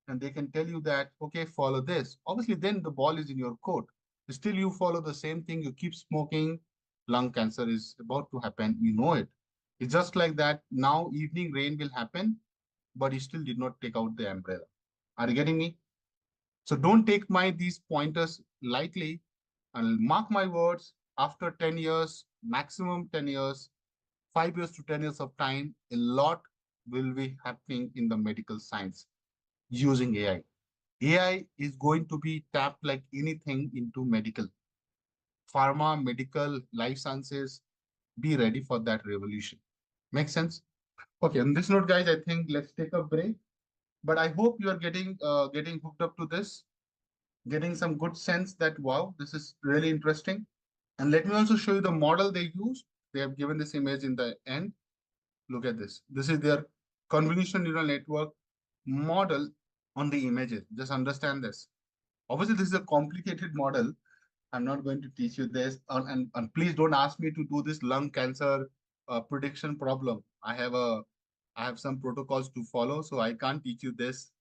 and they can tell you that, okay, follow this. Obviously, then the ball is in your court. Still, you follow the same thing, you keep smoking, lung cancer is about to happen. You know it. It's just like that. Now, evening rain will happen, but you still did not take out the umbrella. Are you getting me? So don't take these pointers lightly and mark my words. After 10 years, maximum 10 years, 5 years to 10 years of time, a lot will be happening in the medical science using AI. AI is going to be tapped like anything into medical, pharma, medical, life sciences. Be ready for that revolution. Make sense? Okay, on this note, guys, I think let's take a break. But I hope you are getting hooked up to this, getting some good sense that wow, this is really interesting. And let me also show you the model they use. They have given this image in the end. Look at this. This is their convolutional neural network model on the images. Just understand this. Obviously, this is a complicated model. I'm not going to teach you this. And please don't ask me to do this lung cancer prediction problem. I have some protocols to follow, so I can't teach you this.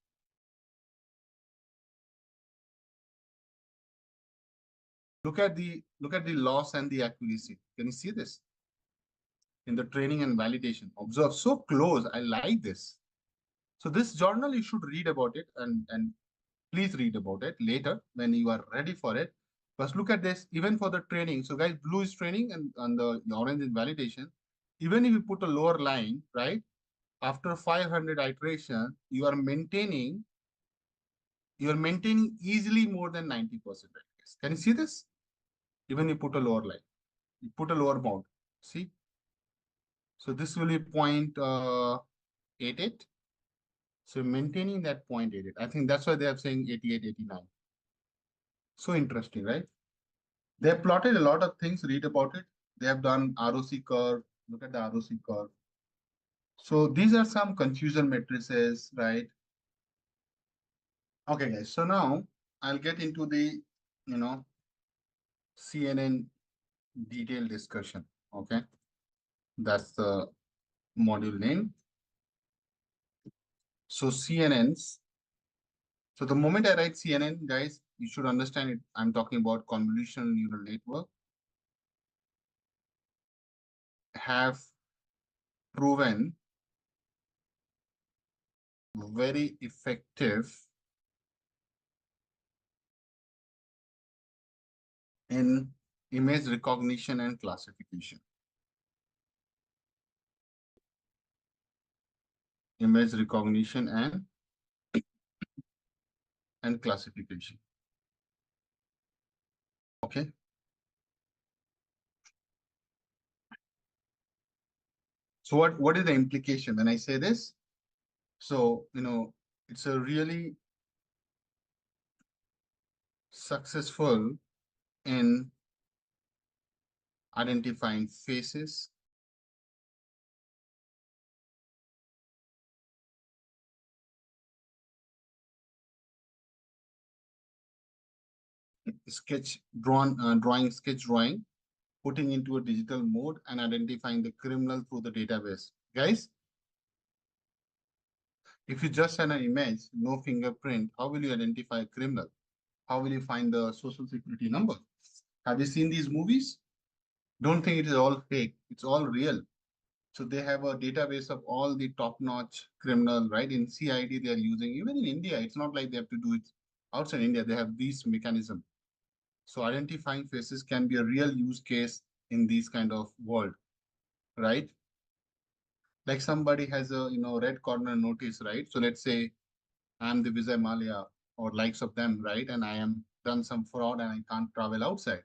Look at the loss and the accuracy. Can you see this in the training and validation? Observe so close. I like this. So this journal you should read about it and please read about it later when you are ready for it. But look at this, even for the training. So guys, blue is training and the orange is validation. Even if you put a lower line, right? After 500 iteration, you are maintaining easily more than 90%. Can you see this? Even you put a lower line, you put a lower bound. See? So this will be 0.88. So maintaining that 0.88. I think that's why they are saying 88, 89. So interesting, right? They have plotted a lot of things, read about it. They have done ROC curve. Look at the ROC curve. So these are some confusion matrices, right? Okay, guys. So now I'll get into the, you know, CNN detailed discussion. Okay. That's the module name. So CNNs. So the moment I write CNN, guys, you should understand it. I'm talking about convolutional neural network have proven very effective in image recognition and classification. Image recognition and classification. Okay. So what is the implication when I say this? So, it's a really successful in identifying faces, sketch drawing, putting into a digital mode and identifying the criminal through the database. Guys, if you just send an image, no fingerprint, how will you identify a criminal? How will you find the social security number? Have you seen these movies? Don't think it is all fake. It's all real. So they have a database of all the top-notch criminal, right? In CID, they are using, even in India, it's not like they have to do it outside India. They have these mechanism. So identifying faces can be a real use case in these kind of world, right? Like somebody has a, red corner notice, right? So let's say I'm the Vijay Malia or likes of them, right? And I am done some fraud and I can't travel outside,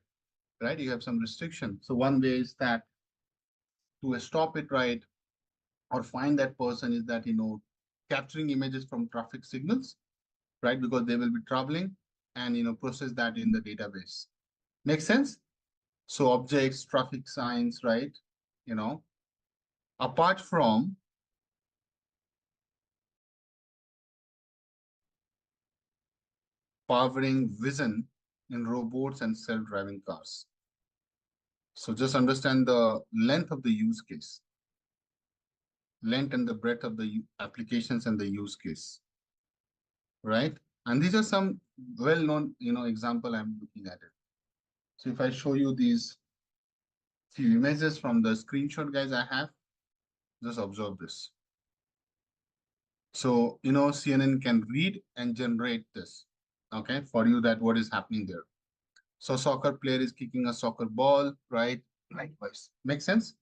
right? You have some restriction. So one way is that to stop it, right? Or find that person is that, capturing images from traffic signals, right? Because they will be traveling and, process that in the database. Make sense? So objects, traffic signs, right? You know, apart from powering vision in robots and self-driving cars. So just understand the length of the use case, length and the breadth of the applications and the use case, right? And these are some well-known, example I'm looking at it. So if I show you these few images from the screenshot, guys, I have, just observe this. So, CNN can read and generate this, okay, for you that what is happening there. So soccer player is kicking a soccer ball, right? Likewise. Make sense?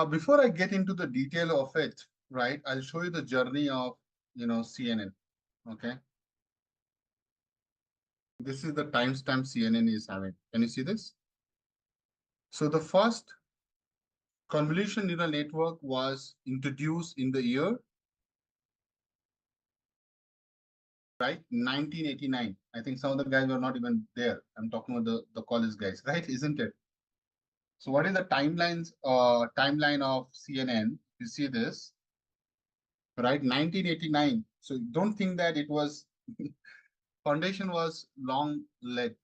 Before I get into the detail of it, right, I'll show you the journey of, CNN, okay? This is the timestamp CNN is having. Can you see this? So the first Convolution neural network was introduced in the year, right, 1989. I think some of the guys were not even there. I'm talking about the college guys, right? Isn't it? So what is the timeline of CNN? You see this, right? 1989. So don't think that it was foundation was long led,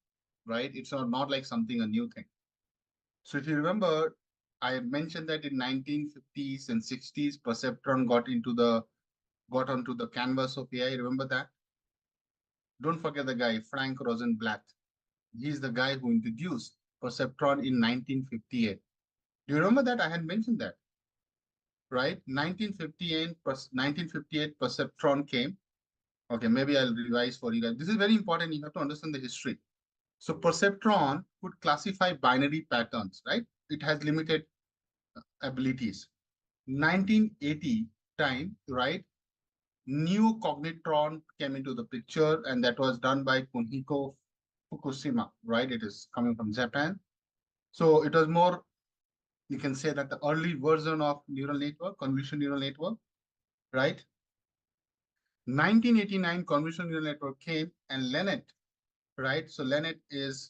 right? It's not like something a new thing. So if you remember, I mentioned that in 1950s and 60s, perceptron got onto the canvas of AI. Remember that? Don't forget the guy, Frank Rosenblatt. He's the guy who introduced perceptron in 1958. Do you remember that? I had mentioned that, right? 1958 perceptron came. Okay, maybe I'll revise for you guys. This is very important. You have to understand the history. So perceptron could classify binary patterns, right? It has limited abilities. 1980 time, right? New cognitron came into the picture, and that was done by Kunihiko Fukushima, right? It is coming from Japan. So it was more, you can say that the early version of neural network, convolution neural network, right? 1989 convolution neural network came, and Lennet, right? So Lennet is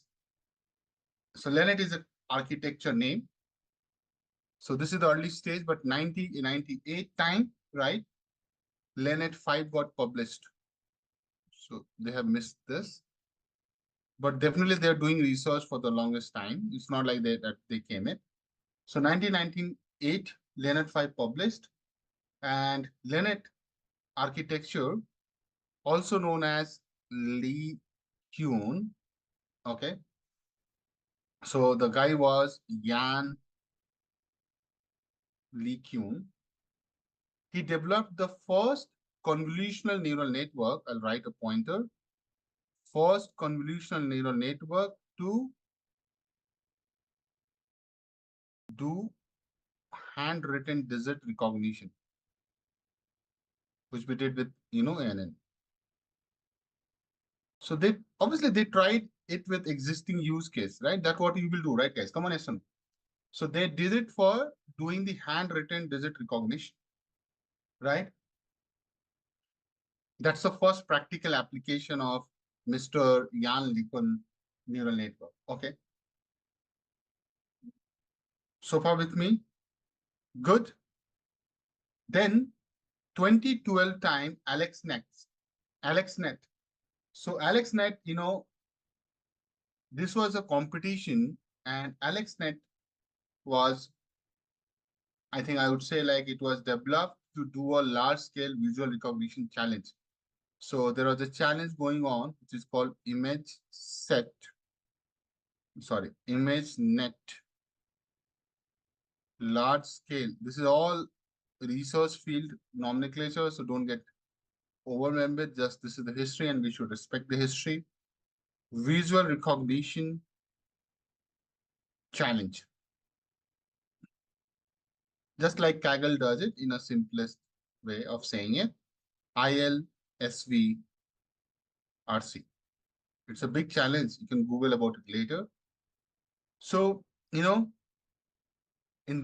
an architecture name. So this is the early stage, but 1998 time, right? Lennet 5 got published. So they have missed this. But definitely they're doing research for the longest time. It's not like that they came in. So 1998, Lennet 5 published, and Lennet architecture, also known as Lee Kuhn. Okay. So the guy was Jan Lee Kuhn. He developed the first convolutional neural network. I'll write a pointer. First convolutional neural network to do handwritten digit recognition, which we did with, ANN. So they obviously they tried it with existing use case, right? That's what you will do, right, guys? Come on, Essen. So they did it for doing the handwritten digit recognition, right? That's the first practical application of Mr. Jan LeCun neural network. Okay. So far with me? Good. Then 2012 time, AlexNet. So AlexNet, this was a competition, and AlexNet was, I think I would say, like, it was developed to do a large scale visual recognition challenge. So there was a challenge going on, which is called ImageNet, large scale. This is all research field nomenclature, so don't get overwhelmed with just this is the history, and we should respect the history. Visual recognition challenge. Just like Kaggle does it in a simplest way of saying it, ILSVRC. It's a big challenge. You can Google about it later. So, in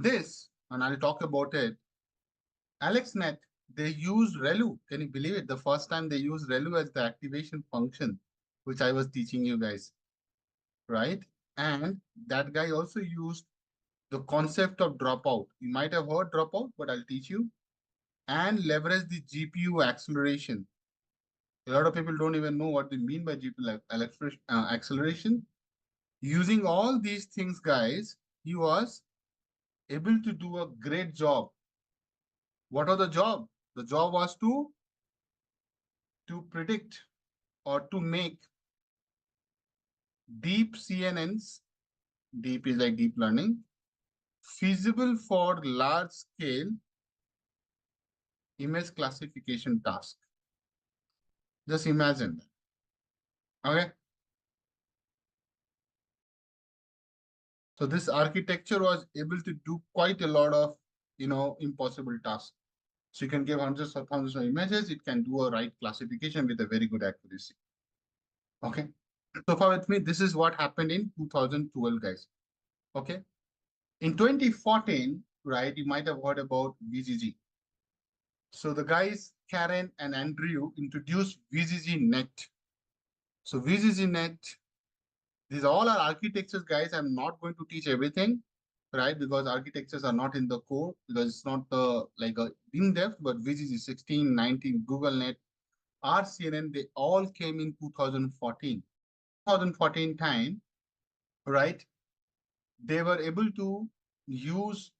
this, and I'll talk about it, AlexNet, they used ReLU. Can you believe it? The first time they used ReLU as the activation function, which I was teaching you guys, right? And that guy also used the concept of dropout. You might have heard dropout, but I'll teach you. And leverage the GPU acceleration. A lot of people don't even know what they mean by GPU acceleration. Using all these things, guys, he was able to do a great job. What was the job? The job was to predict or to make deep CNNs, deep is like deep learning, feasible for large scale image classification task. Just imagine that. Okay. So this architecture was able to do quite a lot of, impossible tasks. So you can give hundreds of thousands of images. It can do a right classification with a very good accuracy. Okay. So far with me, this is what happened in 2012, guys. Okay. In 2014, right? You might have heard about VGG. So the guys, Karen and Andrew, introduced VGG Net. So VGG Net, these all are architectures, guys. I'm not going to teach everything, right? Because architectures are not in the core, because it's not the like a in-depth, but VGG 16, 19, Google Net, RCNN, they all came in 2014. 2014 time, right? They were able to use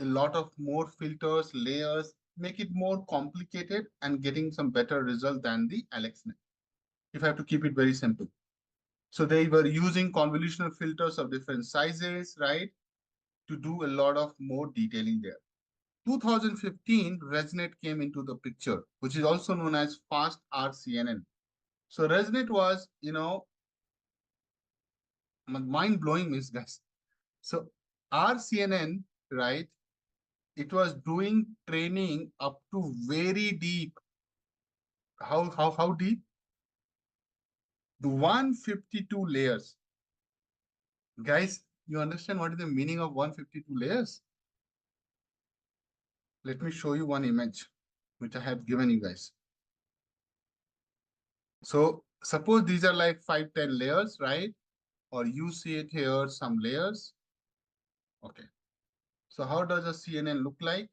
a lot of more filters, layers, make it more complicated and getting some better result than the AlexNet. If I have to keep it very simple. So they were using convolutional filters of different sizes, right? To do a lot of more detailing there. 2015, ResNet came into the picture, which is also known as fast RCNN. So ResNet was, mind blowing, Miss guys. So RCNN, right? It was doing training up to very deep. How deep? The 152 layers. Guys, you understand what is the meaning of 152 layers? Let me show you one image which I have given you guys. So suppose these are like 5, 10 layers, right? Or you see it here, some layers. Okay. So how does a CNN look like?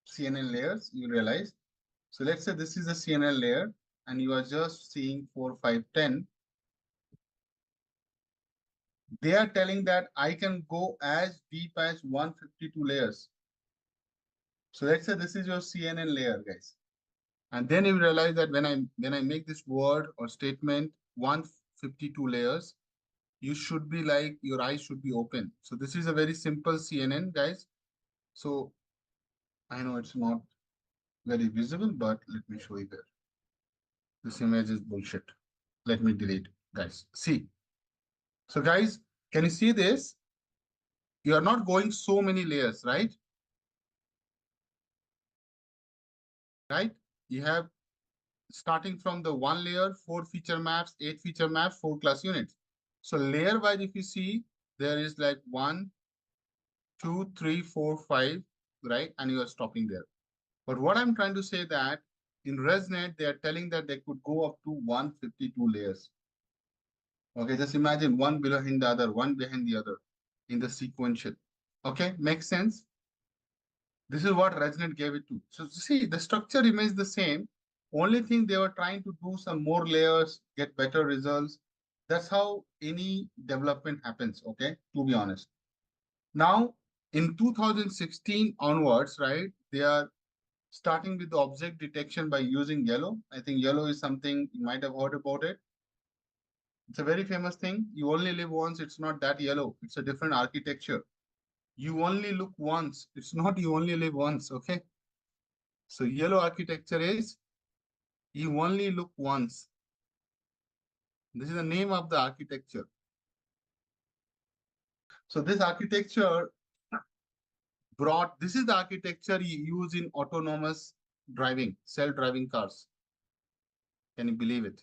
CNN layers, you realize. So let's say this is a CNN layer and you are just seeing 4, 5, 10. They are telling that I can go as deep as 152 layers. So let's say this is your CNN layer, guys. And then you realize that when I make this word or statement 152 layers, you should be like your eyes should be open. So this is a very simple CNN, guys. So I know it's not very visible, but let me show you there. This image is bullshit. Let me delete it, guys. See. So guys, can you see this? You are not going so many layers, right? Right? You have starting from the one layer, 4 feature maps, 8 feature maps, 4 class units. So layer wise, if you see, there is like 1, 2, 3, 4, 5, right? And you are stopping there. But what I'm trying to say that in ResNet, they are telling that they could go up to 152 layers. Okay, just imagine one behind the other, one behind the other in the sequential. Okay, makes sense? This is what ResNet gave it to. So see, the structure remains the same. Only thing they were trying to do some more layers, get better results. That's how any development happens, okay, to be honest. Now, in 2016 onwards, right, they are starting with the object detection by using yellow. I think yellow is something you might have heard about it. It's a very famous thing. You only live once. It's not that yellow. It's a different architecture. You only look once. It's not you only live once, okay? So yellow architecture is you only look once. This is the name of the architecture. So this architecture this is the architecture you use in autonomous driving, self-driving cars. Can you believe it?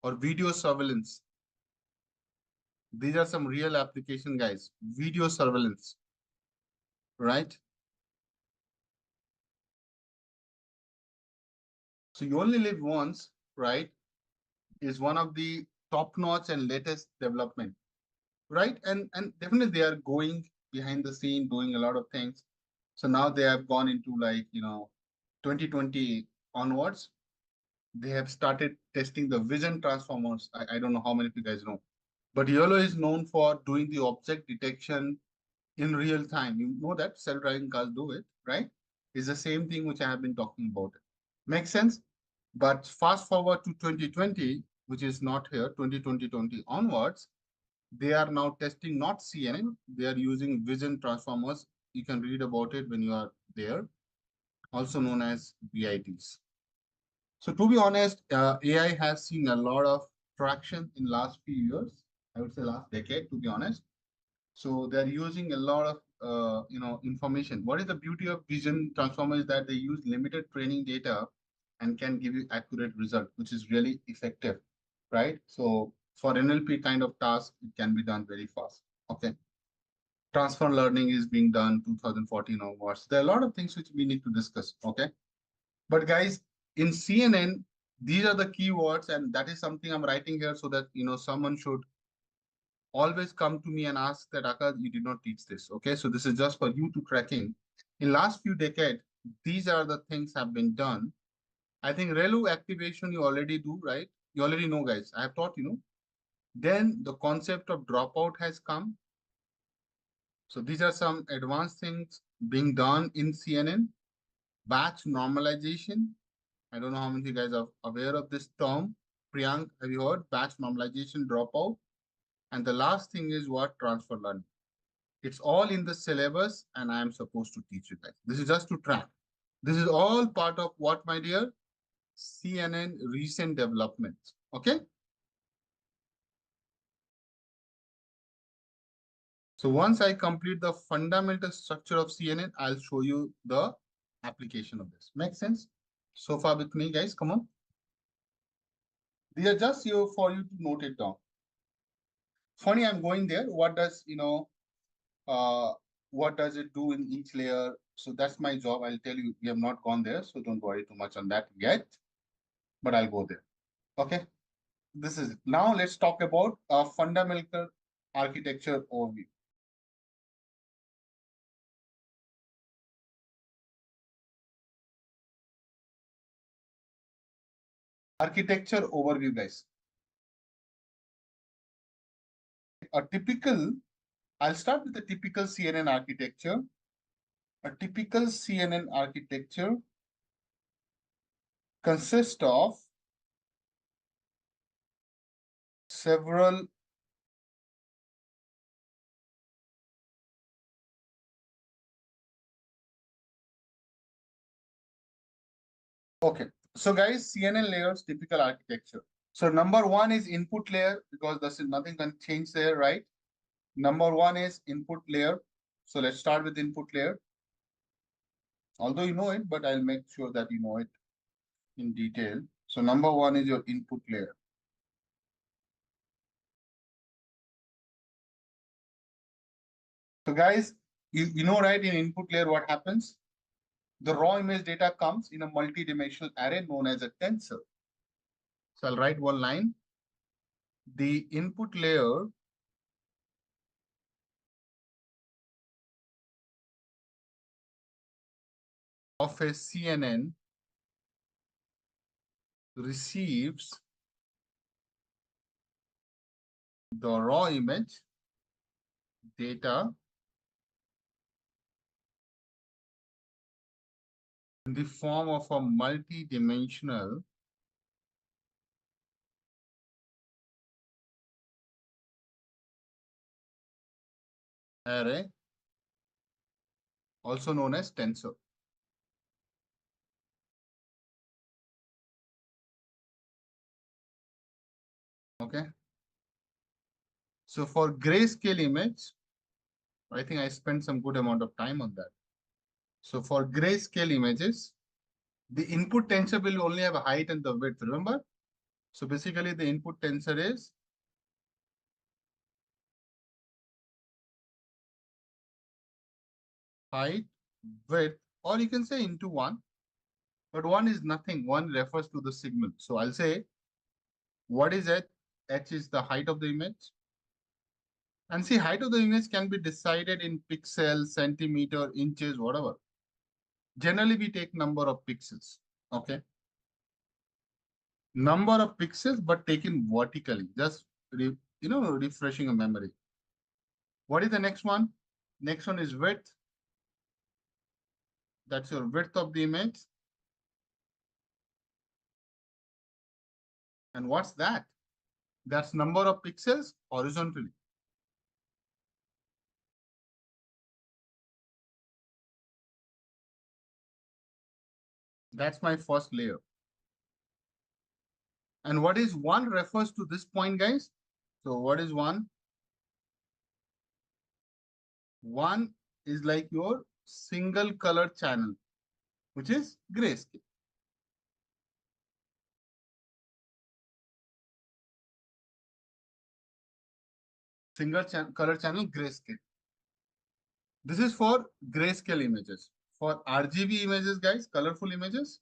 Or video surveillance. These are some real application, guys. Video surveillance, right? So you only live once, right? Is one of the top-notch and latest development, right? And definitely they are going behind the scene, doing a lot of things. So now they have gone into 2020 onwards. They have started testing the vision transformers. I don't know how many of you guys know, but YOLO is known for doing the object detection in real time. You know that self-driving cars do it, right? It's the same thing which I have been talking about. Makes sense? But fast forward to 2020, which is not here, 2020 onwards, they are now testing not CNN, they are using vision transformers. You can read about it when you are there, also known as VITs. So to be honest, AI has seen a lot of traction in last few years. I would say last decade, to be honest. So they're using a lot of information. What is the beauty of vision transformer is that they use limited training data and can give you accurate result, which is really effective, right? So for NLP kind of task, it can be done very fast. Okay. Transfer learning is being done 2014 onwards. There are a lot of things which we need to discuss. Okay. But guys, in CNN, these are the keywords, and that is something I'm writing here so that someone should always come to me and ask that Akash, you did not teach this. Okay, so this is just for you to tracking. In last few decades, these are the things have been done. I think ReLU activation you already do, right? You already know, guys. I have taught you. Then the concept of dropout has come. So these are some advanced things being done in CNN. Batch normalization. I don't know how many of you guys are aware of this term. Priyank, have you heard? Batch normalization dropout. And the last thing is what? Transfer learning. It's all in the syllabus, and I am supposed to teach you guys. This is just to track. This is all part of what, my dear? CNN recent developments. Okay. So once I complete the fundamental structure of CNN, I'll show you the application of this. Make sense? So far with me, guys, come on. These are just here for you to note it down. Funny, I'm going there. What does, what does it do in each layer? So that's my job. I'll tell you, we have not gone there. So don't worry too much on that yet, but I'll go there. Okay. This is it. Now let's talk about a fundamental architecture overview. Architecture overview, guys. A typical, I'll start with the typical CNN architecture. A typical CNN architecture consists of several okay. So guys, CNN layers, typical architecture. So number one is input layer because there's nothing can change there, right? Number one is input layer. So let's start with input layer. Although you know it, but I'll make sure that you know it in detail. So number one is your input layer. So guys, you know, right, in input layer, what happens? The raw image data comes in a multi-dimensional array known as a tensor. So I'll write one line. The input layer of a CNN receives the raw image data in the form of a multi-dimensional array, also known as tensor. Okay. So for grayscale image, I think I spent some good amount of time on that. So for grayscale images, the input tensor will only have a height and the width, remember? So basically the input tensor is height, width, or you can say into one, but one is nothing. One refers to the signal. So I'll say, what is H? H is the height of the image. And see, height of the image can be decided in pixels, centimeter, inches, whatever. Generally, we take number of pixels. Okay. Number of pixels, but taken vertically, just refreshing a memory. What is the next one? Next one is width. That's your width of the image. And what's that? That's number of pixels horizontally. That's my first layer. And what is one refers to this point, guys? So what is one? One is like your single color channel, which is grayscale. Single color channel grayscale. This is for grayscale images. For RGB images, guys, colorful images,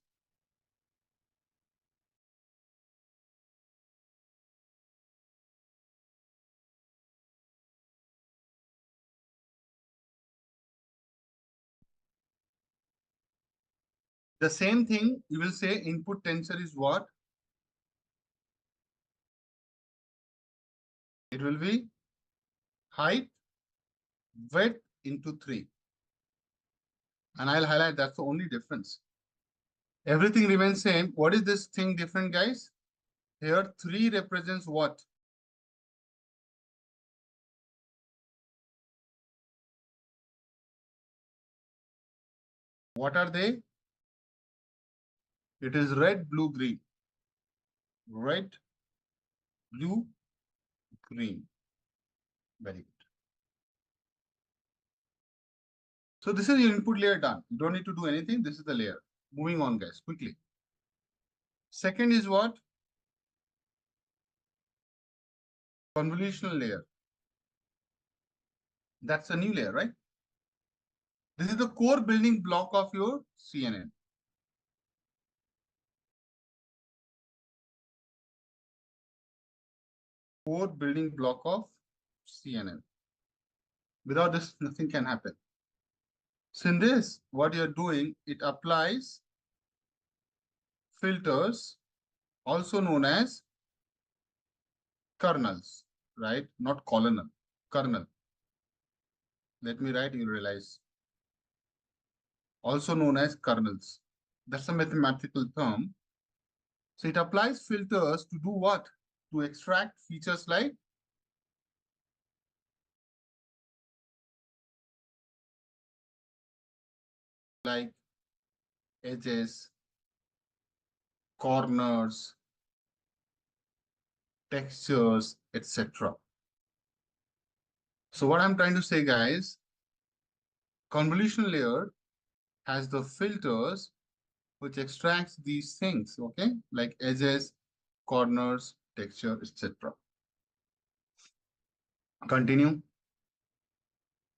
the same thing, you will say input tensor is what? It will be height, width into 3. And I'll highlight that's the only difference. Everything remains same. What is this thing different, guys? Here, 3 represents what? What are they? It is red, blue, green. Red, blue, green. Very good. So this is your input layer done. You don't need to do anything. This is the layer. Moving on, guys, quickly. Second is what? Convolutional layer. That's a new layer, right? This is the core building block of your CNN. Core building block of CNN. Without this, nothing can happen. So in this, what you're doing, it applies filters, also known as kernels, right? Not colonel, kernel. Let me write, you'll realize. Also known as kernels. That's a mathematical term. So it applies filters to do what? To extract features like edges, corners, textures, etc. So what I'm trying to say, guys, convolution layer has the filters which extracts these things, okay, like edges, corners, texture, etc. Continue.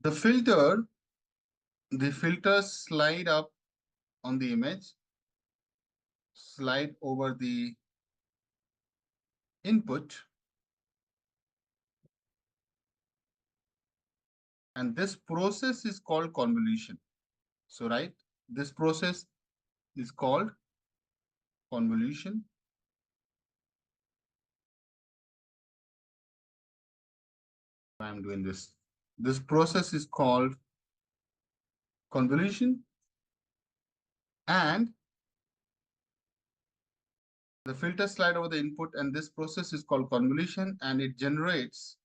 The filters slide up on the image, slide over the input, and this process is called convolution. So, right, this process is called convolution. I'm doing this. This process is called convolution, and the filter slide over the input, and this process is called convolution, and it generates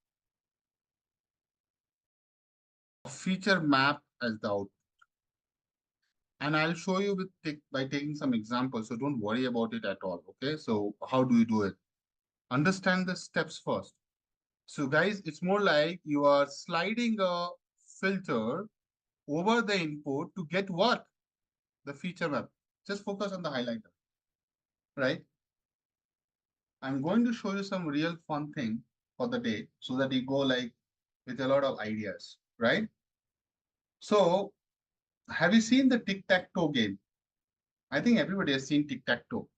a feature map as the output. And I'll show you by taking some examples, so don't worry about it at all, okay? So how do you do it? Understand the steps first. So guys, it's more like you are sliding a filter over the input to get what? The feature map. Just focus on the highlighter, right? I'm going to show you some real fun thing for the day so that you go like with a lot of ideas, right? So have you seen the tic-tac-toe game? I think everybody has seen tic-tac-toe.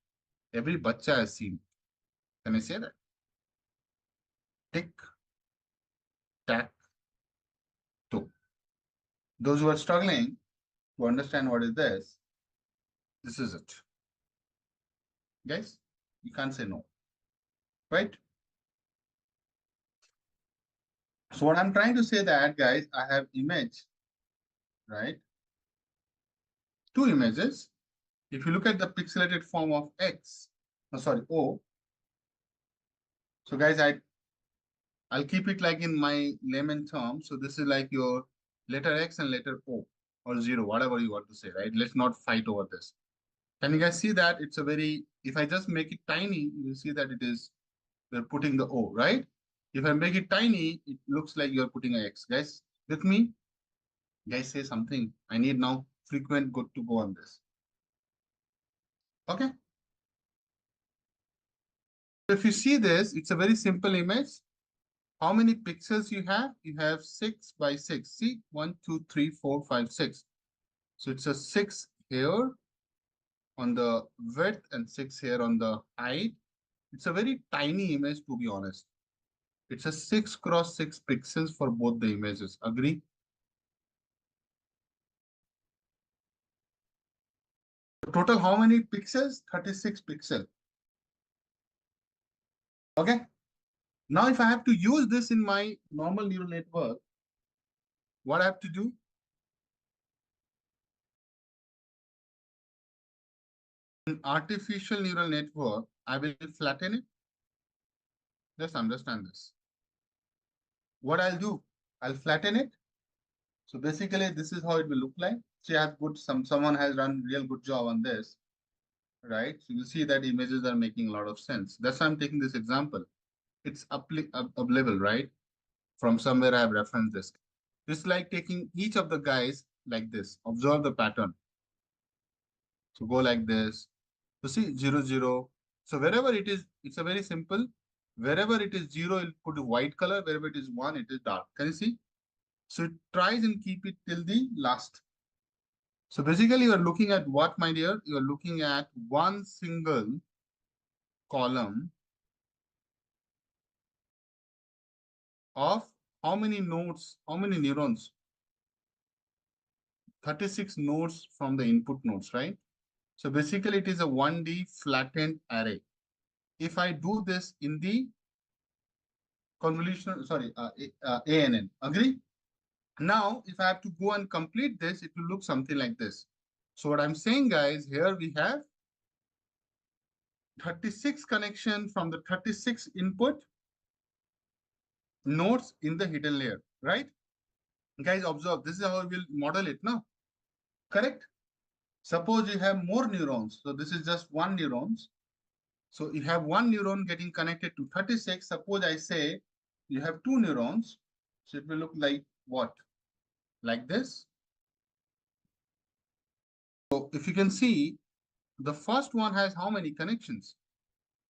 Every bacha has seen. Can I say that? Tic-tac-toe. Those who are struggling to understand what is this is it. Guys, you can't say no, right? So what I'm trying to say that, guys, I have image, right? Two images. If you look at the pixelated form of X, no, sorry, O. So guys, I'll keep it like in my layman term. So this is like your letter X and letter O or 0, whatever you want to say, right? Let's not fight over this. Can you guys see that? It's a very, if I just make it tiny, you will see that it is, we're putting the O, right? If I make it tiny, it looks like you're putting an X. Guys, with me? Guys, say something. I need now frequent good to go on this. Okay. If you see this, it's a very simple image. How many pixels you have? You have 6 by 6. See, 1, 2, 3, 4, 5, 6. So it's a 6 here on the width and 6 here on the height. It's a very tiny image, to be honest. It's a 6 cross 6 pixels for both the images. Agree? Total how many pixels? 36 pixels. Okay. Now, if I have to use this in my normal neural network, what I have to do? In artificial neural network, I will flatten it. Just understand this. What I'll do, I'll flatten it. So basically, this is how it will look like. See, I have good someone has done real good job on this, right? So you see that images are making a lot of sense. That's why I'm taking this example. It's available, right? From somewhere I have referenced this. It's like taking each of the guys like this. Observe the pattern. So go like this. So see 0, 0. So wherever it is, it's a very simple. Wherever it is 0, it'll put a white color. Wherever it is 1, it is dark. Can you see? So it tries and keep it till the last. So basically, you are looking at what, my dear? You are looking at one single column of how many nodes, how many neurons? 36 nodes from the input nodes, right? So basically, it is a 1D flattened array. If I do this in the convolutional, sorry, ANN, agree? Now, if I have to go and complete this, it will look something like this. So what I'm saying, guys, here we have 36 connection from the 36 input nodes in the hidden layer, right? Guys, observe, this is how we will model it now, correct? Suppose you have more neurons. So this is just one neurons. So you have one neuron getting connected to 36. Suppose I say you have two neurons. So it will look like what? Like this. So if you can see, the first one has how many connections?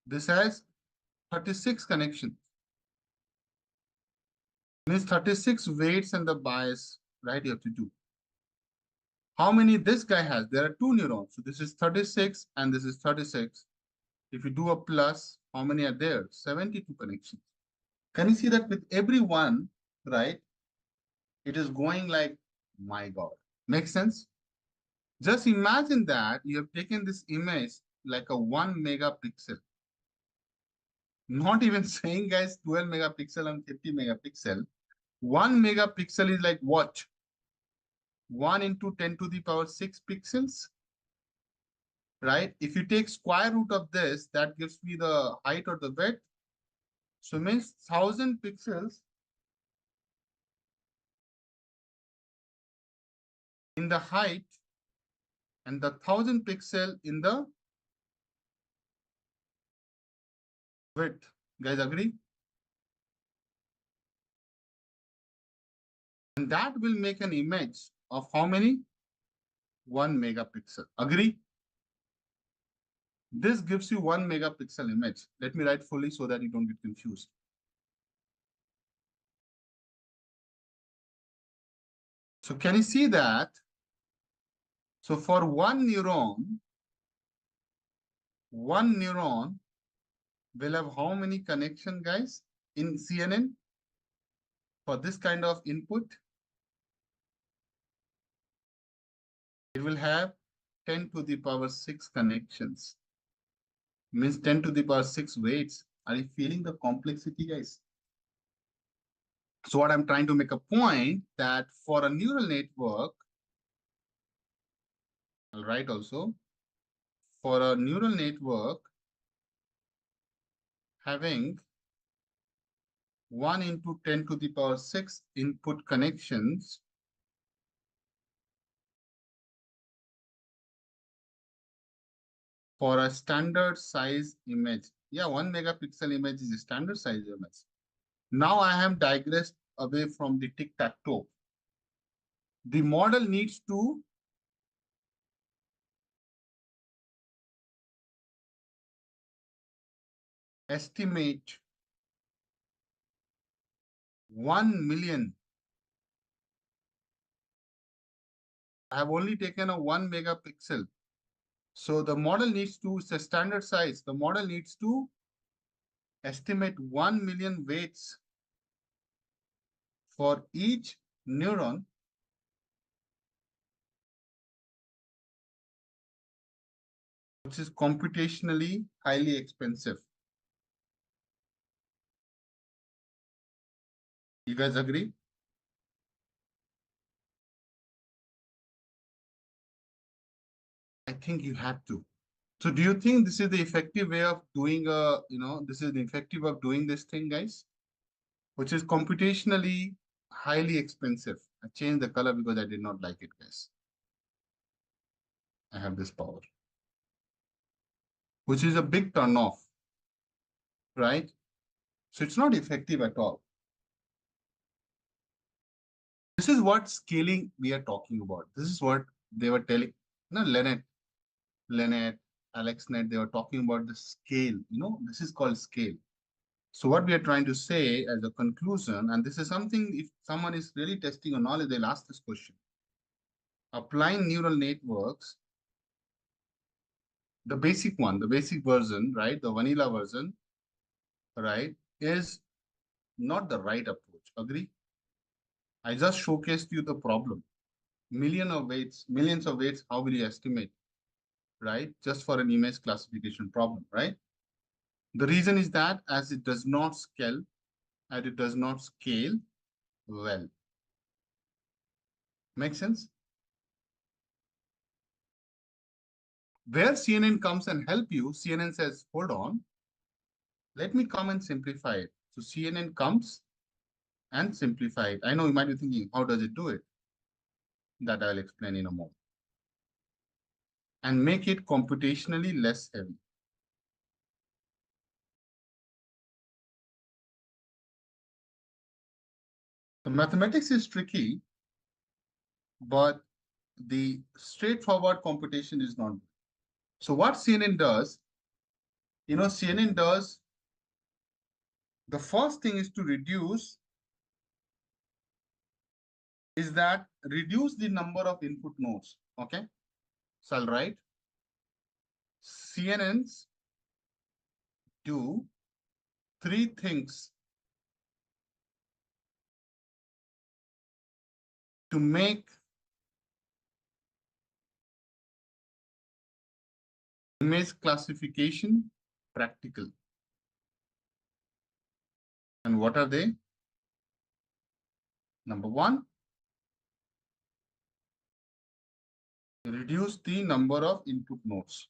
This has 36 connections. Means 36 weights and the bias, right? You have to do. How many this guy has? There are two neurons. So this is 36 and this is 36. If you do a plus, how many are there? 72 connections. Can you see that with every one, right? It is going like, my God. Makes sense? Just imagine that you have taken this image like a 1 megapixel. Not even saying, guys, 12 megapixel and 50 megapixel. 1 megapixel is like what? 1 into 10 to the power 6 pixels, right? If you take square root of this, that gives me the height or the width. So it means 1000 pixels in the height and the 1000 pixel in the width. Guys, agree? And that will make an image of how many? 1 megapixel. Agree? This gives you 1 megapixel image. Let me write fully so that you don't get confused. So can you see that? So for one neuron will have how many connection, guys, in CNN for this kind of input? It will have 10 to the power 6 connections. Means 10 to the power 6 weights. Are you feeling the complexity, guys? So what I'm trying to make a point that for a neural network, I'll write also, for a neural network having 1 into 10 to the power 6 input connections, for a standard size image. Yeah, 1 megapixel image is a standard size image. Now I am digressed away from the tic-tac-toe. The model needs to estimate 1 million. I have only taken a 1 megapixel. So the model needs to, it's a standard size. The model needs to estimate 1 million weights for each neuron, which is computationally highly expensive. You guys agree? I think you have to. So do you think this is the effective way of doing this is the effective of doing this thing, guys? Which is computationally highly expensive. I changed the color because I did not like it, guys. I have this power, which is a big turn off, right? So it's not effective at all. This is what scaling we are talking about. This is what they were telling. No, Lennart, AlexNet, they were talking about the scale. This is called scale. So what we are trying to say as a conclusion, and this is something, if someone is really testing your knowledge, they'll ask this question. Applying neural networks, the basic one, the basic version, right? The vanilla version, right, is not the right approach. Agree? I just showcased you the problem. Millions of weights, how will you estimate, right? Just for an image classification problem, right? The reason is that as it does not scale, and it does not scale well. Make sense? Where CNN comes and help you, CNN says, hold on, let me come and simplify it. So CNN comes and simplify it. I know you might be thinking, how does it do it? That I'll explain in a moment. And make it computationally less heavy. The mathematics is tricky, but the straightforward computation is not. So what CNN does, CNN does, the first thing is to reduce the number of input nodes. Okay. So I'll write CNNs do three things to make image classification practical. And what are they? Number one, reduce the number of input nodes.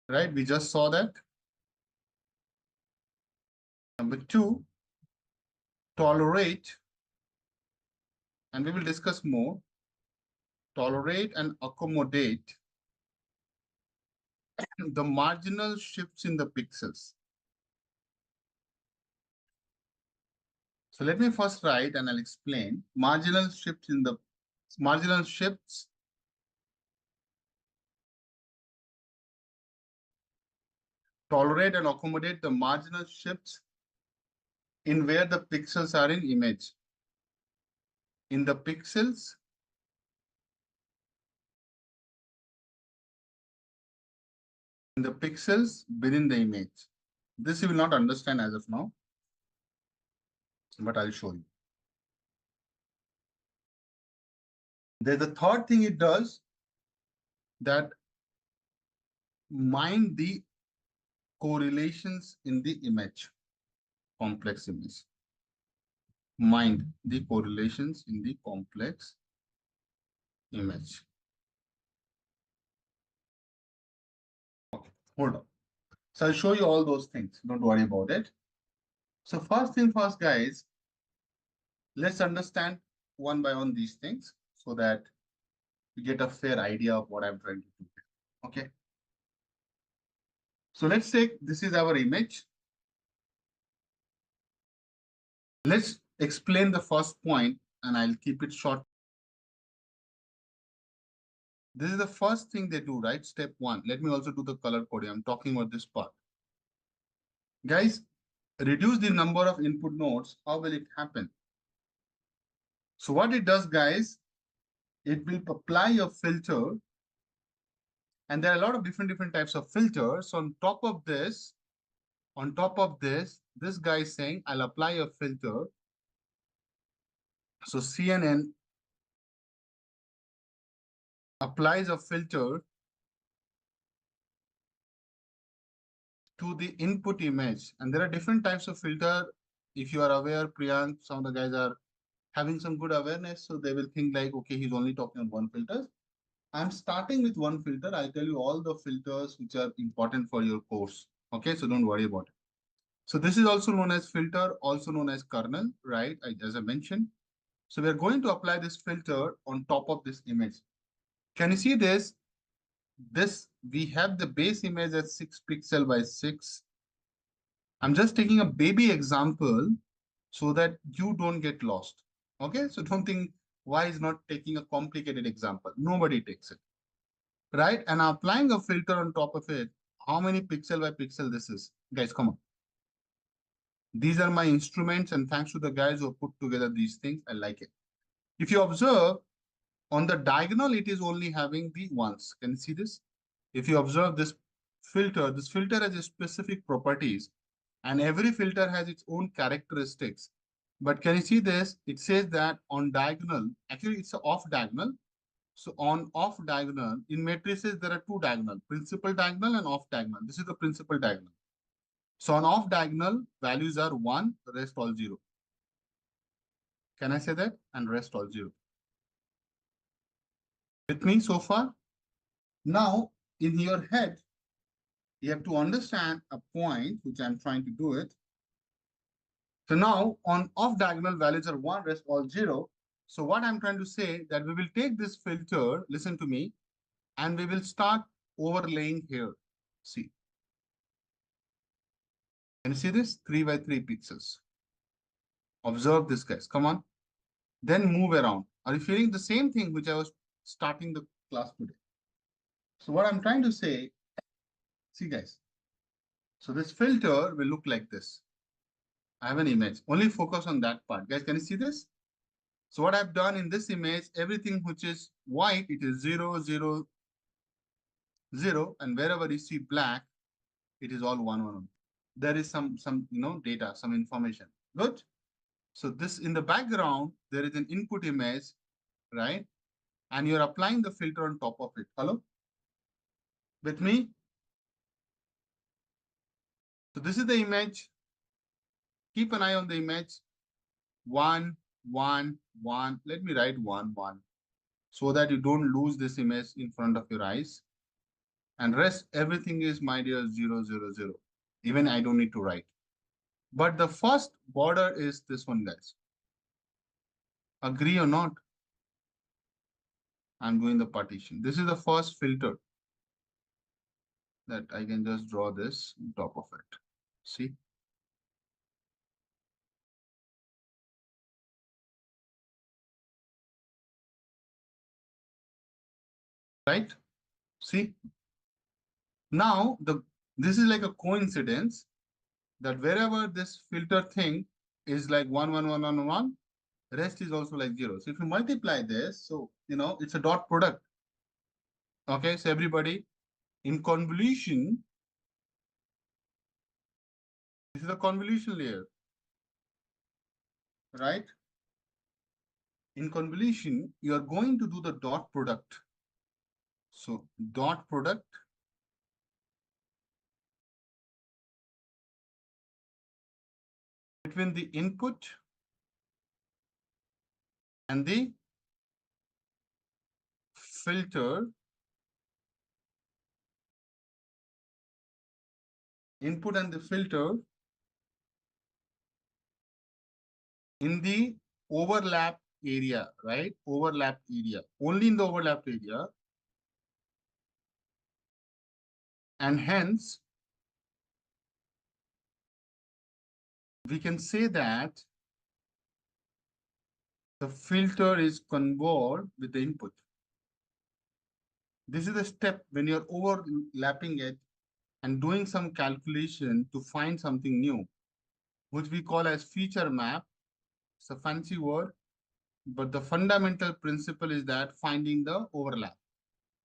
Right? We just saw that. Number two, tolerate, and we will discuss more, tolerate and accommodate the marginal shifts in the pixels. So let me first write and I'll explain marginal shifts tolerate and accommodate the marginal shifts in where the pixels are in image. In the pixels within the image. This you will not understand as of now, but I'll show you. There's the third thing it does, that mind the correlations in the image, complex image. Mind the correlations in the complex image. Okay, hold on. So I'll show you all those things. Don't worry about it. So first thing first, guys, let's understand one by one these things so that you get a fair idea of what I'm trying to do. Okay. So let's say this is our image. Let's explain the first point and I'll keep it short. This is the first thing they do, right? Step one. Let me also do the color coding. I'm talking about this part. Guys, reduce the number of input nodes, how will it happen? So what it does, guys, it will apply a filter, and there are a lot of different types of filters. So on top of this guy is saying, I'll apply a filter. So CNN applies a filter to the input image. And there are different types of filter. If you are aware, Priyank, some of the guys are having some good awareness. So they will think like, okay, he's only talking on one filter. I'm starting with one filter. I'll tell you all the filters which are important for your course. Okay, so don't worry about it. So this is also known as filter, also known as kernel, right? As I mentioned. So we're going to apply this filter on top of this image. Can you see this? We have the base image at 6 pixel by 6. I'm just taking a baby example so that you don't get lost. Okay, so don't think why is not taking a complicated example. Nobody takes it, right? And I'm applying a filter on top of it. How many pixel by pixel this is? Guys, come on. These are my instruments, and thanks to the guys who put together these things, I like it. If you observe, on the diagonal, it is only having the ones. Can you see this? If you observe this filter has a specific properties, and every filter has its own characteristics. But can you see this? It says that on diagonal, actually it's an off diagonal. So on off diagonal, in matrices, there are two diagonal, principal diagonal and off diagonal. This is the principal diagonal. So on off diagonal, values are 1, rest all 0. Can I say that? And rest all 0. With me so far? Now, in your head, you have to understand a point, which I'm trying to do it. So now on off diagonal values are 1, rest all 0. So what I'm trying to say that we will take this filter, listen to me, and we will start overlaying here. See. Can you see this? 3 by 3 pixels. Observe this, guys. Come on. Then move around. Are you feeling the same thing which I was starting the class today? So what I'm trying to say, see guys. So this filter will look like this. I have an image. Only focus on that part. Guys, can you see this? So what I've done in this image, everything which is white, it is 0, 0, 0. And wherever you see black, it is all 1, 1, 1. There is some data, some information. Good. So this in the background, there is an input image, right? And you're applying the filter on top of it. Hello? With me? So this is the image. Keep an eye on the image. 1, 1, 1. Let me write 1, 1. So that you don't lose this image in front of your eyes. And rest, everything is, my dear, 0, 0, 0. Even I don't need to write. But the first border is this one, guys. Agree or not? I'm doing the partition. This is the first filter that I can just draw this on top of it. See? Right? See? Now, this is like a coincidence that wherever this filter thing is like 1, 1, 1, 1, 1, rest is also like 0. So if you multiply this, so, it's a dot product. Okay, so everybody, in convolution, this is the convolution layer, right? In convolution, you are going to do the dot product. So dot product between the input and the filter, input and the filter in the overlap area, right? Overlap area, only in the overlap area. And hence, we can say that the filter is convolved with the input. This is the step when you're overlapping it and doing some calculation to find something new. which we call as feature map. It's a fancy word, but the fundamental principle is that finding the overlap.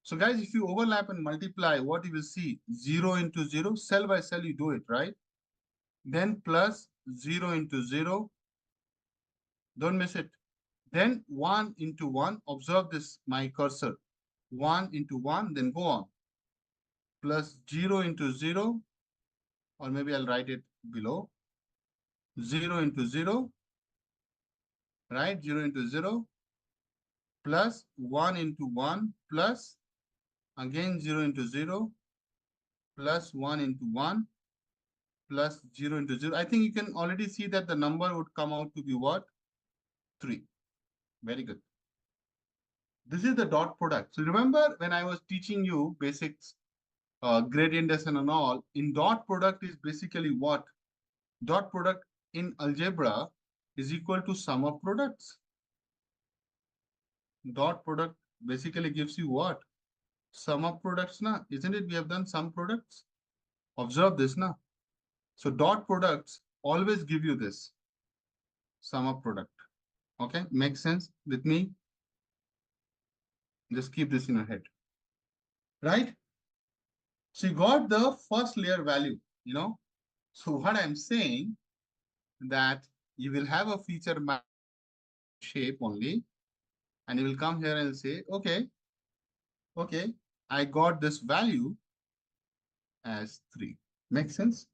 So guys, if you overlap and multiply, what you will see, 0 into 0, cell by cell you do it, right? Then plus 0 into 0, don't miss it. Then 1 into 1, observe this, my cursor. 1 into 1, then go on. Plus 0 into 0, or maybe I'll write it below. 0 into 0, right? 0 into 0, plus 1 into 1, plus again 0 into 0, plus 1 into 1, plus 0 into 0. I think you can already see that the number would come out to be what? 3. Very good. This is the dot product. So remember when I was teaching you basics, gradient descent and all, in dot product is basically what? Dot product in algebra is equal to sum of products. Dot product basically gives you what? Sum of products, na? Isn't it? We have done sum products. Observe this, na? So dot products always give you this sum of product. Okay, makes sense with me? Just keep this in your head, right? So you got the first layer value, you know? So what I'm saying that you will have a feature map shape only, and you will come here and say, okay, I got this value as 3. Makes sense?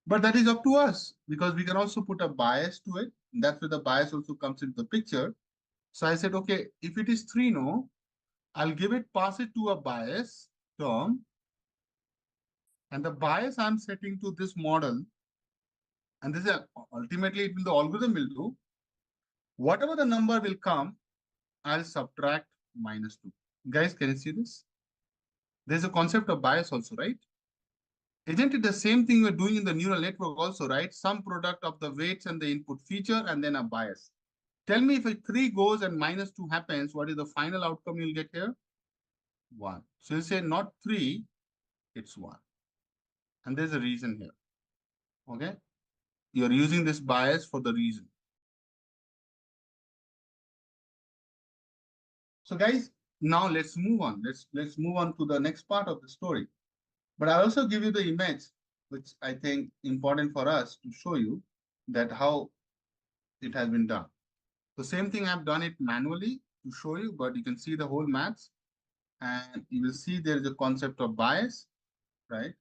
But that is up to us because we can also put a bias to it. That's where the bias also comes into the picture. So I said, okay, if it is 3, no, I'll give it, pass it to a bias term. And the bias I'm setting to this model, and this is ultimately it will the algorithm will do. Whatever the number will come, I'll subtract -2. Guys, can you see this? There's a concept of bias also, right? Isn't it the same thing we're doing in the neural network also, right? Some product of the weights and the input feature and then a bias. Tell me if a 3 goes and -2 happens, what is the final outcome you'll get here? 1. So you say not 3, it's 1. And there's a reason here. Okay? You're using this bias for the reason. So guys, now let's move on. Let's move on to the next part of the story. But I also give you the image, which I think important for us to show you that how it has been done. The same thing I've done it manually to show you, but you can see the whole maths and you will see there is a concept of bias, right?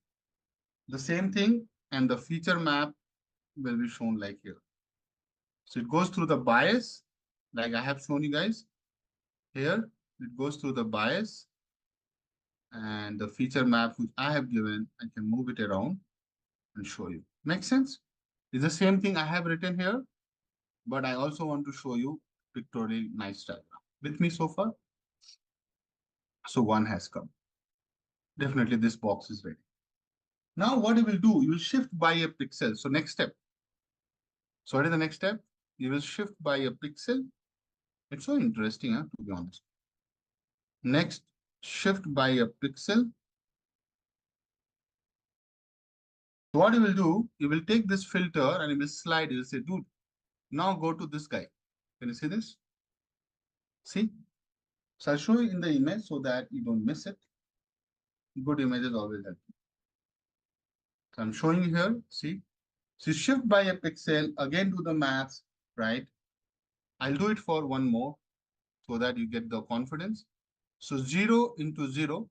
The same thing and the feature map will be shown like here. So it goes through the bias, like I have shown you guys here. It goes through the bias and the feature map which I have given, I can move it around and show you. Make sense? It's the same thing I have written here, but I also want to show you pictorial nice diagram. With me so far? So 1 has come. Definitely this box is ready. Now what you will do, you will shift by a pixel. So next step. So what is the next step? You will shift by a pixel. It's so interesting, huh, to be honest. Next, shift by a pixel. So what you will do, you will take this filter and you will slide. You will say, dude, now go to this guy. Can you see this? See? So I'll show you in the image so that you don't miss it. Good images always help. So I'm showing you here. See? So you shift by a pixel, again do the maths, right? I'll do it for one more so that you get the confidence. So 0 into 0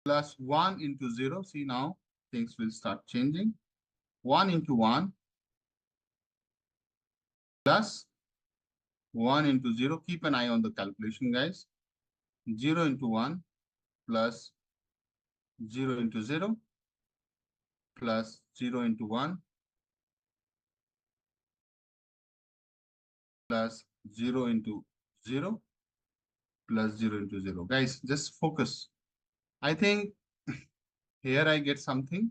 plus 1 into 0. See now things will start changing. 1 into 1 plus 1 into 0. Keep an eye on the calculation, guys. 0 into 1 plus 0 into 0 plus 0 into 1 plus 0 into 0 plus 0 into 0. Guys, just focus. I think here I get something.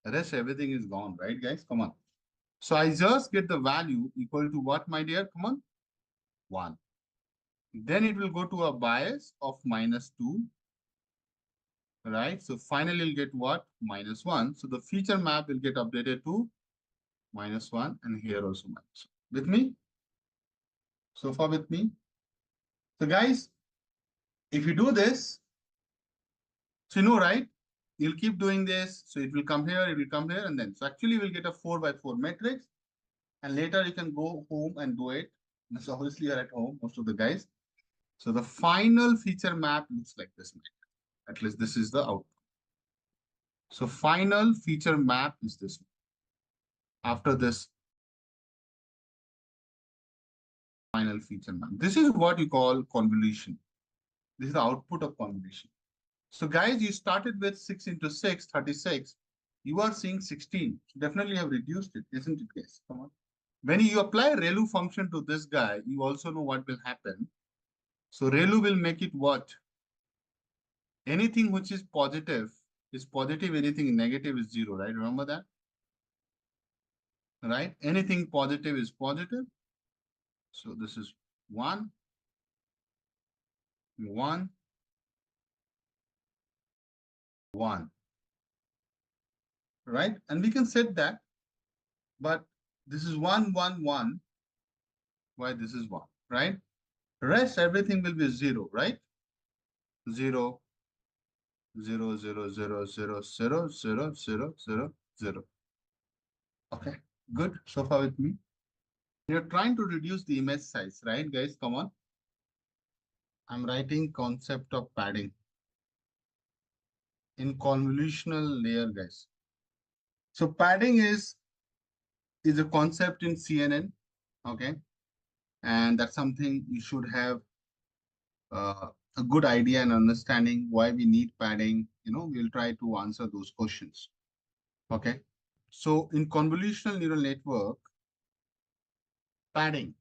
The rest everything is gone, right, guys? Come on. So I just get the value equal to what, my dear? Come on. 1. Then it will go to a bias of -2. right? So finally you'll get what? -1. So the feature map will get updated to -1 and here also -1. With me? So far with me? So guys, if you do this, so you know, right? You'll keep doing this. So it will come here, it will come here, and then. So actually we'll get a 4 by 4 matrix. And later you can go home and do it. So obviously you're at home, most of the guys. So the final feature map looks like this. At least this is the output. So final feature map is this. After this final feature map. This is what you call convolution. This is the output of convolution. So guys, you started with 6 into 6, 36. You are seeing 16. So definitely have reduced it, isn't it, guys? Come on. When you apply ReLU function to this guy, you also know what will happen. So ReLU will make it what? Anything which is positive, anything negative is 0, right? Remember that? Right? Anything positive is positive. So this is 1, 1, 1. Right? And we can set that, but this is 1, 1, 1. Why this is 1, right? Rest everything will be 0, right? 0, 0, 0, 0, 0, 0, 0, 0, 0, 0. Okay, good. So far with me. You're trying to reduce the image size, right, guys? Come on. I'm writing concept of padding in convolutional layer, guys. So padding is a concept in CNN, okay? And that's something you should have a good idea and understanding why we need padding. You know, we'll try to answer those questions, okay? So in convolutional neural network, padding,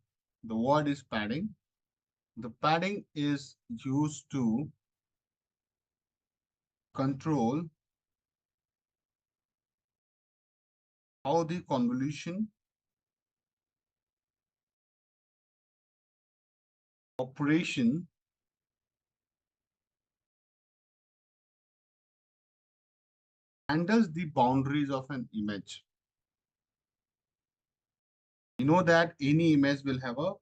the word is padding. The padding is used to control how the convolution operation handles the boundaries of an image. You know that any image will have a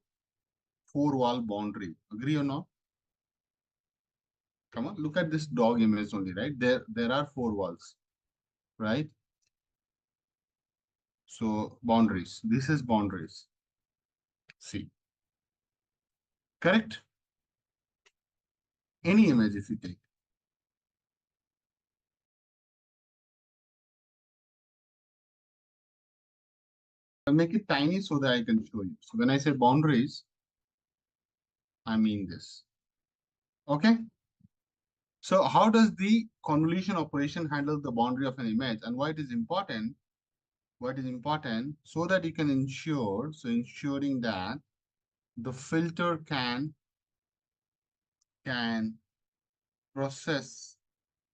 4-wall boundary. Agree or not? Come on, look at this dog image only, right? There are 4 walls, right? So boundaries. This is boundaries. See, correct? Any image if you take. I'll make it tiny so that I can show you. So when I say boundaries, I mean this. Okay? So how does the convolution operation handle the boundary of an image and why it is important? What is important so that you can ensure, so ensuring that the filter can process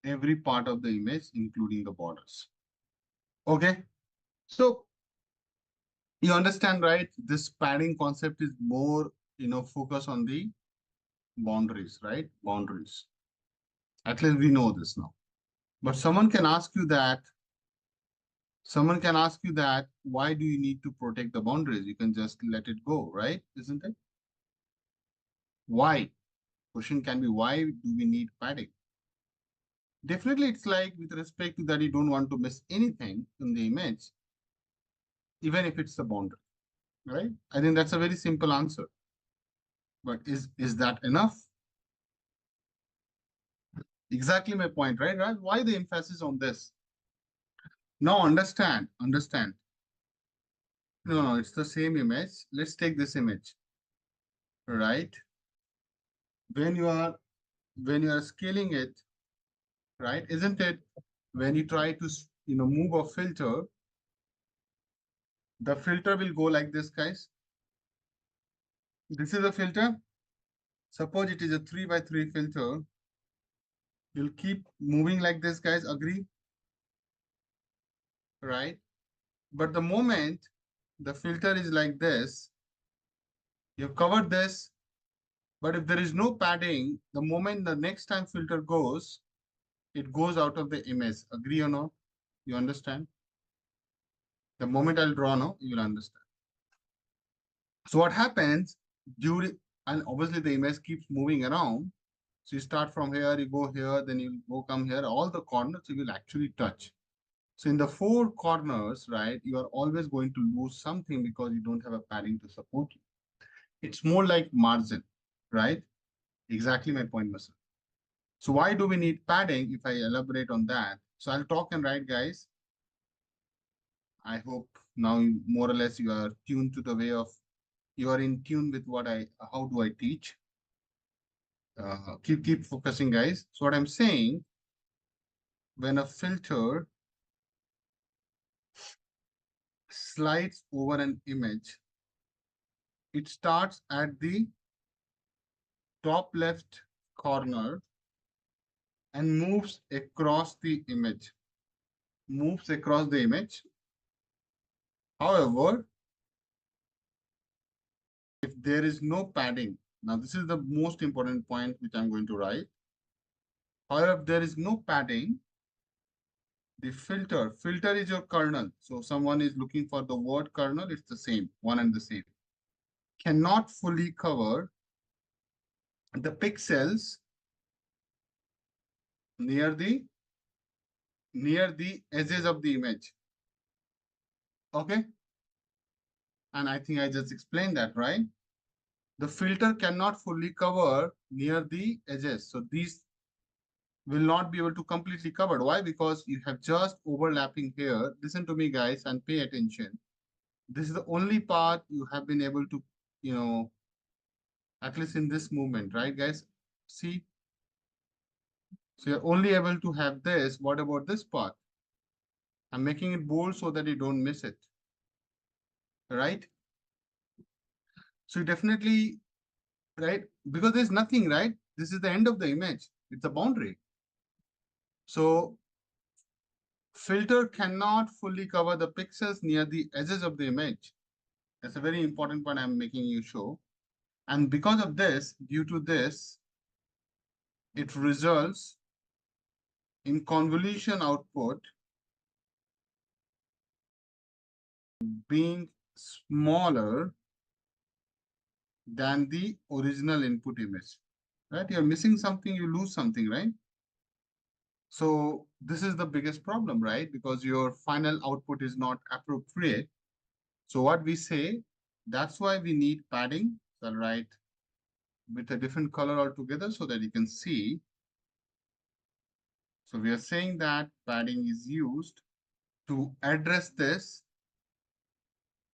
every part of the image, including the borders. Okay, so you understand, right? This padding concept is more, focus on the boundaries, right? Boundaries. At least we know this now. But someone can ask you that, why do you need to protect the boundaries? You can just let it go, right? Isn't it? Why? Question can be, why do we need padding? Definitely, it's like with respect to that, you don't want to miss anything in the image, even if it's the boundary, right? I think that's a very simple answer. But is that enough? Exactly my point, right? Right? Why the emphasis on this? Now understand. No, it's the same image. Let's take this image, right? When you are scaling it, right? Isn't it? When you try to move a filter, the filter will go like this, guys. This is a filter. Suppose it is a 3 by 3 filter. You'll keep moving like this, guys. Agree? Right? But the moment the filter is like this, you've covered this. But if there is no padding, the moment the next time filter goes, it goes out of the image. Agree or not? You understand? The moment I'll draw now, you will understand. So what happens during, and obviously the image keeps moving around. So you start from here, you go here, then you go come here, all the corners you will actually touch. So in the four corners, right, you are always going to lose something because you don't have a padding to support you. It's more like margin, right? Exactly my point, Mr. So why do we need padding if I elaborate on that? So I'll talk and write, guys. I hope now more or less you are tuned to the way of, you are in tune with what how do I teach? Keep focusing, guys. So what I'm saying, when a filter slides over an image, it starts at the top left corner and moves across the image. Moves across the image. However, if there is no padding, now this is the most important point which I'm going to write. However, if there is no padding, the filter is your kernel. So someone is looking for the word kernel, it's the same, one and the same. Cannot fully cover the pixels near the edges of the image. Okay? And I think I just explained that, right? The filter cannot fully cover near the edges. So these will not be able to completely cover. Why? Because you have just overlapping here. Listen to me, guys, and pay attention. This is the only part you have been able to, at least in this movement, right, guys? See? So you're only able to have this. What about this part? I'm making it bold so that you don't miss it, right? So you definitely, right? Because there's nothing, right? This is the end of the image. It's a boundary. So filter cannot fully cover the pixels near the edges of the image. That's a very important point I'm making you show. And because of this, due to this, it results in convolution output being smaller than the original input image, right? You're missing something, you lose something, right? So this is the biggest problem, right? Because your final output is not appropriate. So what we say, that's why we need padding. So I'll write with a different color altogether so that you can see. So we are saying that padding is used to address this.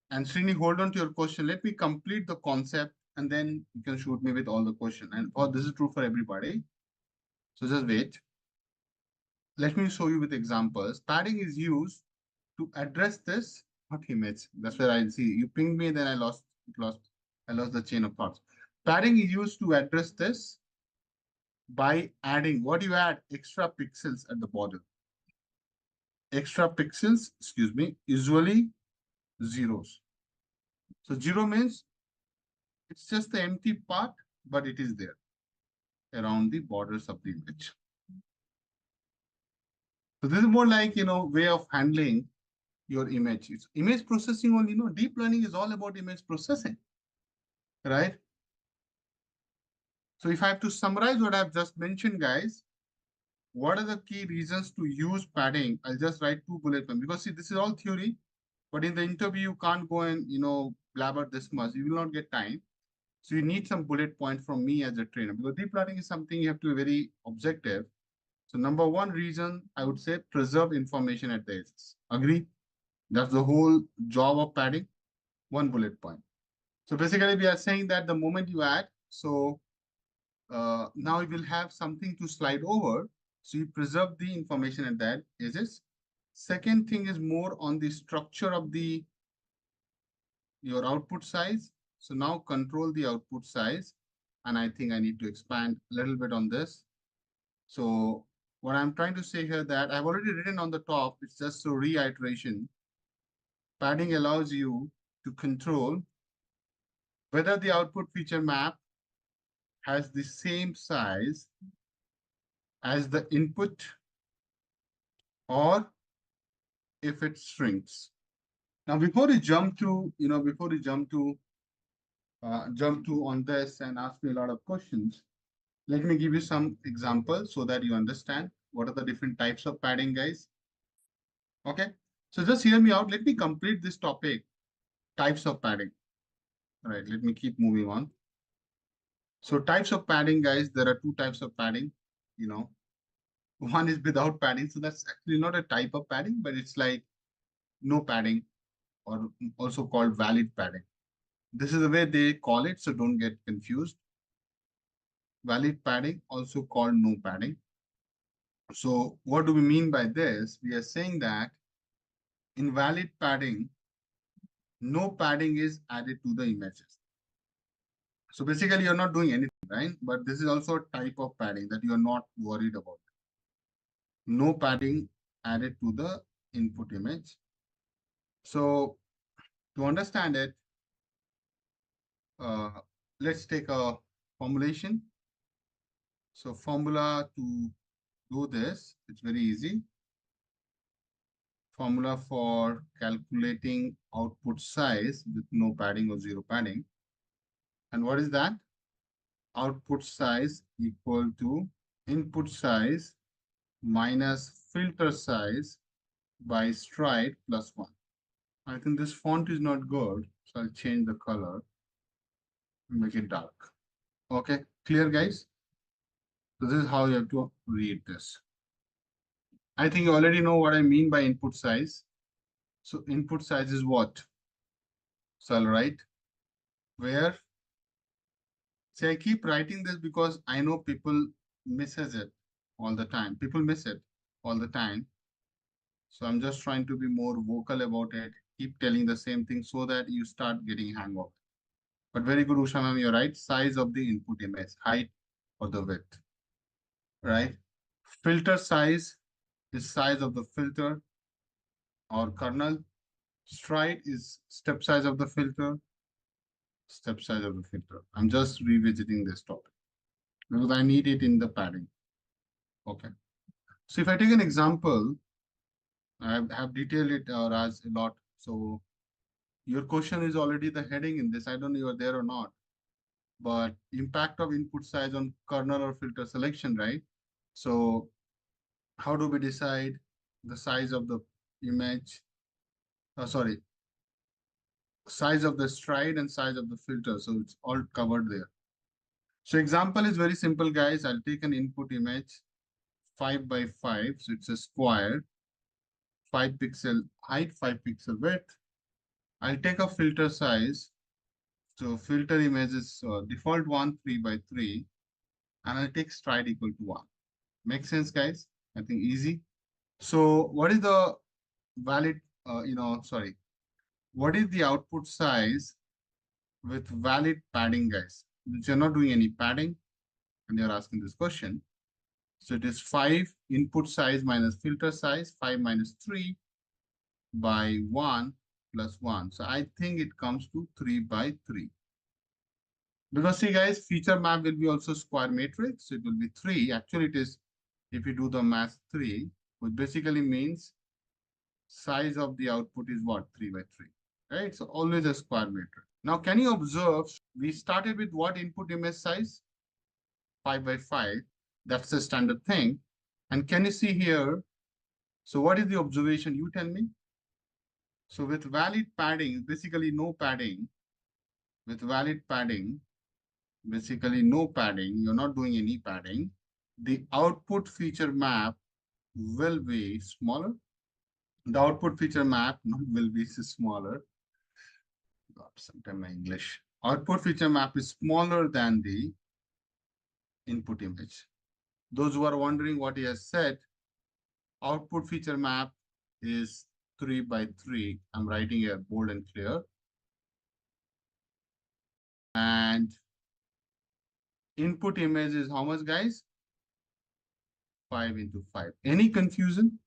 And Srini, hold on to your question. Let me complete the concept and then you can shoot me with all the question. And this is true for everybody. So just wait. Let me show you with examples. Padding is used to address this, not image. That's where I see you pinged me, then I lost the chain of thoughts. Padding is used to address this by adding, what do you add? Extra pixels at the border. Extra pixels, excuse me, usually zeros. So zero means it's just the empty part, but it is there around the borders of the image. So this is more like, way of handling your image. It's image processing only, deep learning is all about image processing, right? So if I have to summarize what I've just mentioned, guys, what are the key reasons to use padding? I'll just write 2 bullet points because see, this is all theory, but in the interview, you can't go and, blabber this much. You will not get time. So you need some bullet point from me as a trainer because deep learning is something you have to be very objective. So number one reason, I would say preserve information at the edges. Agree? That's the whole job of padding. One bullet point. So basically, we are saying that the moment you add, so now you will have something to slide over. So you preserve the information at that edges. Second thing is more on the structure of your output size. So now control the output size. And I think I need to expand a little bit on this. So what I'm trying to say here that I've already written on the top, it's just a reiteration. Padding allows you to control whether the output feature map has the same size as the input or if it shrinks. Now, before you jump to, before you jump to on this and ask me a lot of questions, let me give you some examples so that you understand what are the different types of padding, guys. Okay. So just hear me out. Let me complete this topic, types of padding. All right. Let me keep moving on. So types of padding, guys, there are two types of padding. You know, one is without padding. So that's actually not a type of padding, but it's like no padding or also called valid padding. This is the way they call it. So don't get confused. Valid padding, also called no padding. So what do we mean by this? We are saying that in valid padding, no padding is added to the images. So basically, you're not doing anything, right? But this is also a type of padding that you're not worried about. No padding added to the input image. So to understand it, uh, let's take a formulation. So formula to do this, it's very easy. Formula for calculating output size with no padding or zero padding. And what is that? Output size equal to input size minus filter size by stride plus 1. I think this font is not good, so I'll change the color and make it dark. Okay, clear, guys? So this is how you have to read this. I think you already know what I mean by input size. So input size is what? So I'll write where. See, I keep writing this because I know people misses it all the time. People miss it all the time. So I'm just trying to be more vocal about it. Keep telling the same thing so that you start getting hang of it. But very good, Usha ma'am, you're right. Size of the input image, height or the width, right? Filter size is size of the filter or kernel. Stride is step size of the filter, step size of the filter. I'm just revisiting this topic because I need it in the padding. Okay. So if I take an example, I have detailed it, Raj, a lot. So your question is already the heading in this. I don't know you are there or not, but impact of input size on kernel or filter selection, right? So how do we decide the size of the image? Sorry, size of the stride and size of the filter. So it's all covered there. So example is very simple, guys. I'll take an input image 5 by 5. So it's a square, 5 pixel height, 5 pixel width. I'll take a filter size. So filter image is default one, 3 by 3. And I'll take stride equal to 1. Make sense, guys? I think easy. So what is the valid, sorry, what is the output size with valid padding, guys? Since you're not doing any padding and you're asking this question. So it is 5 input size minus filter size, 5 minus 3 by 1 plus 1. So I think it comes to 3 by 3. Because see, guys, feature map will be also square matrix. So it will be 3. Actually, it is, if you do the math, 3, which basically means size of the output is what? 3 by 3. Right? So always a square matrix. Now, can you observe, we started with what input image size? 5 by 5. That's the standard thing. And can you see here? So what is the observation? You tell me. So with valid padding, basically no padding. With valid padding, basically no padding. You're not doing any padding. The output feature map will be smaller. The output feature map will be smaller. God, sometimes my English. Output feature map is smaller than the input image. Those who are wondering what he has said, output feature map is 3 by 3. I'm writing here bold and clear. And input image is how much, guys? 5 into 5. Any confusion?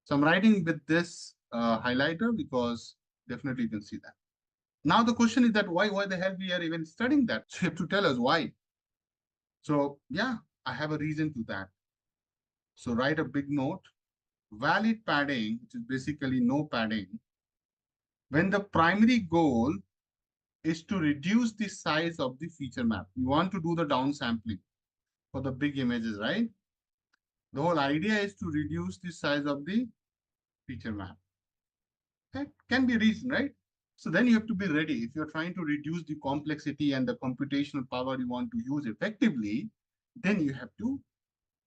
So I'm writing with this highlighter because definitely you can see that. Now the question is that why the hell we are even studying that? So you have to tell us why. So yeah, I have a reason to that. So write a big note. valid padding, which is basically no padding, when the primary goal is to reduce the size of the feature map. You want to do the downsampling for the big images, right? The whole idea is to reduce the size of the feature map. That can be reason, right? So then you have to be ready. If you're trying to reduce the complexity and the computational power you want to use effectively, then you have to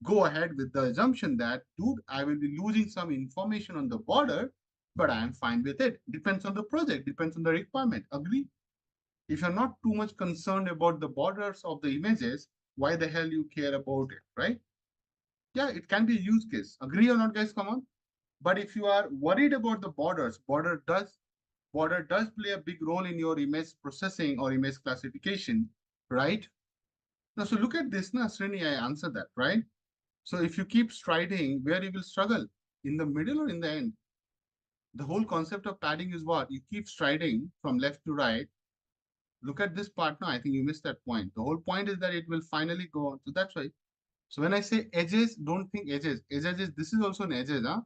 go ahead with the assumption that, dude, I will be losing some information on the border, but I am fine with it. Depends on the project, depends on the requirement. Agree? If you're not too much concerned about the borders of the images, why the hell you care about it, right? Yeah, it can be a use case. Agree or not, guys? Come on. But if you are worried about the borders, border does play a big role in your image processing or image classification, right? Now, so look at this, na, Srini, I answered that, right? So if you keep striding, where you will struggle? In the middle or in the end? The whole concept of padding is what? You keep striding from left to right. Look at this part now. I think you missed that point. The whole point is that it will finally go on. So that's why. So when I say edges, don't think edges. Edges is, this is also an edges, huh?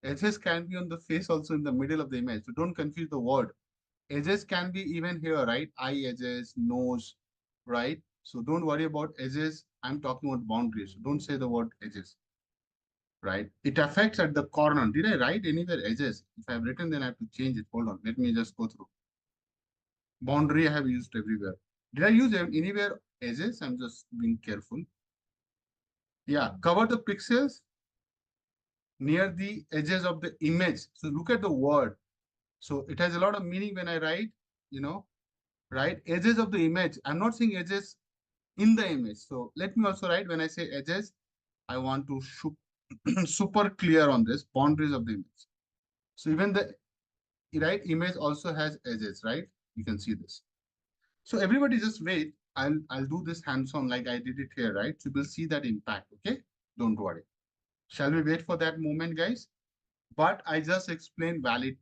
Edges can be on the face also in the middle of the image. So don't confuse the word. Edges can be even here, right? Eye edges, nose, right? So don't worry about edges. I'm talking about boundaries. So don't say the word edges, right? It affects at the corner. Did I write anywhere edges? If I've written, then I have to change it. Hold on. Let me just go through. Boundary I have used everywhere. Did I use anywhere edges? I'm just being careful. Yeah, cover the pixels near the edges of the image. So look at the word. So it has a lot of meaning when I write, you know, right? Edges of the image. I'm not saying edges in the image. So let me also write when I say edges, I want to super clear on this boundaries of the image. So even the right image also has edges, right? You can see this. So everybody just wait. I'll do this hands-on like I did it here, right? So we'll see that impact. Okay, don't worry. Shall we wait for that moment, guys? But I just explained valid.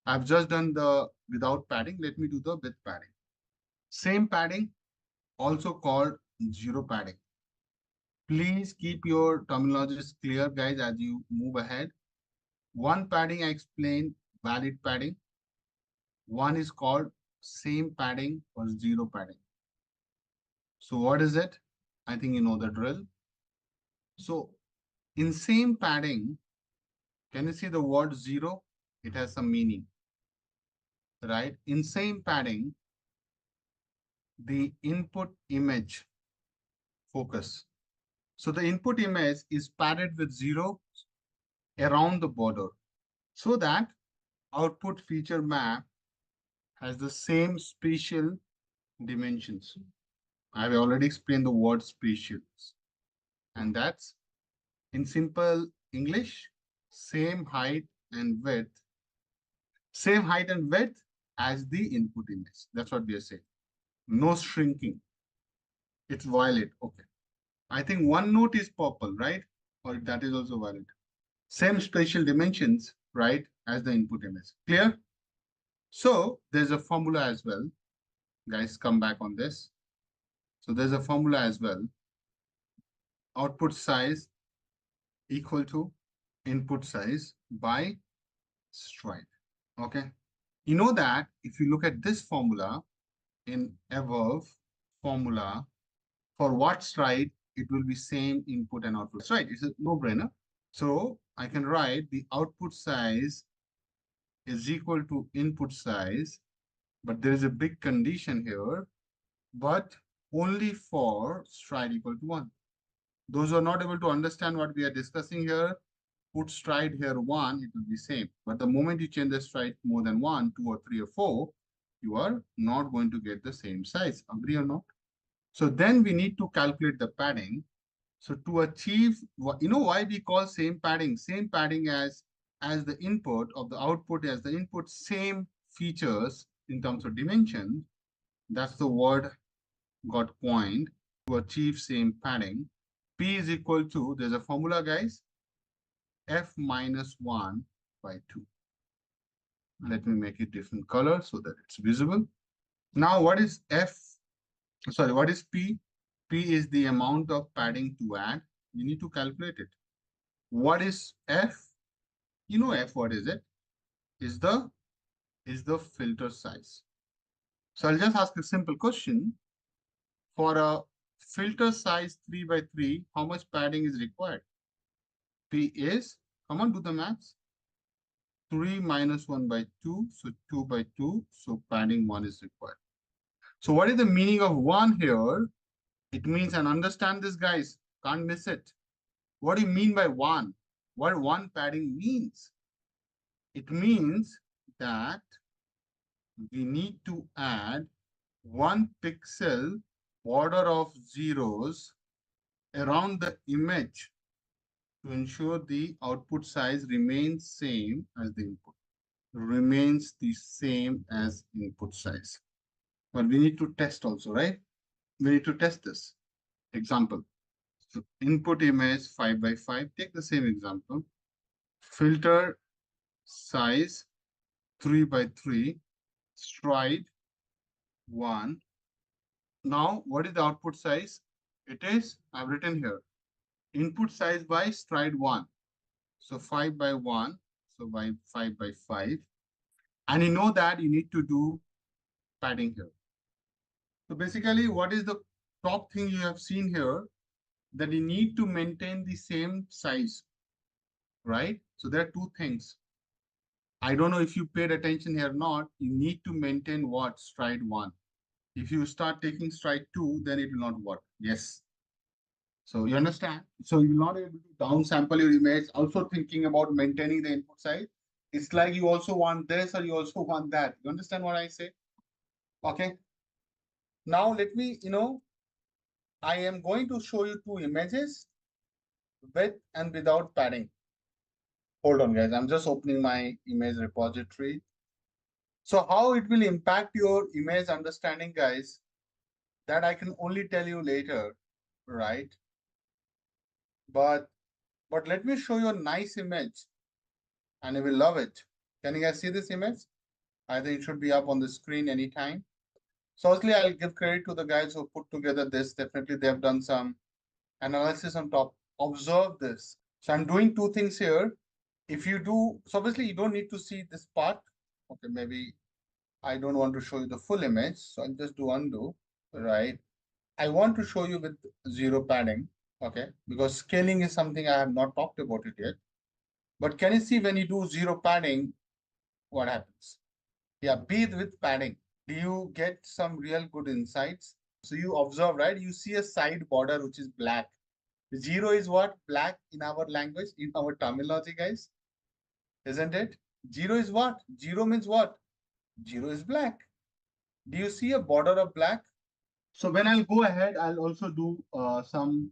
I've just done the without padding. Let me do the with padding. Same padding, also called zero padding. Please keep your terminologies clear, guys, as you move ahead. One padding I explained, valid padding. One is called same padding or zero padding. So what is it? I think you know the drill. So in same padding, can you see the word zero? It has some meaning, right? In same padding, the input image focus. So the input image is padded with zero around the border so that output feature map has the same spatial dimensions. I've already explained the word spatials. And that's in simple English, same height and width, same height and width as the input image. That's what we are saying. No shrinking. It's violet. Okay. I think one note is purple, right? Or that is also valid. Same spatial dimensions, right, as the input image. Clear? So there's a formula as well. Guys, come back on this. So there's a formula as well. Output size equal to input size by stride. Okay. You know that if you look at this formula in above formula, for what stride, it will be same input and output. That's right. It's a no-brainer. So I can write the output size is equal to input size, but there is a big condition here, but only for stride equal to 1. Those who are not able to understand what we are discussing here, put stride here 1, it will be same. But the moment you change the stride more than 1, 2, or 3, or 4, you are not going to get the same size. Agree or not? So then we need to calculate the padding. So to achieve, you know why we call same padding? Same padding as the input of the output as the input, same features in terms of dimension. That's the word got coined to achieve same padding. P is equal to, there's a formula, guys, F minus 1 by 2. Let me make it different color so that it's visible. Now, what is F? Sorry, what is P? P is the amount of padding to add. You need to calculate it. What is F? You know F, what is it? Is the filter size. So I'll just ask a simple question. For a filter size 3 by 3, how much padding is required? P is, come on, do the maths. 3 minus 1 by 2, so 2 by 2, so padding 1 is required. So what is the meaning of 1 here? It means, and understand this, guys, can't miss it. What do you mean by 1? What 1 padding means? It means that we need to add 1 pixel border of zeros around the image to ensure the output size remains same as the input, remains the same as input size. But we need to test also, right? We need to test this. Example. So input image 5 by 5. Take the same example. Filter size 3 by 3. Stride 1. Now, what is the output size? It is, I've written here, input size by stride 1. So 5 by 1. So by 5 by 5. And you know that you need to do padding here. So basically, what is the top thing you have seen here? That you need to maintain the same size, right? So there are two things. I don't know if you paid attention here or not. You need to maintain what? Stride 1. If you start taking stride 2, then it will not work. Yes. So you understand? So you're not able to downsample your image, also thinking about maintaining the input size. It's like you also want this or you also want that. You understand what I say? Okay. Now let me, I am going to show you two images with and without padding. Hold on, guys. I'm just opening my image repository. So how it will impact your image understanding, guys, that I can only tell you later, right? But let me show you a nice image and you will love it. Can you guys see this image? I think it should be up on the screen anytime. So firstly, I'll give credit to the guys who put together this. Definitely, they have done some analysis on top. Observe this. So I'm doing two things here. If you do, so obviously you don't need to see this part. Okay, maybe I don't want to show you the full image. So I'll just do undo, right? I want to show you with zero padding, okay? Because scaling is something I have not talked about it yet. But can you see when you do zero padding, what happens? Yeah, be it with padding. Do you get some real good insights? So you observe, right? You see a side border which is black. Zero is what? Black in our language, in our terminology, guys. Isn't it? Zero is what? Zero means what? Zero is black. Do you see a border of black? So when I'll go ahead, I'll also do some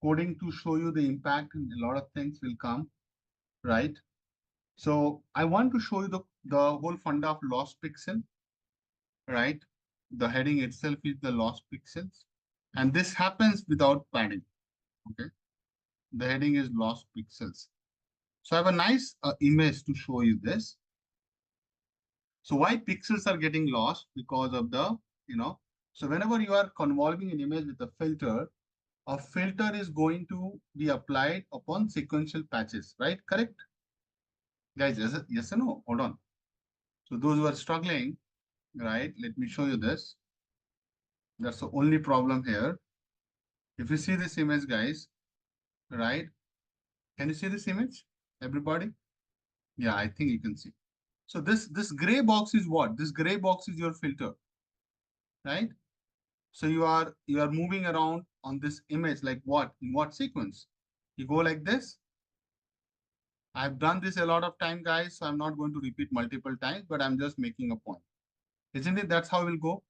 coding to show you the impact, and a lot of things will come, right? So I want to show you the whole funda of lost pixel, right? The heading itself is the lost pixels. And this happens without padding, okay? The heading is lost pixels. So I have a nice image to show you this. So why pixels are getting lost? Because of the, so whenever you are convolving an image with a filter is going to be applied upon sequential patches, right? Correct? Guys, yes or no? Hold on. So those who are struggling, right? Let me show you this. That's the only problem here. If you see this image, guys, right? Can you see this image? Everybody? Yeah, I think you can see. So this gray box is what? This gray box is your filter, right? So you are moving around on this image like what? In what sequence? You go like this. I've done this a lot of time, guys, so I'm not going to repeat multiple times, but I'm just making a point. Isn't it? That's how we'll go.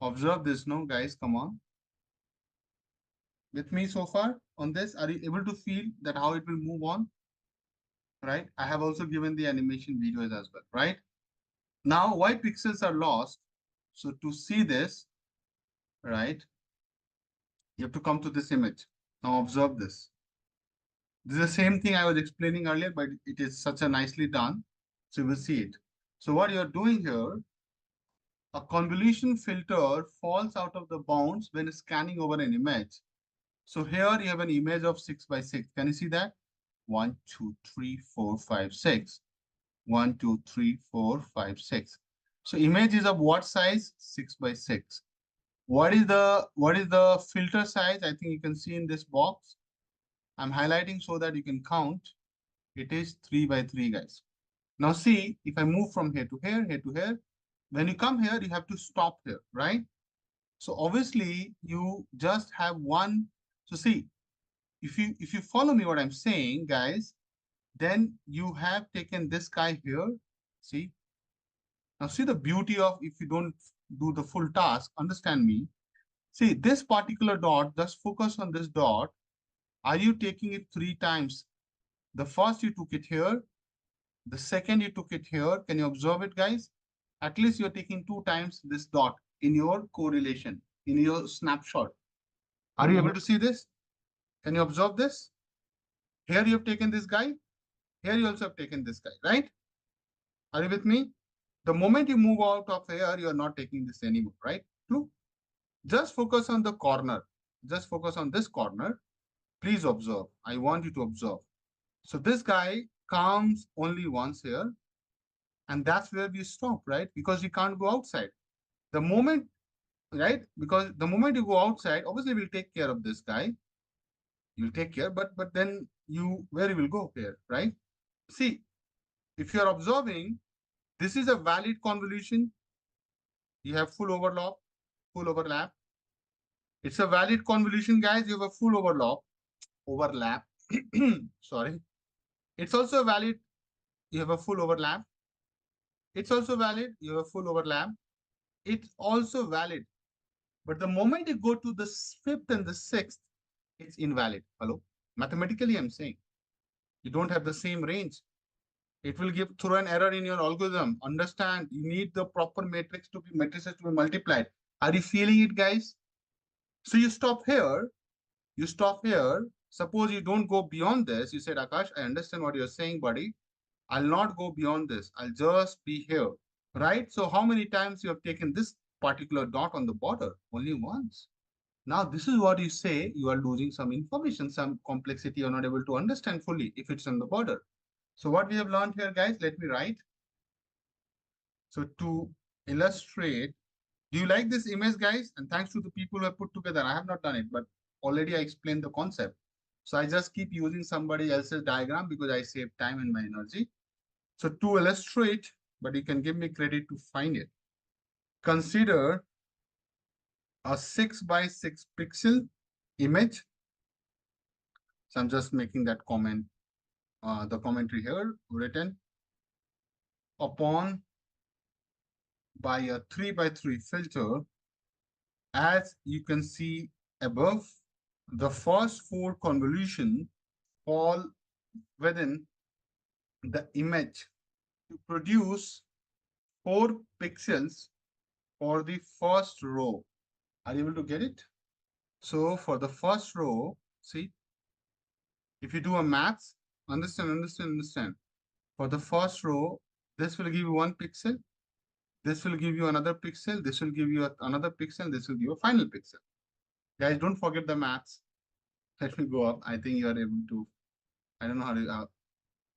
Observe this, no, guys, come on. With me so far on this, are you able to feel that how it will move on? Right? I have also given the animation videos as well, right? Now, why pixels are lost? So to see this, right, you have to come to this image. Now observe this. This is the same thing I was explaining earlier, but it is such a nicely done. So you will see it. So what you're doing here, a convolution filter falls out of the bounds when scanning over an image. So here you have an image of 6 by 6. Can you see that? 1, 2, 3, 4, 5, 6. 1, 2, 3, 4, 5, 6. So image is of what size? 6 by 6. What is the filter size? I think you can see in this box. I'm highlighting so that you can count. It is 3 by 3, guys. Now see, if I move from here to here, when you come here, you have to stop here, right? So obviously you just have one. So see, if you follow me what I'm saying, guys, then you have taken this guy here. See, now see the beauty of if you don't do the full task, understand me. See this particular dot, just focus on this dot. Are you taking it three times? The first you took it here, the second you took it here. Can you observe it, guys? At least you're taking two times this dot in your correlation, in your snapshot. Are you able to see this? Can you observe this? Here you have taken this guy. Here you also have taken this guy, right? Are you with me? The moment you move out of here, you are not taking this anymore, right? True. Just focus on the corner. Just focus on this corner. Please observe. I want you to observe. So this guy comes only once here, and that's where we stop, right? Because you can't go outside. The moment, right? Because the moment you go outside, obviously we'll take care of this guy. You'll take care, but then you where you will go here, right? See, if you are observing, this is a valid convolution. You have full overlap, full overlap. It's a valid convolution, guys. You have a full overlap. Sorry. It's also valid. You have a full overlap. It's also valid. You have a full overlap. It's also valid. But the moment you go to the fifth and the sixth, it's invalid. Hello? Mathematically, I'm saying you don't have the same range. It will give through an error in your algorithm. Understand, you need the proper matrices to be multiplied. Are you feeling it, guys? So you stop here. You stop here. Suppose you don't go beyond this. You said, Akash, I understand what you're saying, buddy. I'll not go beyond this. I'll just be here, right? So how many times you have taken this particular dot on the border? Only once. Now, this is what you say you are losing some information, some complexity you're not able to understand fully if it's on the border. So what we have learned here, guys, let me write. So to illustrate, do you like this image, guys? And thanks to the people who have put together, I have not done it, but already I explained the concept. So I just keep using somebody else's diagram because I save time and my energy. So to illustrate, but you can give me credit to find it. Consider a 6 by 6 pixel image. So I'm just making that comment, the commentary here written upon by a 3 by 3 filter. As you can see above, the first four convolution fall within the image to produce 4 pixels for the first row. Are you able to get it? So for the first row, see, if you do a maths, understand. For the first row, this will give you 1 pixel. This will give you another pixel. This will give you another pixel. This will give you a final pixel. Guys, don't forget the maths. Let me go up. I think you are able to. I don't know how to.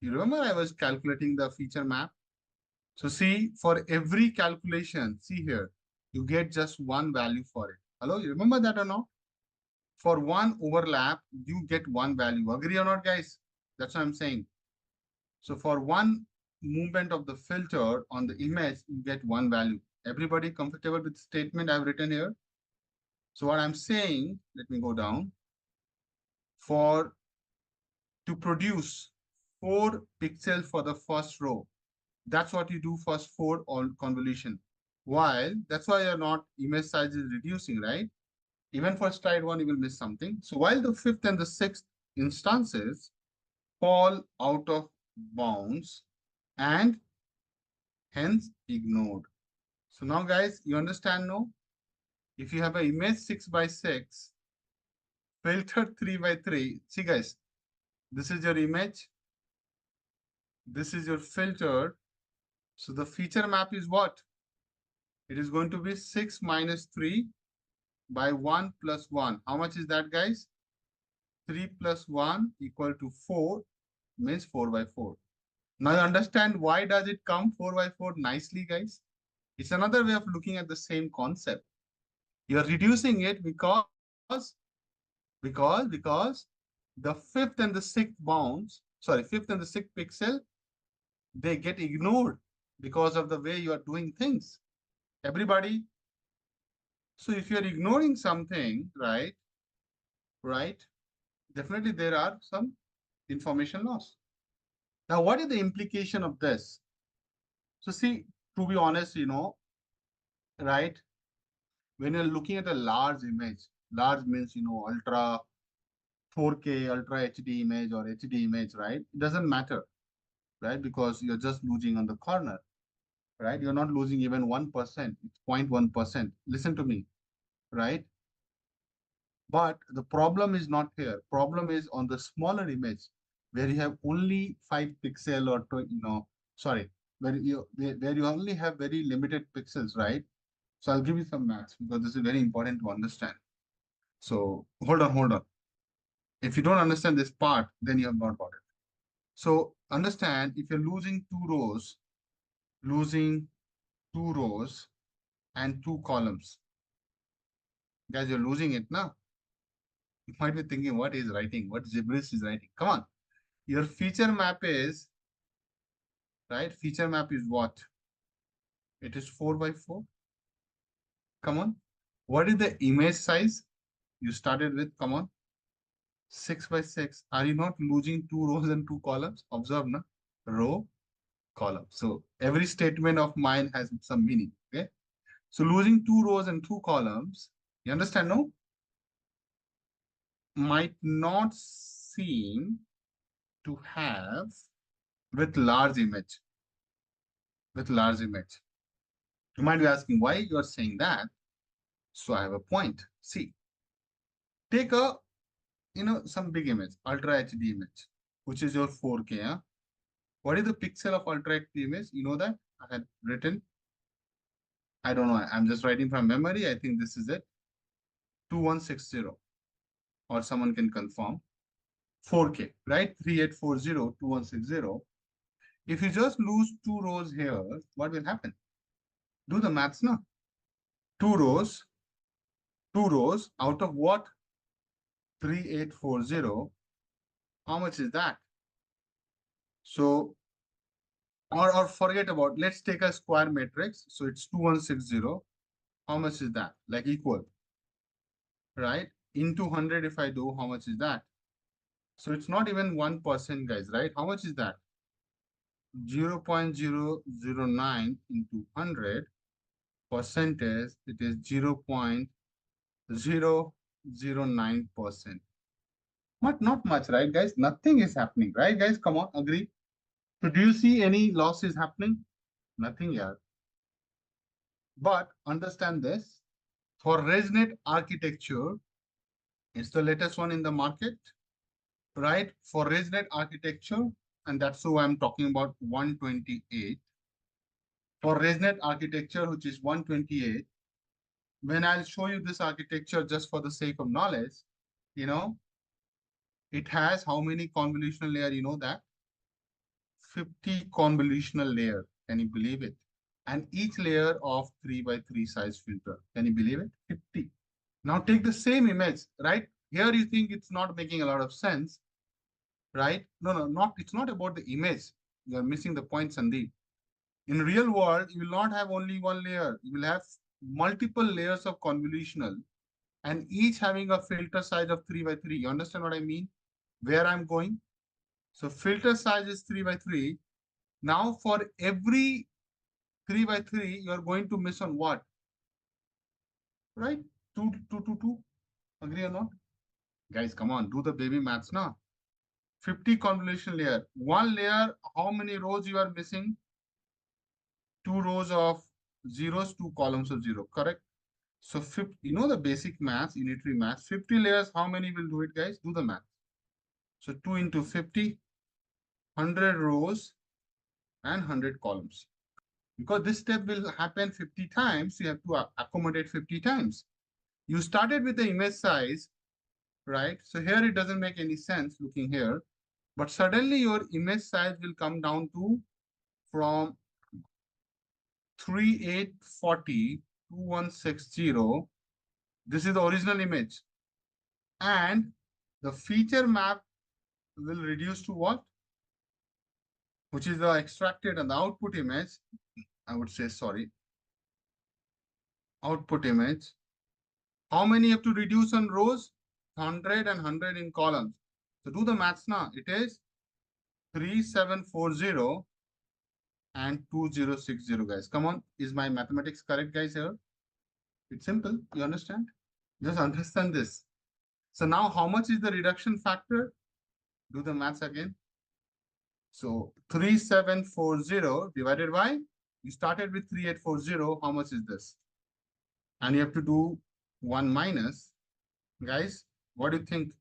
You remember I was calculating the feature map? So see, for every calculation, see here, you get just one value for it. Hello, you remember that or not? For one overlap, you get one value. Agree or not, guys? That's what I'm saying. So for one movement of the filter on the image, you get one value. Everybody comfortable with the statement I've written here? So what I'm saying, let me go down. For to produce 4 pixels for the first row, that's what you do first 4 on convolution. While that's why you're not image size is reducing, right? Even for slide 1, you will miss something. So while the fifth and the sixth instances fall out of bounds and hence ignored. So now, guys, you understand, no? If you have an image 6 by 6, filtered 3 by 3, see, guys, this is your image, this is your filtered. So the feature map is what? It is going to be 6 minus 3 by 1 plus 1. How much is that, guys? 3 plus 1 equal to 4. means 4 by 4. Now you understand why does it come 4 by 4 nicely, guys? It's another way of looking at the same concept. You're reducing it because the fifth and the sixth bounds, sorry, fifth and the sixth pixel, they get ignored because of the way you are doing things. Everybody, so if you're ignoring something, right, definitely there are some information loss. Now, what is the implication of this? So see, to be honest, right, when you're looking at a large image, large means, ultra 4K, ultra HD image or HD image, right? It doesn't matter, right? Because you're just losing on the corner, right? You're not losing even 1%. It's 0.1%. Listen to me, right? But the problem is not here. Problem is on the smaller image where you have only 5 pixel or, sorry, where you only have very limited pixels, right? So I'll give you some maths because this is very important to understand. So hold on. If you don't understand this part, then you have not got it. So understand if you're losing two rows and two columns, guys, you're losing it now. You might be thinking, what is writing? What gibberish is writing? Come on. Your feature map is, right? Feature map is what? It is 4 by 4. Come on. What is the image size? You started with, come on, 6 by 6. Are you not losing two rows and two columns? Observe, na? Row, column. So every statement of mine has some meaning. Okay. So losing two rows and two columns, you understand, no? Might not seem to have with large image. With large image. You might be asking why you are saying that. So I have a point. See, take a some big image, ultra HD image, which is your 4K. Huh? What is the pixel of ultra HD image? You know that I had written. I don't know. I'm just writing from memory. I think this is it. 2160, or someone can confirm. 4K, right? 3840, 2160. If you just lose two rows here, what will happen? Do the maths now. Two rows, out of what? 3840. How much is that? So, or forget about, let's take a square matrix. So it's 2160. How much is that? Like equal, right? Into 100 if I do, how much is that? So it's not even 1%, guys, right? How much is that? 0.009 into 100 percentage, it is 0.009%. But not much, right, guys? Nothing is happening, right, guys? Come on, agree. So do you see any losses happening? Nothing here. But understand this, for ResNet architecture, it's the latest one in the market, right? For ResNet architecture, and that's who I'm talking about, 128. For ResNet architecture, which is 128, when I'll show you this architecture just for the sake of knowledge, you know, it has how many convolutional layer? You know that? 50 convolutional layer. Can you believe it? And each layer of 3 by 3 size filter. Can you believe it? 50. Now take the same image, right? Here you think it's not making a lot of sense, right? No, not. It's not about the image. You are missing the point, Sandeep. In real world, you will not have only one layer. You will have multiple layers of convolutional and each having a filter size of 3 by 3. You understand what I mean? Where I'm going? So filter size is 3 by 3. Now for every 3 by 3, you're going to miss on what? Right? 2, 2, 2, 2. Agree or not? Guys, come on, do the baby maths now. 50 convolution layer. One layer, how many rows you are missing? Two rows of zeros, two columns of zero, correct? So 50, you know the basic math, unitary math. 50 layers, how many will do it, guys? Do the math. So 2 into 50, 100 rows and 100 columns. Because this step will happen 50 times, you have to accommodate 50 times. You started with the image size, right? So here it doesn't make any sense looking here. But suddenly your image size will come down to from 3840 to 2160. This is the original image. And the feature map will reduce to what? Which is the extracted and the output image. I would say, sorry, output image. How many you have to reduce on rows? 100 and 100 in columns. So do the maths now. It is 3740 and 2060, guys. Come on. Is my mathematics correct, guys, here? It's simple. You understand? Just understand this. So now how much is the reduction factor? Do the maths again. So 3740 divided by, you started with 3840. How much is this? And you have to do 1 minus. Guys, what do you think?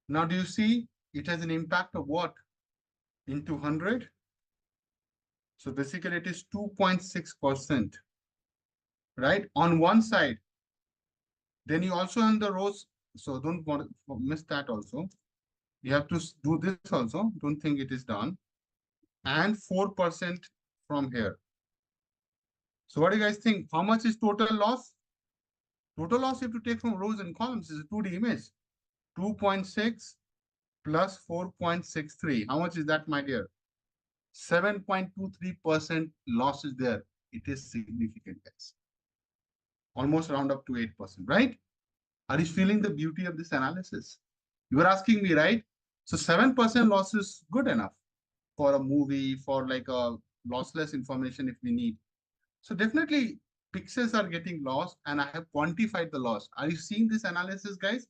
Now, do you see it has an impact of what? Into 100. So basically it is 2.6%, right? On one side. Then you also on the rows. So don't want to miss that also. You have to do this also. Don't think it is done. And 4% from here. So what do you guys think? How much is total loss? Total loss you have to take from rows and columns is a 2D image. 2.6 plus 4.63. How much is that, my dear? 7.23% loss is there. It is significant, guys. Almost round up to 8%, right? Are you feeling the beauty of this analysis? You were asking me, right? So 7% loss is good enough for a movie, for like a lossless information if we need. So definitely pixels are getting lost and I have quantified the loss. Are you seeing this analysis, guys?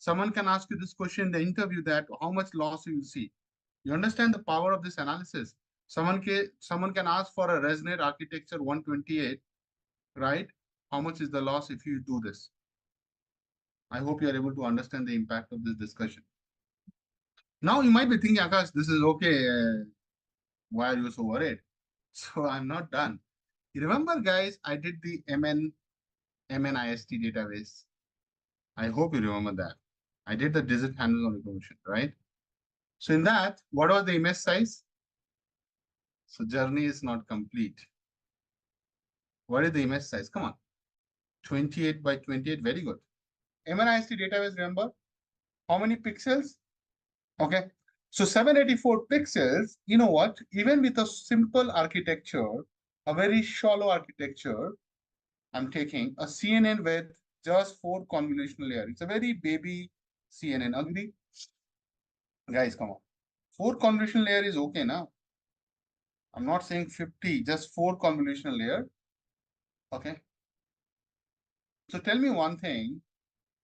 Someone can ask you this question in the interview that how much loss you will see. You understand the power of this analysis. Someone can ask for a resonate architecture 128, right? How much is the loss if you do this? I hope you are able to understand the impact of this discussion. Now you might be thinking, Akash, this is okay. Why are you so worried? So I'm not done. You remember, guys, I did the MNIST database. I hope you remember that. I did the digit handle on recognition, right? So in that, what was the image size? So journey is not complete. What is the image size? Come on. 28 by 28. Very good. MNIST database, remember? How many pixels? Okay. So 784 pixels, you know what? Even with a simple architecture, a very shallow architecture, I'm taking a CNN with just 4 convolutional layers. It's a very baby CNN. Agree? Guys, come on. 4 convolutional layer is okay now. I'm not saying 50, just 4 convolutional layer. Okay. So tell me one thing.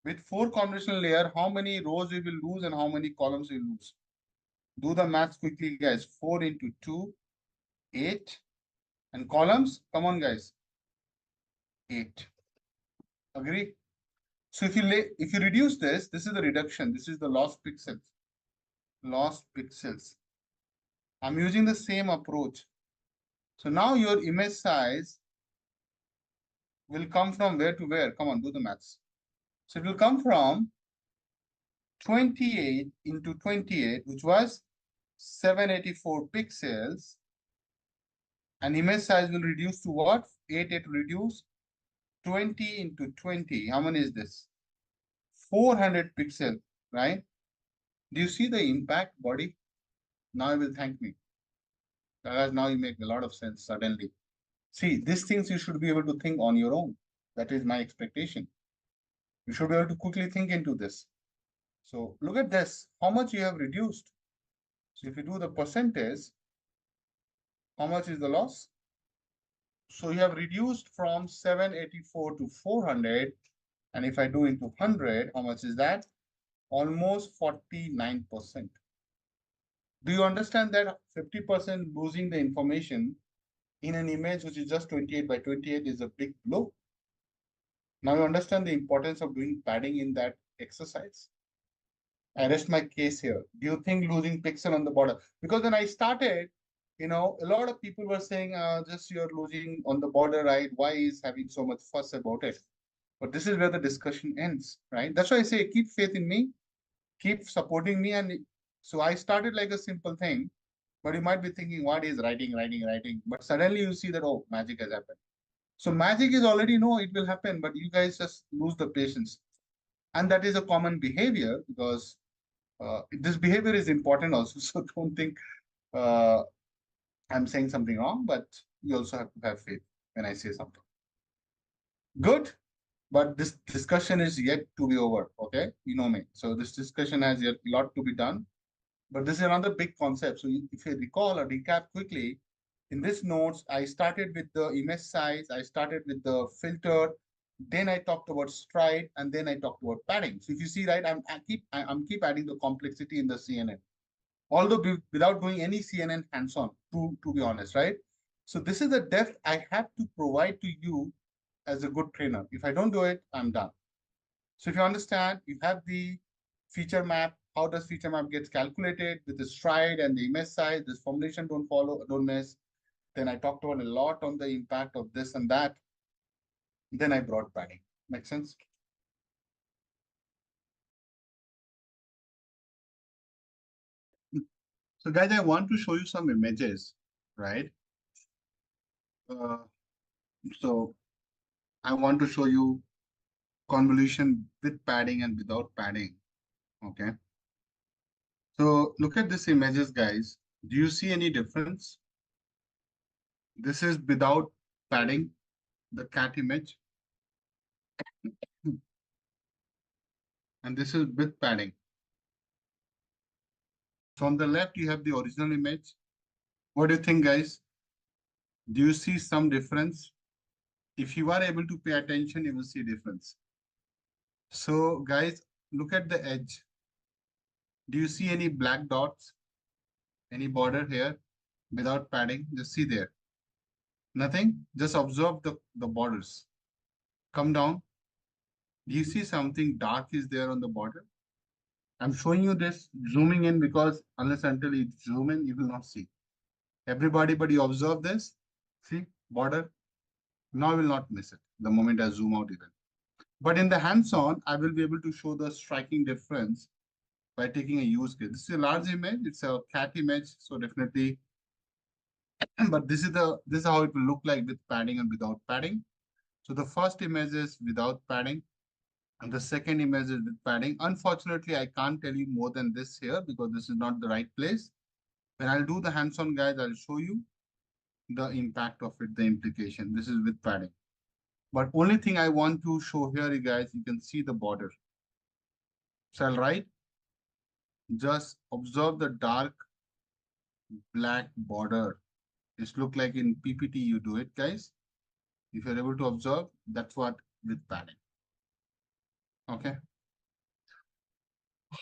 With 4 convolutional layer, how many rows we will lose and how many columns we will lose? Do the maths quickly, guys. 4 into 2, 8. And columns, come on, guys. 8. Agree? So if you reduce this, this is the reduction. This is the lost pixels. Lost pixels. I'm using the same approach. So now your image size will come from where to where? Come on, do the maths. So it will come from 28 into 28, which was 784 pixels. And image size will reduce to what? 8 will reduce. 20 into 20. How many is this? 400 pixels, right? Do you see the impact, body? Now you will thank me. Because now you make a lot of sense suddenly. See, these things you should be able to think on your own. That is my expectation. You should be able to quickly think into this. So look at this. How much you have reduced? So if you do the percentage, how much is the loss? So you have reduced from 784 to 400. And if I do into 100, how much is that? Almost 49%. Do you understand that 50% losing the information in an image which is just 28 by 28 is a big blow? Now you understand the importance of doing padding in that exercise. I rest my case here. Do you think losing pixel on the border? Because when I started, a lot of people were saying, just you're losing on the border, right? Why is having so much fuss about it? But this is where the discussion ends, right? That's why I say keep faith in me, keep supporting me, and So I started like a simple thing, but you might be thinking, what is writing? But suddenly you see that, oh, magic has happened. So magic is already know it will happen, but you guys just lose the patience. And that is a common behavior because this behavior is important also. So don't think uh, I'm saying something wrong, but you also have to have faith when I say something. Good. But this discussion is yet to be over. Okay. You know me. So this discussion has yet a lot to be done. But this is another big concept. So if you recall or recap quickly, in this notes, I started with the image size, I started with the filter, then I talked about stride, and then I talked about padding. So if you see, right, I'm keep adding the complexity in the CNN, although without doing any CNN hands-on, to be honest, right? So this is the depth I have to provide to you as a good trainer. If I don't do it, I'm done. So if you understand, you have the feature map. How does feature map gets calculated with the stride and the image size? This formulation don't follow, don't miss. Then I talked about a lot on the impact of this and that. Then I brought padding. Make sense? So guys, I want to show you some images, right? Uh, so I want to show you convolution with padding and without padding. Okay. So look at these images, guys. Do you see any difference? This is without padding, the cat image, and this is with padding. So on the left, you have the original image. What do you think, guys? Do you see some difference? If you are able to pay attention, you will see difference. So guys, look at the edge. Do you see any black dots? Any border here without padding? Just see there. Nothing. Just observe the borders. Come down. Do you see something dark is there on the border? I'm showing you this zooming in because unless until you zoom in, you will not see. Everybody, but you observe this. See, border. Now I will not miss it the moment I zoom out even. But in the hands-on, I will be able to show the striking difference by taking a use case. This is a large image. It's a cat image. So definitely, but this is how it will look like with padding and without padding. So the first image is without padding. And the second image is with padding. Unfortunately, I can't tell you more than this here because this is not the right place. When I'll do the hands-on, guys, I'll show you the impact of it, the implication. This is with padding. But only thing I want to show here, you guys, you can see the border. So I'll write, just observe the dark black border. It's look like in PPT you do it, guys. If you're able to observe, that's what with padding. Okay.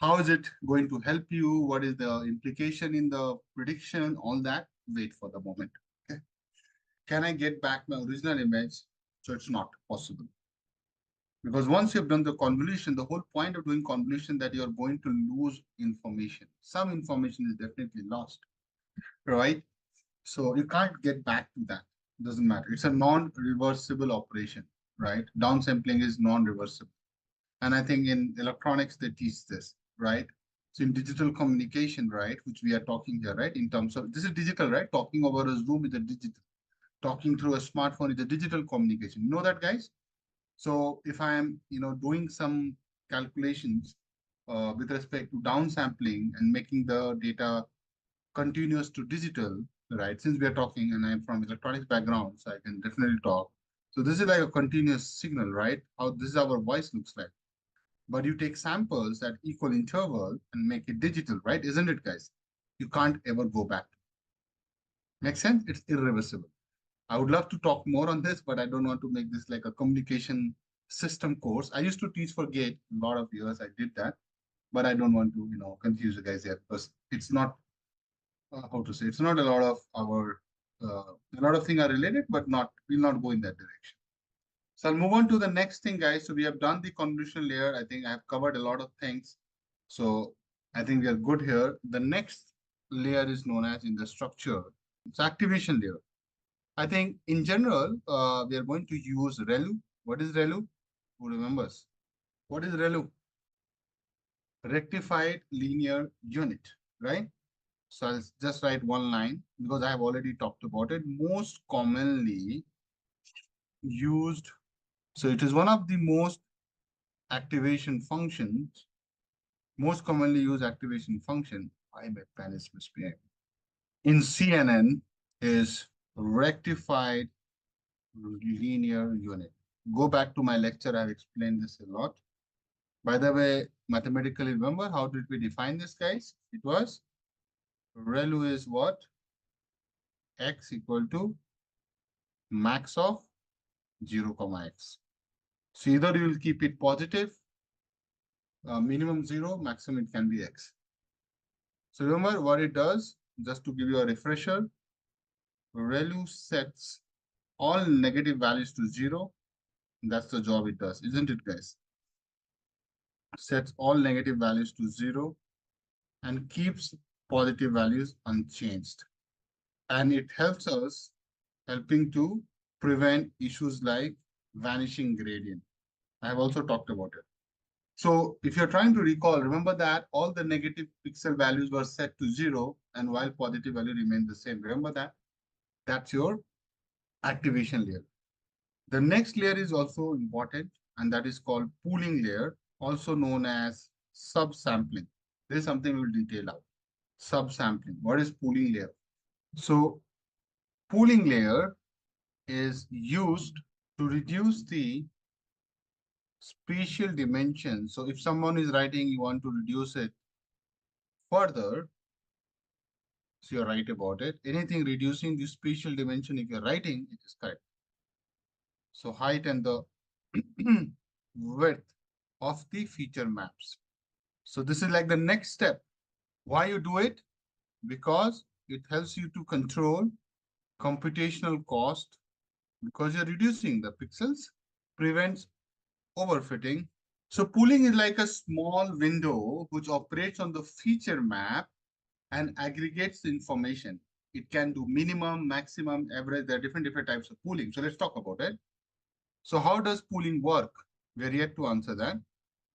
How is it going to help you? What is the implication in the prediction? All that, wait for the moment. Okay. Can I get back my original image? So it's not possible. Because once you've done the convolution, the whole point of doing convolution that you're going to lose information. Some information is definitely lost, right? So you can't get back to that. Doesn't matter. It's a non-reversible operation, right? Downsampling is non-reversible. And I think in electronics, they teach this, right? So in digital communication, right, which we are talking here, right, in terms of, this is digital, right? Talking over a Zoom is a digital. Talking through a smartphone is a digital communication. You know that, guys? So if I am, doing some calculations with respect to downsampling and making the data continuous to digital, right? Since we are talking and I'm from electronics background, so I can definitely talk. So this is like a continuous signal, right? How this is our voice looks like. But you take samples at equal interval and make it digital, right? Isn't it, guys? You can't ever go back. Make sense? It's irreversible. I would love to talk more on this, but I don't want to make this like a communication system course. I used to teach for GATE a lot of years. I did that, but I don't want to, confuse you guys here because it's not how to say. It's not a lot of a lot of things are related, but not will not go in that direction. So I'll move on to the next thing, guys. So we have done the convolution layer. I think I have covered a lot of things. So I think we are good here. The next layer is known as in the structure. It's activation layer. I think in general, we are going to use ReLU. What is ReLU? Who remembers? What is ReLU? Rectified linear unit, right? So I'll just write one line because I have already talked about it. Most commonly used, so it is one of the most activation functions, most commonly used activation function. I my pen is misbehaving. In CNN is rectified linear unit. Go back to my lecture, I've explained this a lot. By the way, mathematically, remember how did we define this, guys? It was ReLU is what? X equal to max of 0 comma x. So either you will keep it positive, minimum 0, maximum it can be x. So remember what it does, just to give you a refresher, ReLU sets all negative values to 0. That's the job it does, isn't it, guys? Sets all negative values to 0 and keeps positive values unchanged. And it helps us helping to prevent issues like vanishing gradient. I have also talked about it. So if you're trying to recall, remember that all the negative pixel values were set to 0 and while positive value remained the same. Remember that? That's your activation layer. The next layer is also important, and that is called pooling layer, also known as subsampling. This is something we'll detail out. Subsampling. What is pooling layer? So pooling layer is used to reduce the spatial dimension. So if someone is writing, you want to reduce it further, so you're right about it. Anything reducing the spatial dimension, if you're writing, it is correct. So height and the width of the feature maps. So this is like the next step. Why you do it? Because it helps you to control computational cost because you're reducing the pixels, prevents overfitting. So pooling is like a small window which operates on the feature map and aggregates the information. It can do minimum, maximum, average. There are different types of pooling. So let's talk about it. So how does pooling work? We are yet to answer that.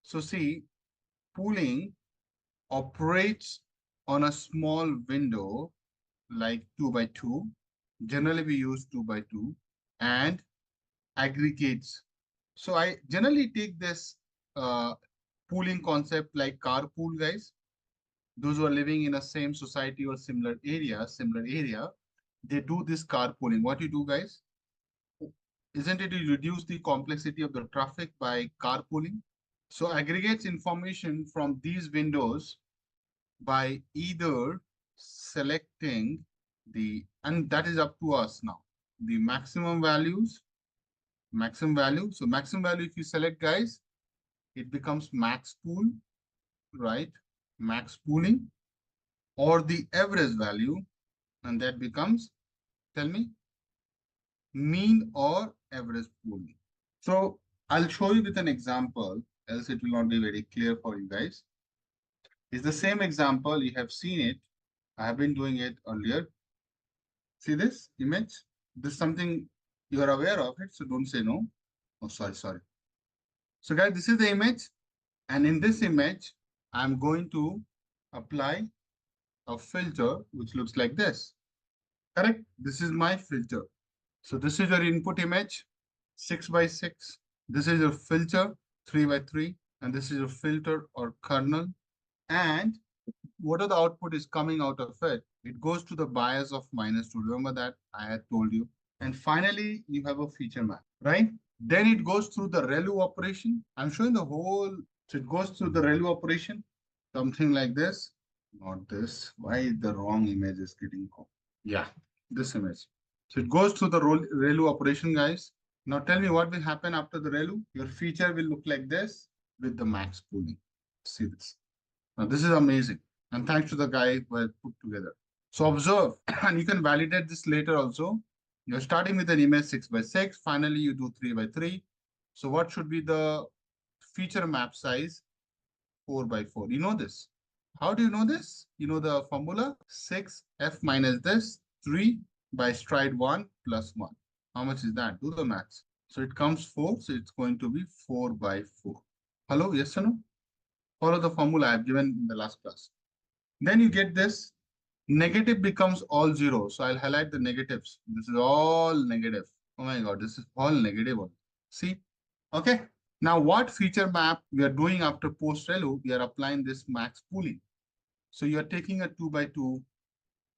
So see, pooling operates on a small window like 2 by 2. Generally, we use 2 by 2 and aggregates. So I generally take this pooling concept like carpool, guys. Those who are living in a same society or similar area, they do this carpooling. What you do, guys? Isn't it you reduce the complexity of the traffic by carpooling? So aggregates information from these windows by either selecting and that is up to us now, the maximum values, maximum value. So maximum value, if you select, guys, it becomes max pool, right? Max pooling or the average value, and that becomes, tell me, mean or average pooling. So I'll show you with an example, else it will not be very clear for you guys. It's the same example, you have seen it. I have been doing it earlier. See this image? This is something you are aware of it, so don't say no. Oh, sorry. So guys, this is the image. And in this image, I'm going to apply a filter which looks like this. Correct? This is my filter. So this is your input image, 6 by 6. This is your filter, 3 by 3. And this is your filter or kernel. And what are the output is coming out of it? It goes to the bias of -2. Remember that I had told you. And finally, you have a feature map, right? Then it goes through the ReLU operation. I'm showing the whole, so it goes through the ReLU operation, something like this. Not this. Why the wrong image is getting called? Yeah, this image. So it goes through the ReLU operation, guys. Now tell me what will happen after the ReLU. Your feature will look like this with the max pooling. See this. Now this is amazing. And thanks to the guy who had put together. So observe, and you can validate this later also. You're starting with an image 6 by 6. Finally, you do 3 by 3. So what should be the feature map size? 4 by 4. You know this. How do you know this? You know the formula 6f minus this 3 by stride 1 plus 1. How much is that? Do the maths. So it comes 4. So it's going to be 4 by 4. Hello? Yes or no? Follow the formula I have given in the last class. Then you get this negative becomes all zero. So I'll highlight the negatives. This is all negative. Oh my God, this is all negative. See? Okay. Now what feature map we are doing after post-relu, we are applying this max pooling. So you are taking a 2 by 2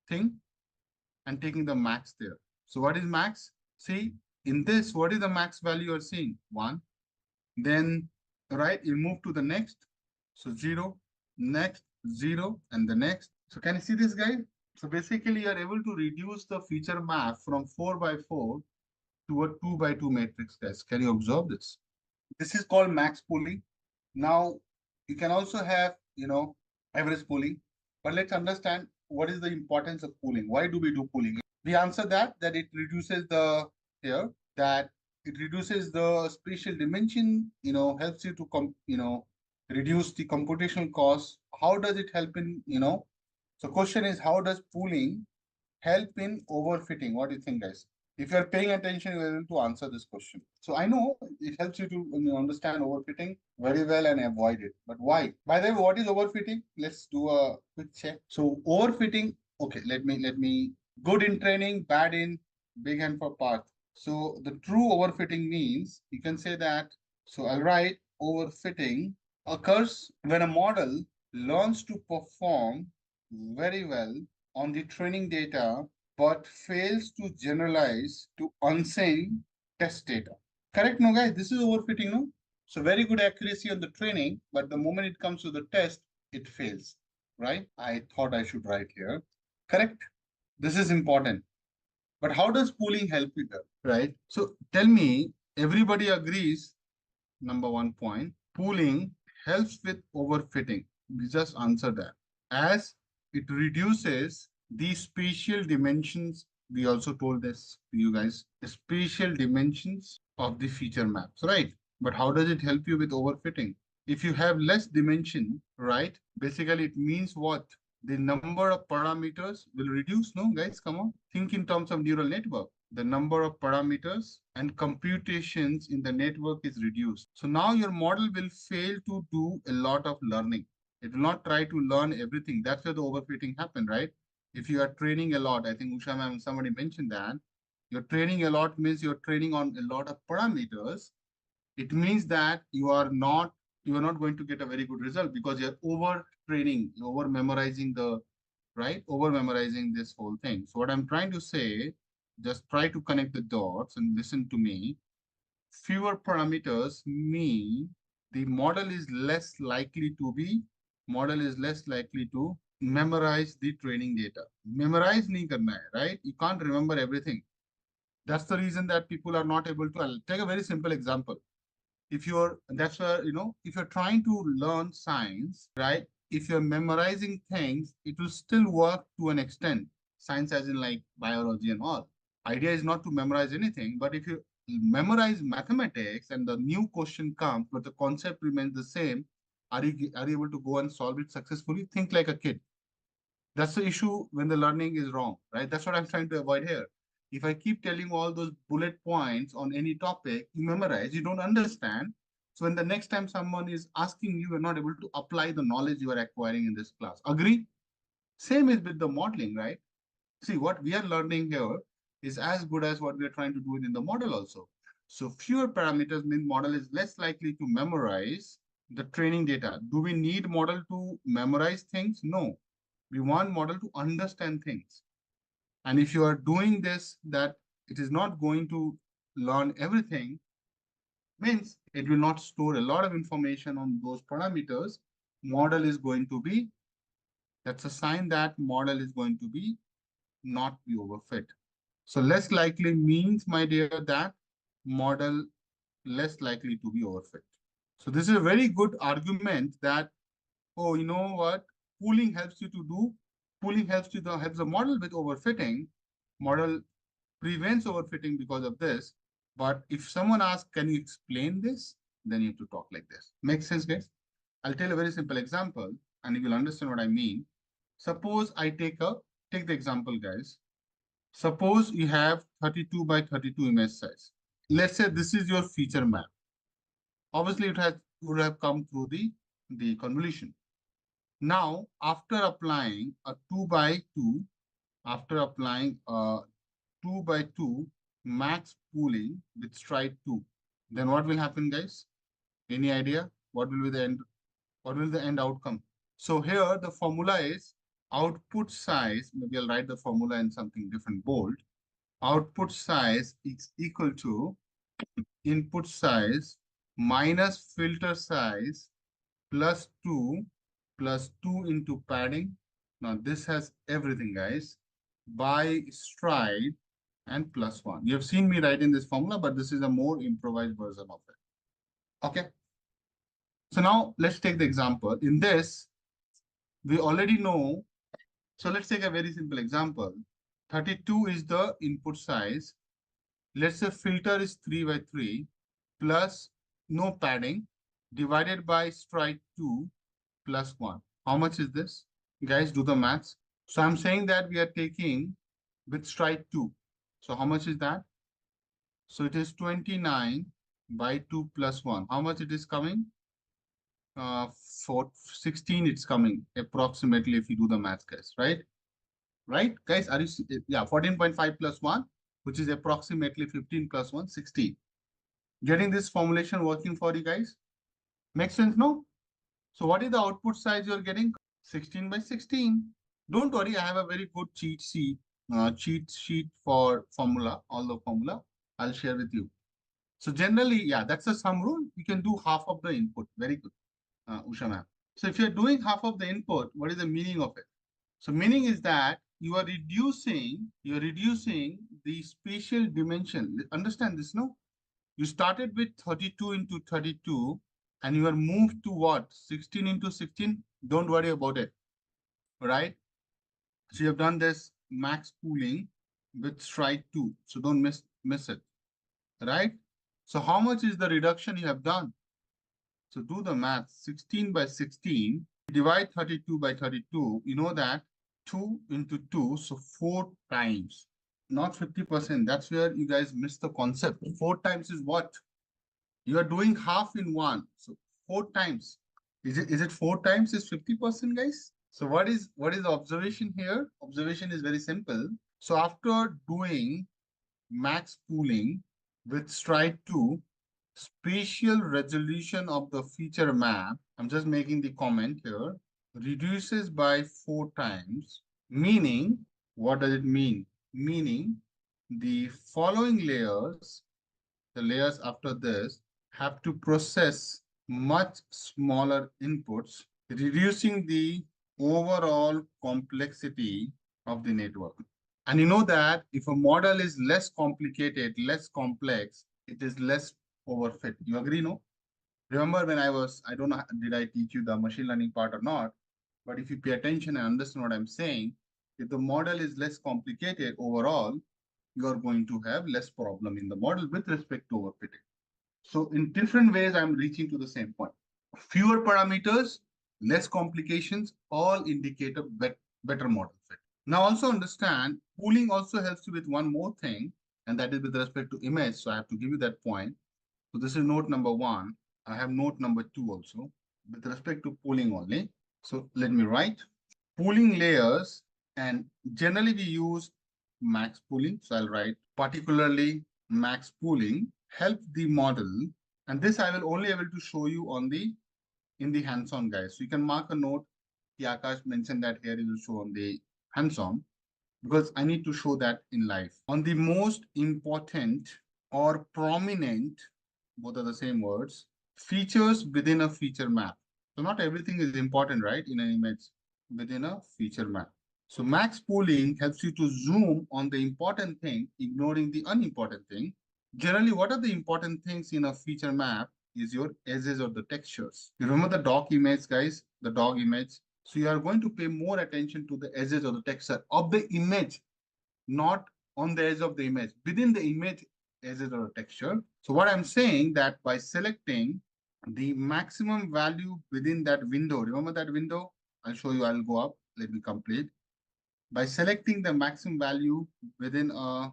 thing and taking the max there. So what is max? See, in this, what is the max value you're seeing? 1. Then, right, you move to the next. So 0, next, 0, and the next. So can you see this, guy? So basically, you're able to reduce the feature map from 4 by 4 to a 2 by 2 matrix, guys. Can you observe this? This is called max pooling. Now, you can also have, average pooling. But let's understand what is the importance of pooling. Why do we do pooling? We answer that it reduces the here that it reduces the spatial dimension, helps you to reduce the computational cost. How does it help in, so question is, how does pooling help in overfitting? What do you think, guys? If you're paying attention, you're able to answer this question. So I know it helps you to understand overfitting very well and avoid it. But why? By the way, what is overfitting? Let's do a quick check. So overfitting, okay, let me good in training, bad in big hand for path. So the true overfitting means you can say that. So I'll write overfitting occurs when a model learns to perform very well on the training data but fails to generalize to unseen test data. Correct, no, guys? This is overfitting, no? So very good accuracy on the training, but the moment it comes to the test, it fails, right? I thought I should write here. Correct? This is important. But how does pooling help you there, right? So tell me, everybody agrees, number one point, pooling helps with overfitting. We just answer that. As it reduces the spatial dimensions, we also told this to you guys, the spatial dimensions of the feature maps, right? But how does it help you with overfitting? If you have less dimension, right? Basically, it means what? The number of parameters will reduce. No, guys, come on. Think in terms of neural network. The number of parameters and computations in the network is reduced. So now your model will fail to do a lot of learning. It will not try to learn everything. That's where the overfitting happen, right? If you are training a lot, I think Usha ma'am, somebody mentioned that, you're training a lot means you're training on a lot of parameters. It means that you are not going to get a very good result because you're over training, you're over memorizing over memorizing this whole thing. So what I'm trying to say, just try to connect the dots and listen to me. Fewer parameters mean the model is less likely to memorize the training data. Memorize nahi karna hai, right? You can't remember everything. That's the reason that people are not able to. I'll take a very simple example. If you're that's where if you're trying to learn science, right, if you're memorizing things, it will still work to an extent. Science as in like biology and all. Idea is not to memorize anything, but if you memorize mathematics and the new question comes but the concept remains the same, are you able to go and solve it successfully? Think like a kid. That's the issue when the learning is wrong, right? That's what I'm trying to avoid here. If I keep telling you all those bullet points on any topic, you memorize, you don't understand. So when the next time someone is asking you, you're not able to apply the knowledge you are acquiring in this class. Agree? Same is with the modeling, right? See, what we are learning here is as good as what we are trying to do in the model also. So fewer parameters mean model is less likely to memorize the training data. Do we need model to memorize things? No. We want model to understand things. And if you are doing this, that it is not going to learn everything, means it will not store a lot of information on those parameters. Model is going to be, that's a sign that model is going to be not be overfit. So less likely means, my dear, that model less likely to be overfit. So this is a very good argument that, oh, you know what? Pooling helps you to do. Pooling helps the model with overfitting. Model prevents overfitting because of this. But if someone asks, can you explain this? Then you have to talk like this. Makes sense, guys? I'll tell a very simple example and you will understand what I mean. Suppose I take the example, guys. Suppose you have 32 by 32 image size. Let's say this is your feature map. Obviously, would have come through the convolution. Now, after applying a 2 by 2, after applying a 2 by 2 max pooling with stride 2, then what will happen, guys? Any idea? What will be the end? What will the end outcome? So here the formula is output size. Maybe I'll write the formula in something different, bold. Output size is equal to input size minus filter size plus 2 plus 2 into padding. Now this has everything, guys, by stride and plus 1. You have seen me writing this formula, but this is a more improvised version of it. Okay. So now let's take the example. In this, we already know. So let's take a very simple example. 32 is the input size. Let's say filter is 3 by 3 plus no padding divided by stride 2 plus 1. How much is this? Guys, do the maths. So I'm saying that we are taking with stride 2. So how much is that? So it is 29 by 2 plus 1. How much it is coming? For 16 it's coming approximately if you do the math, guys, right? Right, guys? Are you, yeah, 14.5 plus 1, which is approximately 15 plus 1, 16. Getting this formulation working for you guys? Makes sense, no? So what is the output size you're getting? 16 by 16. Don't worry, I have a very good cheat sheet for formula, all the formula. I'll share with you. So generally, yeah, that's a sum rule. You can do half of the input. Very good, Usha ma'am. So if you're doing half of the input, what is the meaning of it? So meaning is that you're reducing the spatial dimension. Understand this, no? You started with 32 into 32 and you are moved to what? 16 into 16? Don't worry about it, right? So you have done this max pooling with stride 2. So don't miss it, right? So how much is the reduction you have done? So do the math. 16 by 16, divide 32 by 32. You know that 2 into 2, so 4 times. Not 50%. That's where you guys miss the concept. 4 times is what? You are doing half in one. So 4 times. Is it 4 times is 50%, guys? So what is the observation here? Observation is very simple. So after doing max pooling with stride 2, spatial resolution of the feature map, I'm just making the comment here, reduces by 4 times, meaning, what does it mean? Meaning the following layers, the layers after this, have to process much smaller inputs, reducing the overall complexity of the network. And you know that if a model is less complicated, less complex, it is less overfit. You agree, no? Remember when I don't know, did I teach you the machine learning part or not? But if you pay attention and understand what I'm saying, if the model is less complicated overall, you are going to have less problem in the model with respect to overfitting. So in different ways, I'm reaching to the same point. Fewer parameters, less complications, all indicate a better model fit. Now also understand, pooling also helps you with one more thing, and that is with respect to image. So I have to give you that point. So this is note number 1. I have note number 2 also with respect to pooling only. So let me write pooling layers, and generally we use max pooling. So I'll write particularly max pooling help the model, and this I will only able to show you on the in the hands-on, guys. So you can mark a note. The Akash mentioned that here it will show on the hands-on because I need to show that in life. On the most important or prominent, both are the same words, features within a feature map. So not everything is important, right, in an image within a feature map. So max pooling helps you to zoom on the important thing, ignoring the unimportant thing. Generally, what are the important things in a feature map is your edges or the textures. You remember the dog image, guys, the dog image. So you are going to pay more attention to the edges or the texture of the image, not on the edge of the image, within the image edges or texture. So what I'm saying that by selecting the maximum value within that window, remember that window? I'll show you, I'll go up, let me complete. By selecting the maximum value within a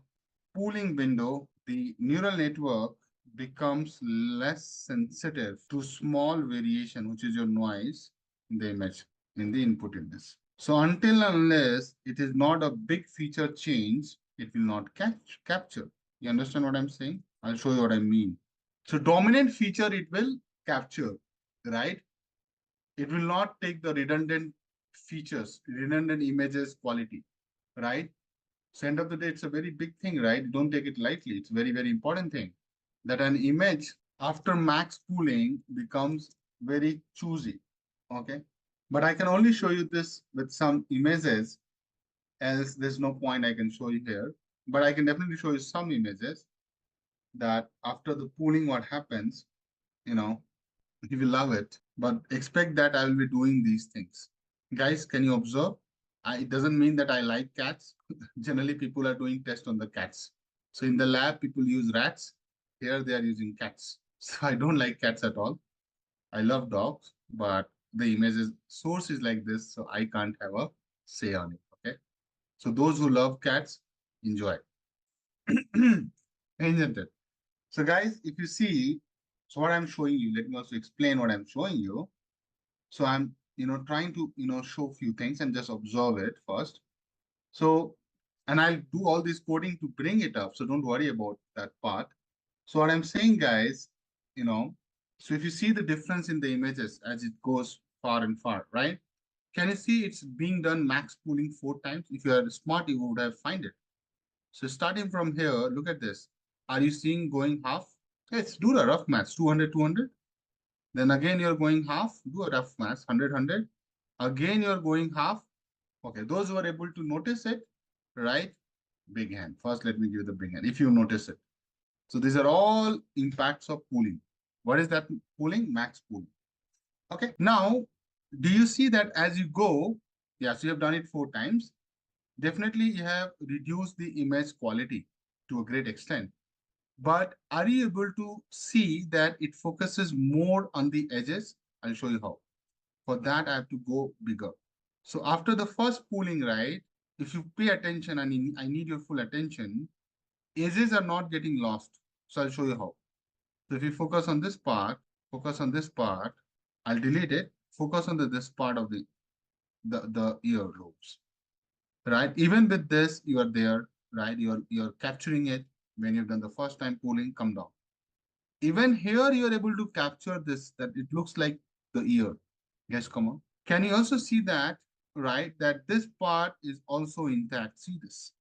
pooling window, the neural network becomes less sensitive to small variation, which is your noise in the image. in the input image. So until unless it is not a big feature change, it will not capture. You understand what I'm saying? I'll show you what I mean. So dominant feature it will capture, right? It will not take the redundant features, redundant images quality, right? So end of the day, it's a very big thing, right? Don't take it lightly. It's a very, very important thing that an image after max pooling becomes very choosy. Okay. But I can only show you this with some images, as there's no point I can show you here. But I can definitely show you some images that after the pooling, what happens, you know, you will love it. But expect that I will be doing these things. Guys, can you observe? It doesn't mean that I like cats. Generally, people are doing tests on the cats. So in the lab, people use rats. Here they are using cats. So I don't like cats at all. I love dogs, but the images source is like this, so I can't have a say on it. Okay. So those who love cats, enjoy. Isn't it? So guys, if you see, so what I'm showing you, let me also explain what I'm showing you. So I'm, trying to, show few things and just observe it first. So, and I'll do all this coding to bring it up. So don't worry about that part. So what I'm saying, guys, you know, so if you see the difference in the images as it goes far and far, right? Can you see it's being done max pooling 4 times? If you are smart, you would have find it. So starting from here, look at this. Are you seeing going half? Let's do the rough math, 200, 200. Then again, you're going half, do a rough math, 100, 100. Again, you're going half. Okay, those who are able to notice it, right? Big hand. First, let me give the big hand, if you notice it. So these are all impacts of pooling. What is that pooling? Max pooling. Okay, now, do you see that as you go, yes, you have done it 4 times. Definitely, you have reduced the image quality to a great extent. But are you able to see that it focuses more on the edges? I'll show you how. For that, I have to go bigger. So after the first pooling, right, if you pay attention and I need your full attention, edges are not getting lost. So I'll show you how. So if you focus on this part, I'll delete it. Focus on this part of the ear lobes, right? Even with this, you are there, right? You're capturing it. When you've done the first time pooling, come down. Even here, you're able to capture this, that it looks like the ear. Yes, come on. Can you also see that, right? That this part is also intact. See this.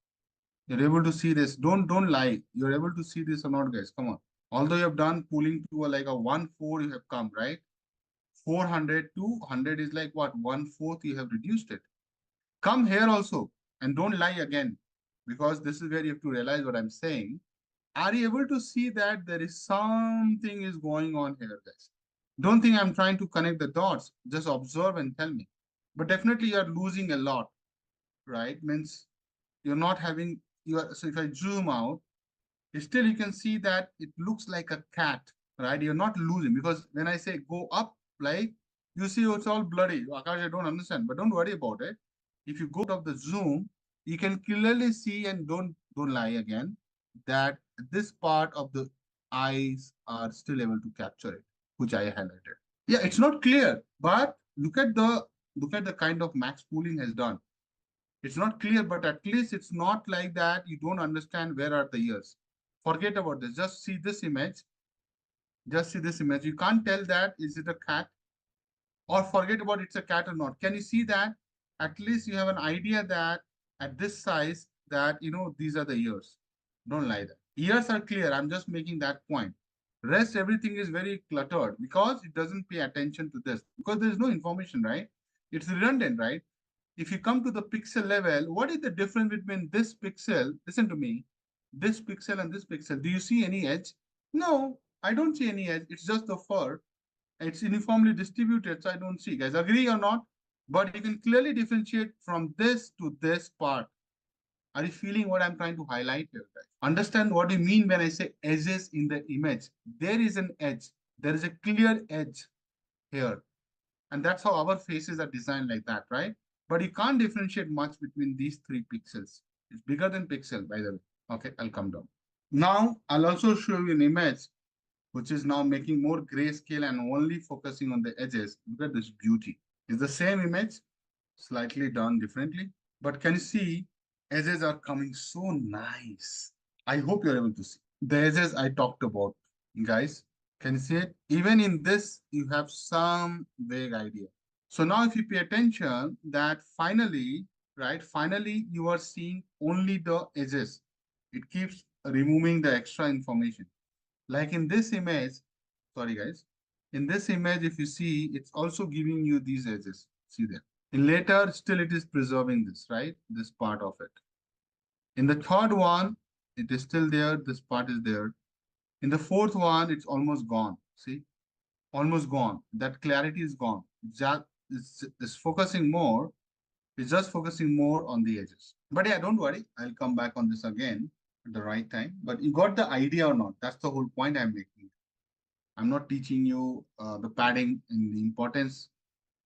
You're able to see this. Don't lie. You're able to see this or not, guys. Come on. Although you have done pooling to like a 1/4, you have come, right? 400 to 100 is like what? 1/4, you have reduced it. Come here also and don't lie again, because this is where you have to realize what I'm saying. Are you able to see that there is something is going on here, guys? Don't think I'm trying to connect the dots. Just observe and tell me. But definitely you're losing a lot, right? Means you're not having so if I zoom out, still you can see that it looks like a cat, right? You're not losing, because when I say go up, like you see it's all bloody. Akash, I don't understand, but don't worry about it. If you go out of the zoom, you can clearly see, and don't lie again, that this part of the eyes are still able to capture it, which I highlighted. Yeah, it's not clear, but look at the kind of max pooling has done. It's not clear, but at least it's not like that you don't understand where are the ears. Forget about this. Just see this image. Just see this image. You can't tell that is it a cat, or forget about it's a cat or not. Can you see that? At least you have an idea that at this size that these are the ears. Don't lie that. Ears are clear. I'm just making that point. Rest everything is very cluttered because it doesn't pay attention to this, because there is no information, right? It's redundant, right? If you come to the pixel level, what is the difference between this pixel? Listen to me. This pixel and this pixel. Do you see any edge? No, I don't see any edge. It's just the fur. It's uniformly distributed, so I don't see. Guys, agree or not? But you can clearly differentiate from this to this part. Are you feeling what I'm trying to highlight here, guys? Understand what I mean when I say edges in the image. There is an edge. There is a clear edge here. And that's how our faces are designed like that, right? But you can't differentiate much between these 3 pixels. It's bigger than pixel, by the way. Okay, I'll come down. Now, I'll also show you an image which is now making more grayscale and only focusing on the edges. Look at this beauty. It's the same image, slightly done differently. But can you see edges are coming so nice? I hope you're able to see. The edges I talked about, guys. Can you see it? Even in this, you have some vague idea. So now if you pay attention that finally, right, finally you are seeing only the edges. It keeps removing the extra information. Like in this image, sorry guys, in this image, if you see, it's also giving you these edges. See there. In later, still it is preserving this, right? This part of it. In the third one, it is still there. This part is there. In the fourth one, it's almost gone. See, almost gone. That clarity is gone. Just it's focusing more. It's just focusing more on the edges. But yeah, don't worry. I'll come back on this again at the right time. But you got the idea or not? That's the whole point I'm making. I'm not teaching you the padding and the importance.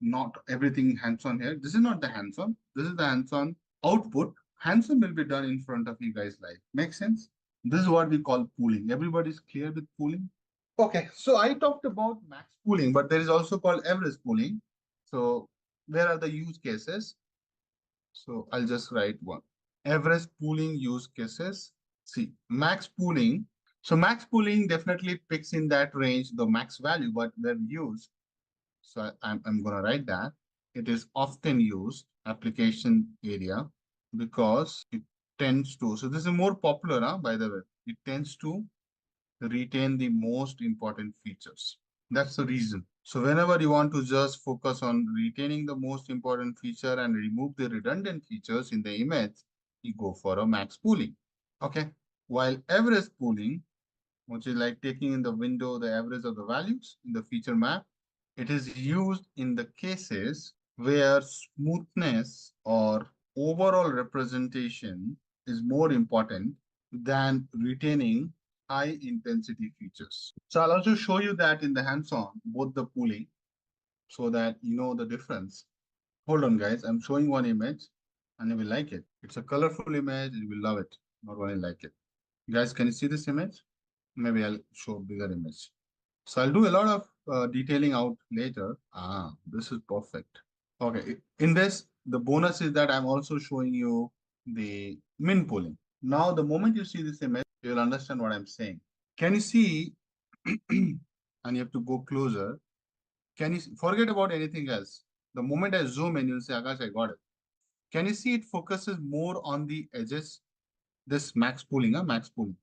Not everything hands-on here. This is not the hands-on. This is the hands-on output. Hands-on will be done in front of you guys live. Make sense? This is what we call pooling. Everybody's clear with pooling? Okay, so I talked about max pooling, but there is also called average pooling. So where are the use cases? So I'll just write one. Average pooling use cases. See, max pooling. So max pooling definitely picks in that range the max value, but when used, so I'm going to write that. It is often used application area because it tends to, so this is more popular, by the way. It tends to retain the most important features. That's the reason. So whenever you want to just focus on retaining the most important feature and remove the redundant features in the image, you go for a max pooling. Okay. While average pooling, which is like taking in the window the average of the values in the feature map, it is used in the cases where smoothness or overall representation is more important than retaining high intensity features. So I'll also show you that in the hands-on, both the pooling, so that you know the difference. Hold on, guys. I'm showing one image and you will like it. It's a colorful image. You will love it. Not only like it. Guys, can you see this image? Maybe I'll show a bigger image. So I'll do a lot of detailing out later. Ah, this is perfect. Okay, in this, the bonus is that I'm also showing you the min pooling. Now, the moment you see this image, you'll understand what I'm saying. Can you see, and you have to go closer. Can you forget about anything else? The moment I zoom in, you'll say, Akash, I got it. Can you see it focuses more on the edges? This max pooling, max pooling,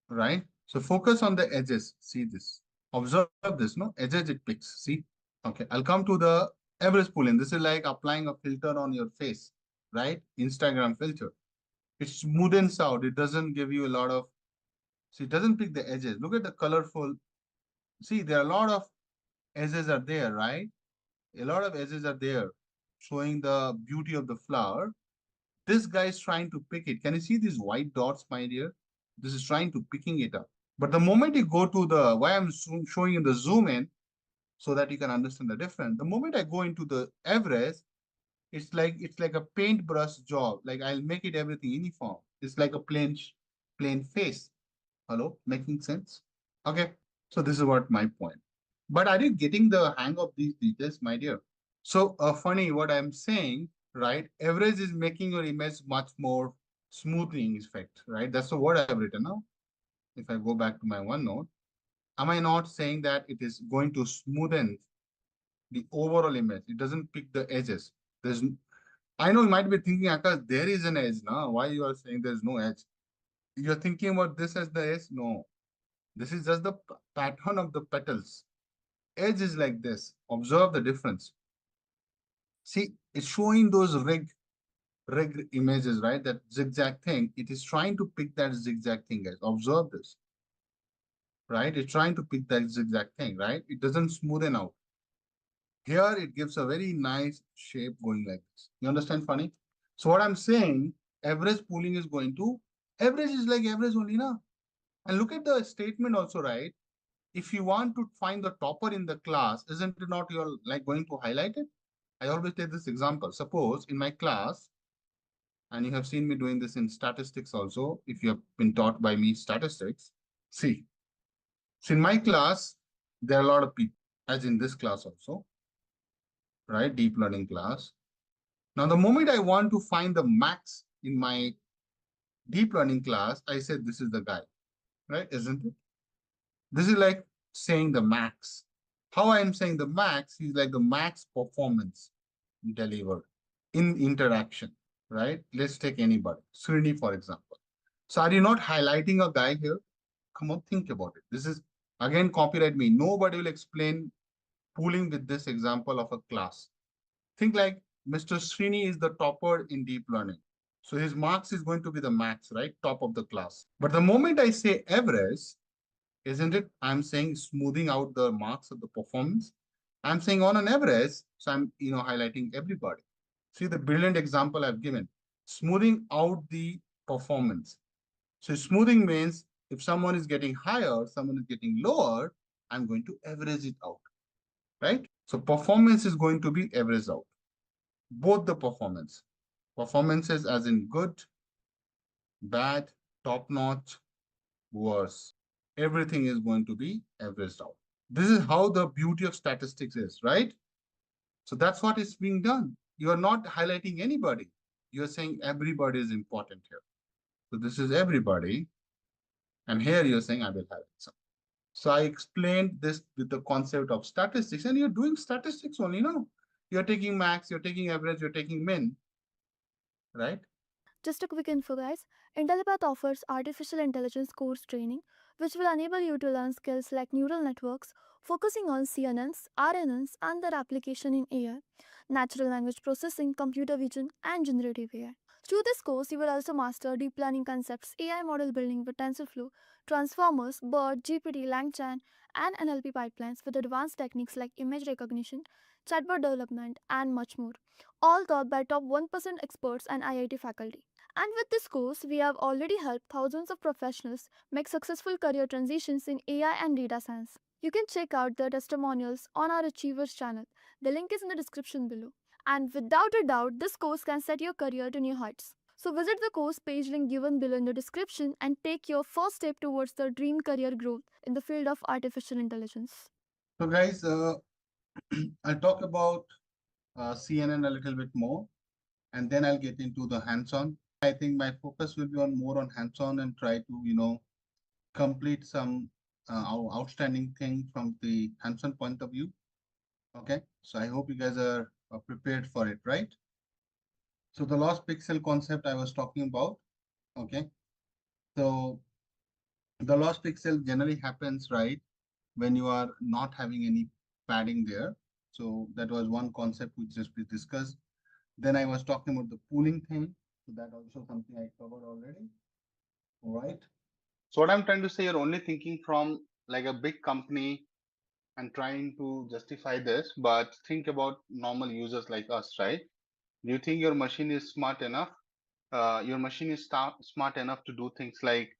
right? So focus on the edges. See this. Observe this, no? Edges it picks. See? Okay. I'll come to the average pooling. This is like applying a filter on your face, right? Instagram filter. It smoothens out. It doesn't give you a lot of, see, it doesn't pick the edges. Look at the colorful. See, there are a lot of edges are there, right? A lot of edges are there showing the beauty of the flower. This guy is trying to pick it. Can you see these white dots, my dear? This is trying to picking it up. But the moment you go to the, why I'm showing you the zoom in, so that you can understand the difference. The moment I go into the average, it's like a paintbrush job. Like I'll make it everything uniform. It's like a plain face. Hello, making sense? Okay. So this is what my point. But are you getting the hang of these details, my dear? So funny what I'm saying, right? Average is making your image much more smoothing effect, right? That's the word I've written now. If I go back to my OneNote, am I not saying that it is going to smoothen the overall image? It doesn't pick the edges. There's, I know you might be thinking, Akash, there is an edge now. Why you are saying there's no edge? You're thinking about this as the edge? No, this is just the pattern of the petals. Edge is like this. Observe the difference. See, it's showing those rig images, right? That zigzag thing. It is trying to pick that zigzag thing, guys. Observe this, right? It's trying to pick that zigzag thing, right? It doesn't smoothen out. Here, it gives a very nice shape going like this. You understand, funny? So what I'm saying, average pooling is going to, average is like average only, na? And look at the statement also, right? If you want to find the topper in the class, isn't it not you're like going to highlight it? I always take this example. Suppose in my class, and you have seen me doing this in statistics also, if you have been taught by me statistics, see, so in my class, there are a lot of people, as in this class also, right? Deep learning class. Now, the moment I want to find the max in my deep learning class, I said, this is the guy, right? Isn't it? This is like saying the max. How I am saying the max is like the max performance delivered in interaction, right? Let's take anybody, Srini, for example. So are you not highlighting a guy here? Come on, think about it. This is again copyright me. Nobody will explain pooling with this example of a class. Think like Mr. Srini is the topper in deep learning. So his marks is going to be the max, right? Top of the class. But the moment I say average, isn't it? I'm saying smoothing out the marks of the performance. I'm saying on an average, so I'm highlighting everybody. See the brilliant example I've given. Smoothing out the performance. So smoothing means if someone is getting higher, someone is getting lower, I'm going to average it out, right? So performance is going to be averaged out. Both the performance. Performances as in good, bad, top notch, worse. Everything is going to be averaged out. This is how the beauty of statistics is, right? So that's what is being done. You are not highlighting anybody. You're saying everybody is important here. So this is everybody. And here you're saying I will highlight some. So I explained this with the concept of statistics, and you're doing statistics only, no? You're taking max, you're taking average, you're taking min, right? Just a quick info, guys. Intellipaat offers artificial intelligence course training, which will enable you to learn skills like neural networks, focusing on CNNs, RNNs, and their application in AI, natural language processing, computer vision, and generative AI. Through this course, you will also master deep learning concepts, AI model building with TensorFlow, transformers, BERT, GPT, LangChain, and NLP pipelines with advanced techniques like image recognition, chatbot development, and much more, all taught by top 1% experts and IIT faculty. And with this course, we have already helped thousands of professionals make successful career transitions in AI and data science. You can check out the testimonials on our Achievers channel. The link is in the description below. And without a doubt, this course can set your career to new heights. So visit the course page link given below in the description and take your first step towards the dream career growth in the field of artificial intelligence. So guys, I'll talk about CNN a little bit more, and then I'll get into the hands-on. I think my focus will be on more on hands-on and try to, complete some outstanding thing from the hands-on point of view. Okay, so I hope you guys are prepared for it, right? So the lost pixel concept I was talking about. Okay, so the lost pixel generally happens, right, when you are not having any padding there. So that was one concept which just we discussed. Then I was talking about the pooling thing. So that also something I covered already. All right. So what I'm trying to say, you're only thinking from like a big company and trying to justify this, but think about normal users like us, right? Do you think your machine is smart enough? Your machine is smart enough to do things like,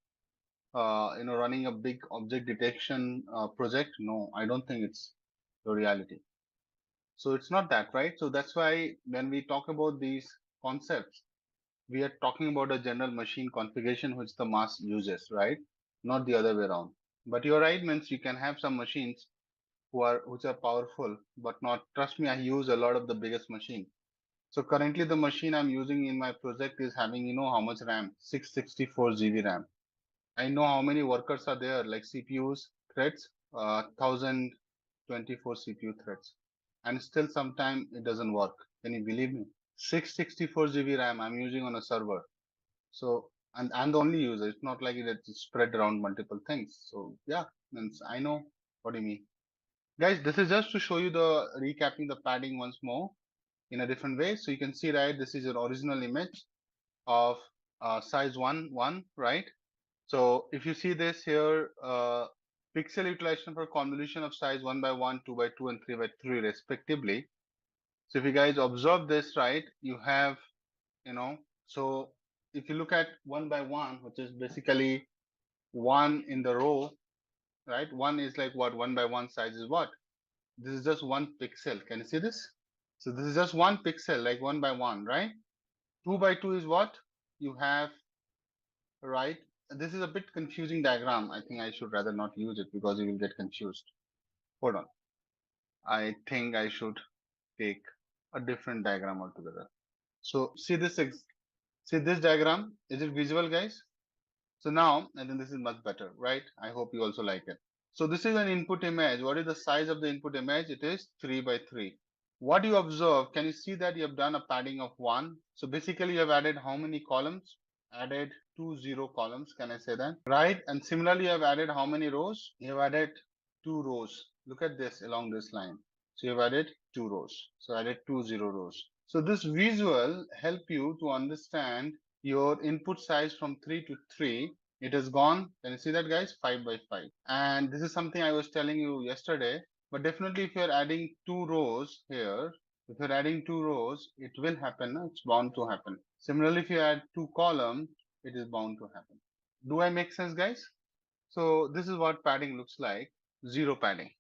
running a big object detection project? No, I don't think it's the reality. So it's not that, right? So that's why when we talk about these concepts, we are talking about a general machine configuration which the mass uses, right? Not the other way around. But you're right, means you can have some machines which are powerful, but not, trust me, I use a lot of the biggest machine. So currently the machine I'm using in my project is having, how much RAM? 664 GB RAM. I know how many workers are there, like CPUs, threads, 1024 CPU threads. And still sometime it doesn't work. Can you believe me? 664 GB RAM I'm using on a server. So, and I'm the only user. It's not like it's spread around multiple things. So yeah, means I know what you mean. Guys, this is just to show you the recapping the padding once more in a different way. So you can see, right, this is your original image of size 1, right? So if you see this here, pixel utilization for convolution of size 1 by 1, 2 by 2, and 3 by 3 respectively. So if you guys observe this, right, you have, so if you look at 1 by 1, which is basically 1 in the row, right? 1 is like what? 1 by 1 size is what? This is just 1 pixel. Can you see this? So this is just 1 pixel, like 1 by 1, right? 2 by 2 is what? You have, right? This is a bit confusing diagram. I think I should rather not use it because you will get confused. Hold on. I think I should take a different diagram altogether. So see this diagram. Is it visual, guys? So now I think this is much better, right? I hope you also like it. So this is an input image. What is the size of the input image? It is 3 by 3. What you observe, can you see that you have done a padding of 1? So basically you have added how many columns? Added 2 columns, can I say that? Right? And similarly you have added how many rows? You have added 2 rows. Look at this along this line. So you have added 2 rows. So added 2 rows. So this visual help you to understand your input size from 3 to 3. It has gone, can you see that, guys? 5 by 5. And this is something I was telling you yesterday, but definitely if you're adding 2 rows here, if you're adding 2 rows, it will happen. It's bound to happen. Similarly, if you add 2 columns, it is bound to happen. Do I make sense, guys? So this is what padding looks like. Zero padding.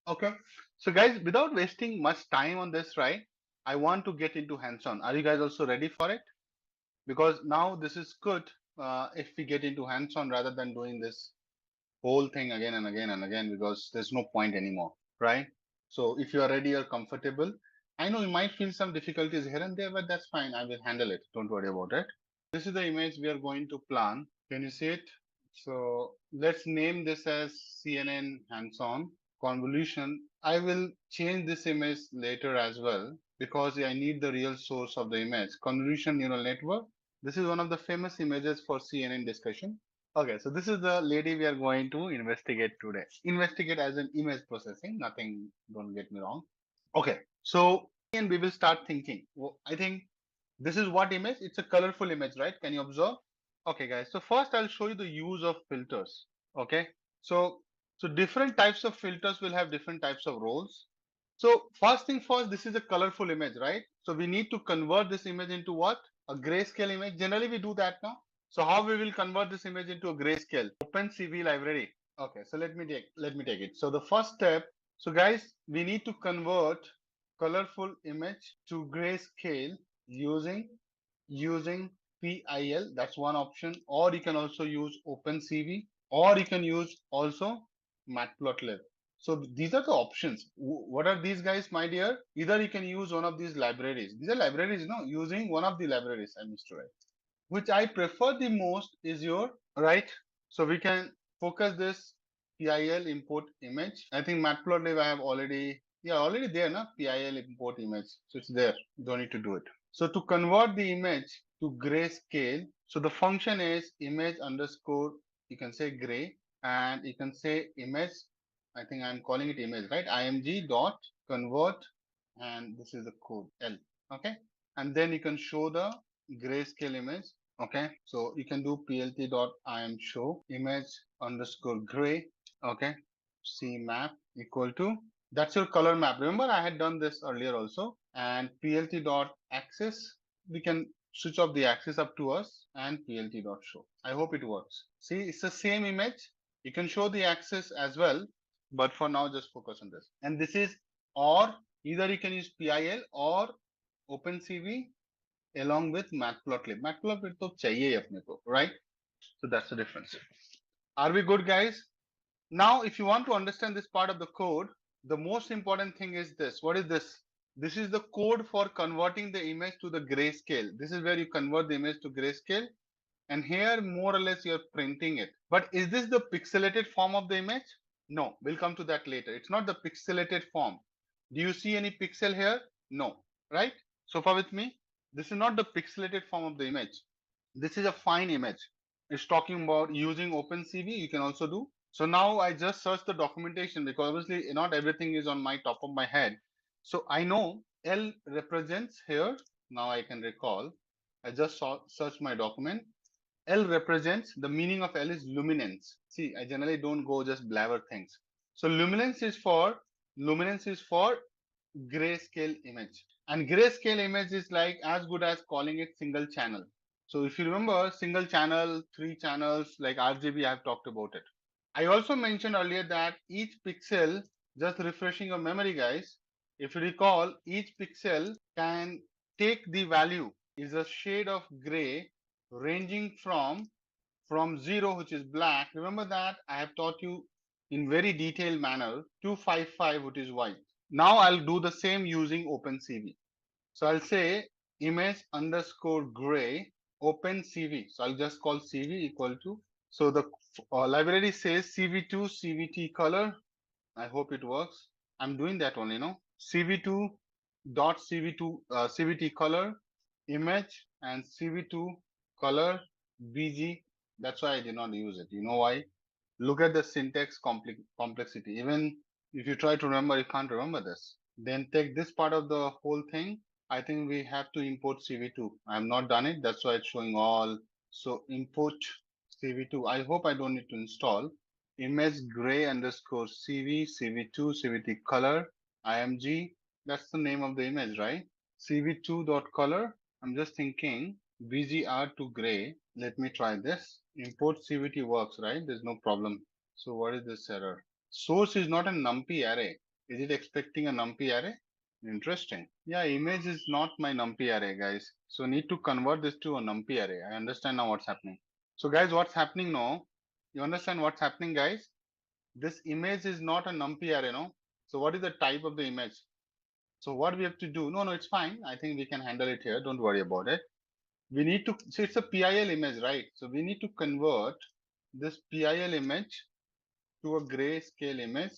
Okay. So guys, without wasting much time on this, right? I want to get into hands-on. Are you guys also ready for it? Because now this is good if we get into hands-on rather than doing this whole thing again and again and again, because there's no point anymore, right? So if you are ready or comfortable, I know you might feel some difficulties here and there, but that's fine. I will handle it. Don't worry about it. This is the image we are going to plan. Can you see it? So let's name this as CNN hands-on convolution. I will change this image later as well because I need the real source of the image. Convolution neural network. This is one of the famous images for CNN discussion. Okay, so this is the lady we are going to investigate today. Investigate as an image processing, nothing, don't get me wrong. Okay, so and we will start thinking. Well, I think this is what image? It's a colorful image, right? Can you observe? Okay, guys. So first I'll show you the use of filters. Okay. So different types of filters will have different types of roles. So first thing first, this is a colorful image, right? So we need to convert this image into what? A grayscale image. Generally we do that now. So how we will convert this image into a grayscale? Open CV library. Okay, so let me take it. So the first step, so guys, we need to convert colorful image to grayscale using PIL. That's one option. Or you can also use OpenCV, or you can use also Matplotlib. So these are the options. What are these, guys, my dear? Either you can use one of these libraries. These are libraries, no? Using one of the libraries, I missed to write. Which I prefer the most is your right. So we can focus this PIL import image. I think Matplotlib I have already, yeah, already there, na? PIL import image. So it's there. You don't need to do it. So to convert the image to grayscale, so the function is image underscore, you can say gray, and you can say image. I think I'm calling it image, right? img dot convert, and this is the code L. Okay, and then you can show the grayscale image. Okay, so you can do plt dot im show image underscore gray. Okay, c map equal to, that's your color map. Remember I had done this earlier also. And plt dot axis, we can switch off the axis up to us, and plt dot show. I hope it works. See, it's the same image. You can show the axis as well, but for now just focus on this. And this is, or either you can use PIL or OpenCV along with Matplotlib. Matplotlib to chahiye hi apne ko, right? So that's the difference. Are we good, guys? Now, if you want to understand this part of the code, the most important thing is this. What is this? This is the code for converting the image to the grayscale. This is where you convert the image to grayscale. And here, more or less, you're printing it. But is this the pixelated form of the image? No, we'll come to that later. It's not the pixelated form. Do you see any pixel here? No, right? So far with me, this is not the pixelated form of the image. This is a fine image. It's talking about using OpenCV. You can also do. So now I just search the documentation because obviously not everything is on my top of my head. So I know L represents here. Now I can recall. I just search my document. L represents, the meaning of L is luminance. See, I generally don't go just blabber things. So luminance is for grayscale image. And grayscale image is like as good as calling it single channel. So if you remember single channel, 3 channels like RGB, I have talked about it. I also mentioned earlier that each pixel, just refreshing your memory, guys, if you recall, each pixel can take the value is a shade of gray ranging from 0, which is black. Remember that I have taught you in very detailed manner, 255, which is white. Now I'll do the same using OpenCV. So I'll say image underscore gray open CV. So I'll just call CV equal to, so the library says CV2 CVT color. I hope it works. I'm doing that only, no? CV2 dot CV2 CVT color image and CV2 color BG. That's why I did not use it. You know why? Look at the syntax complexity. Even if you try to remember, you can't remember this. Then take this part of the whole thing. I think we have to import CV2. I have not done it. That's why it's showing all. So import CV2. I hope I don't need to install image gray underscore CV, CV2, CVT color, IMG. That's the name of the image, right? CV2 dot color. I'm just thinking BGR to gray. Let me try this. Import CVT works, right? There's no problem. So what is this error? Source is not a numpy array. Is it expecting a numpy array? Interesting. Yeah, image is not my numpy array, guys. So need to convert this to a numpy array. I understand now what's happening. So guys, what's happening now? You understand what's happening, guys? This image is not a numpy array, no? So what is the type of the image? So what we have to do? No, it's fine. I think we can handle it here. Don't worry about it. We need to, so it's a PIL image, right? So we need to convert this PIL image to a grayscale image.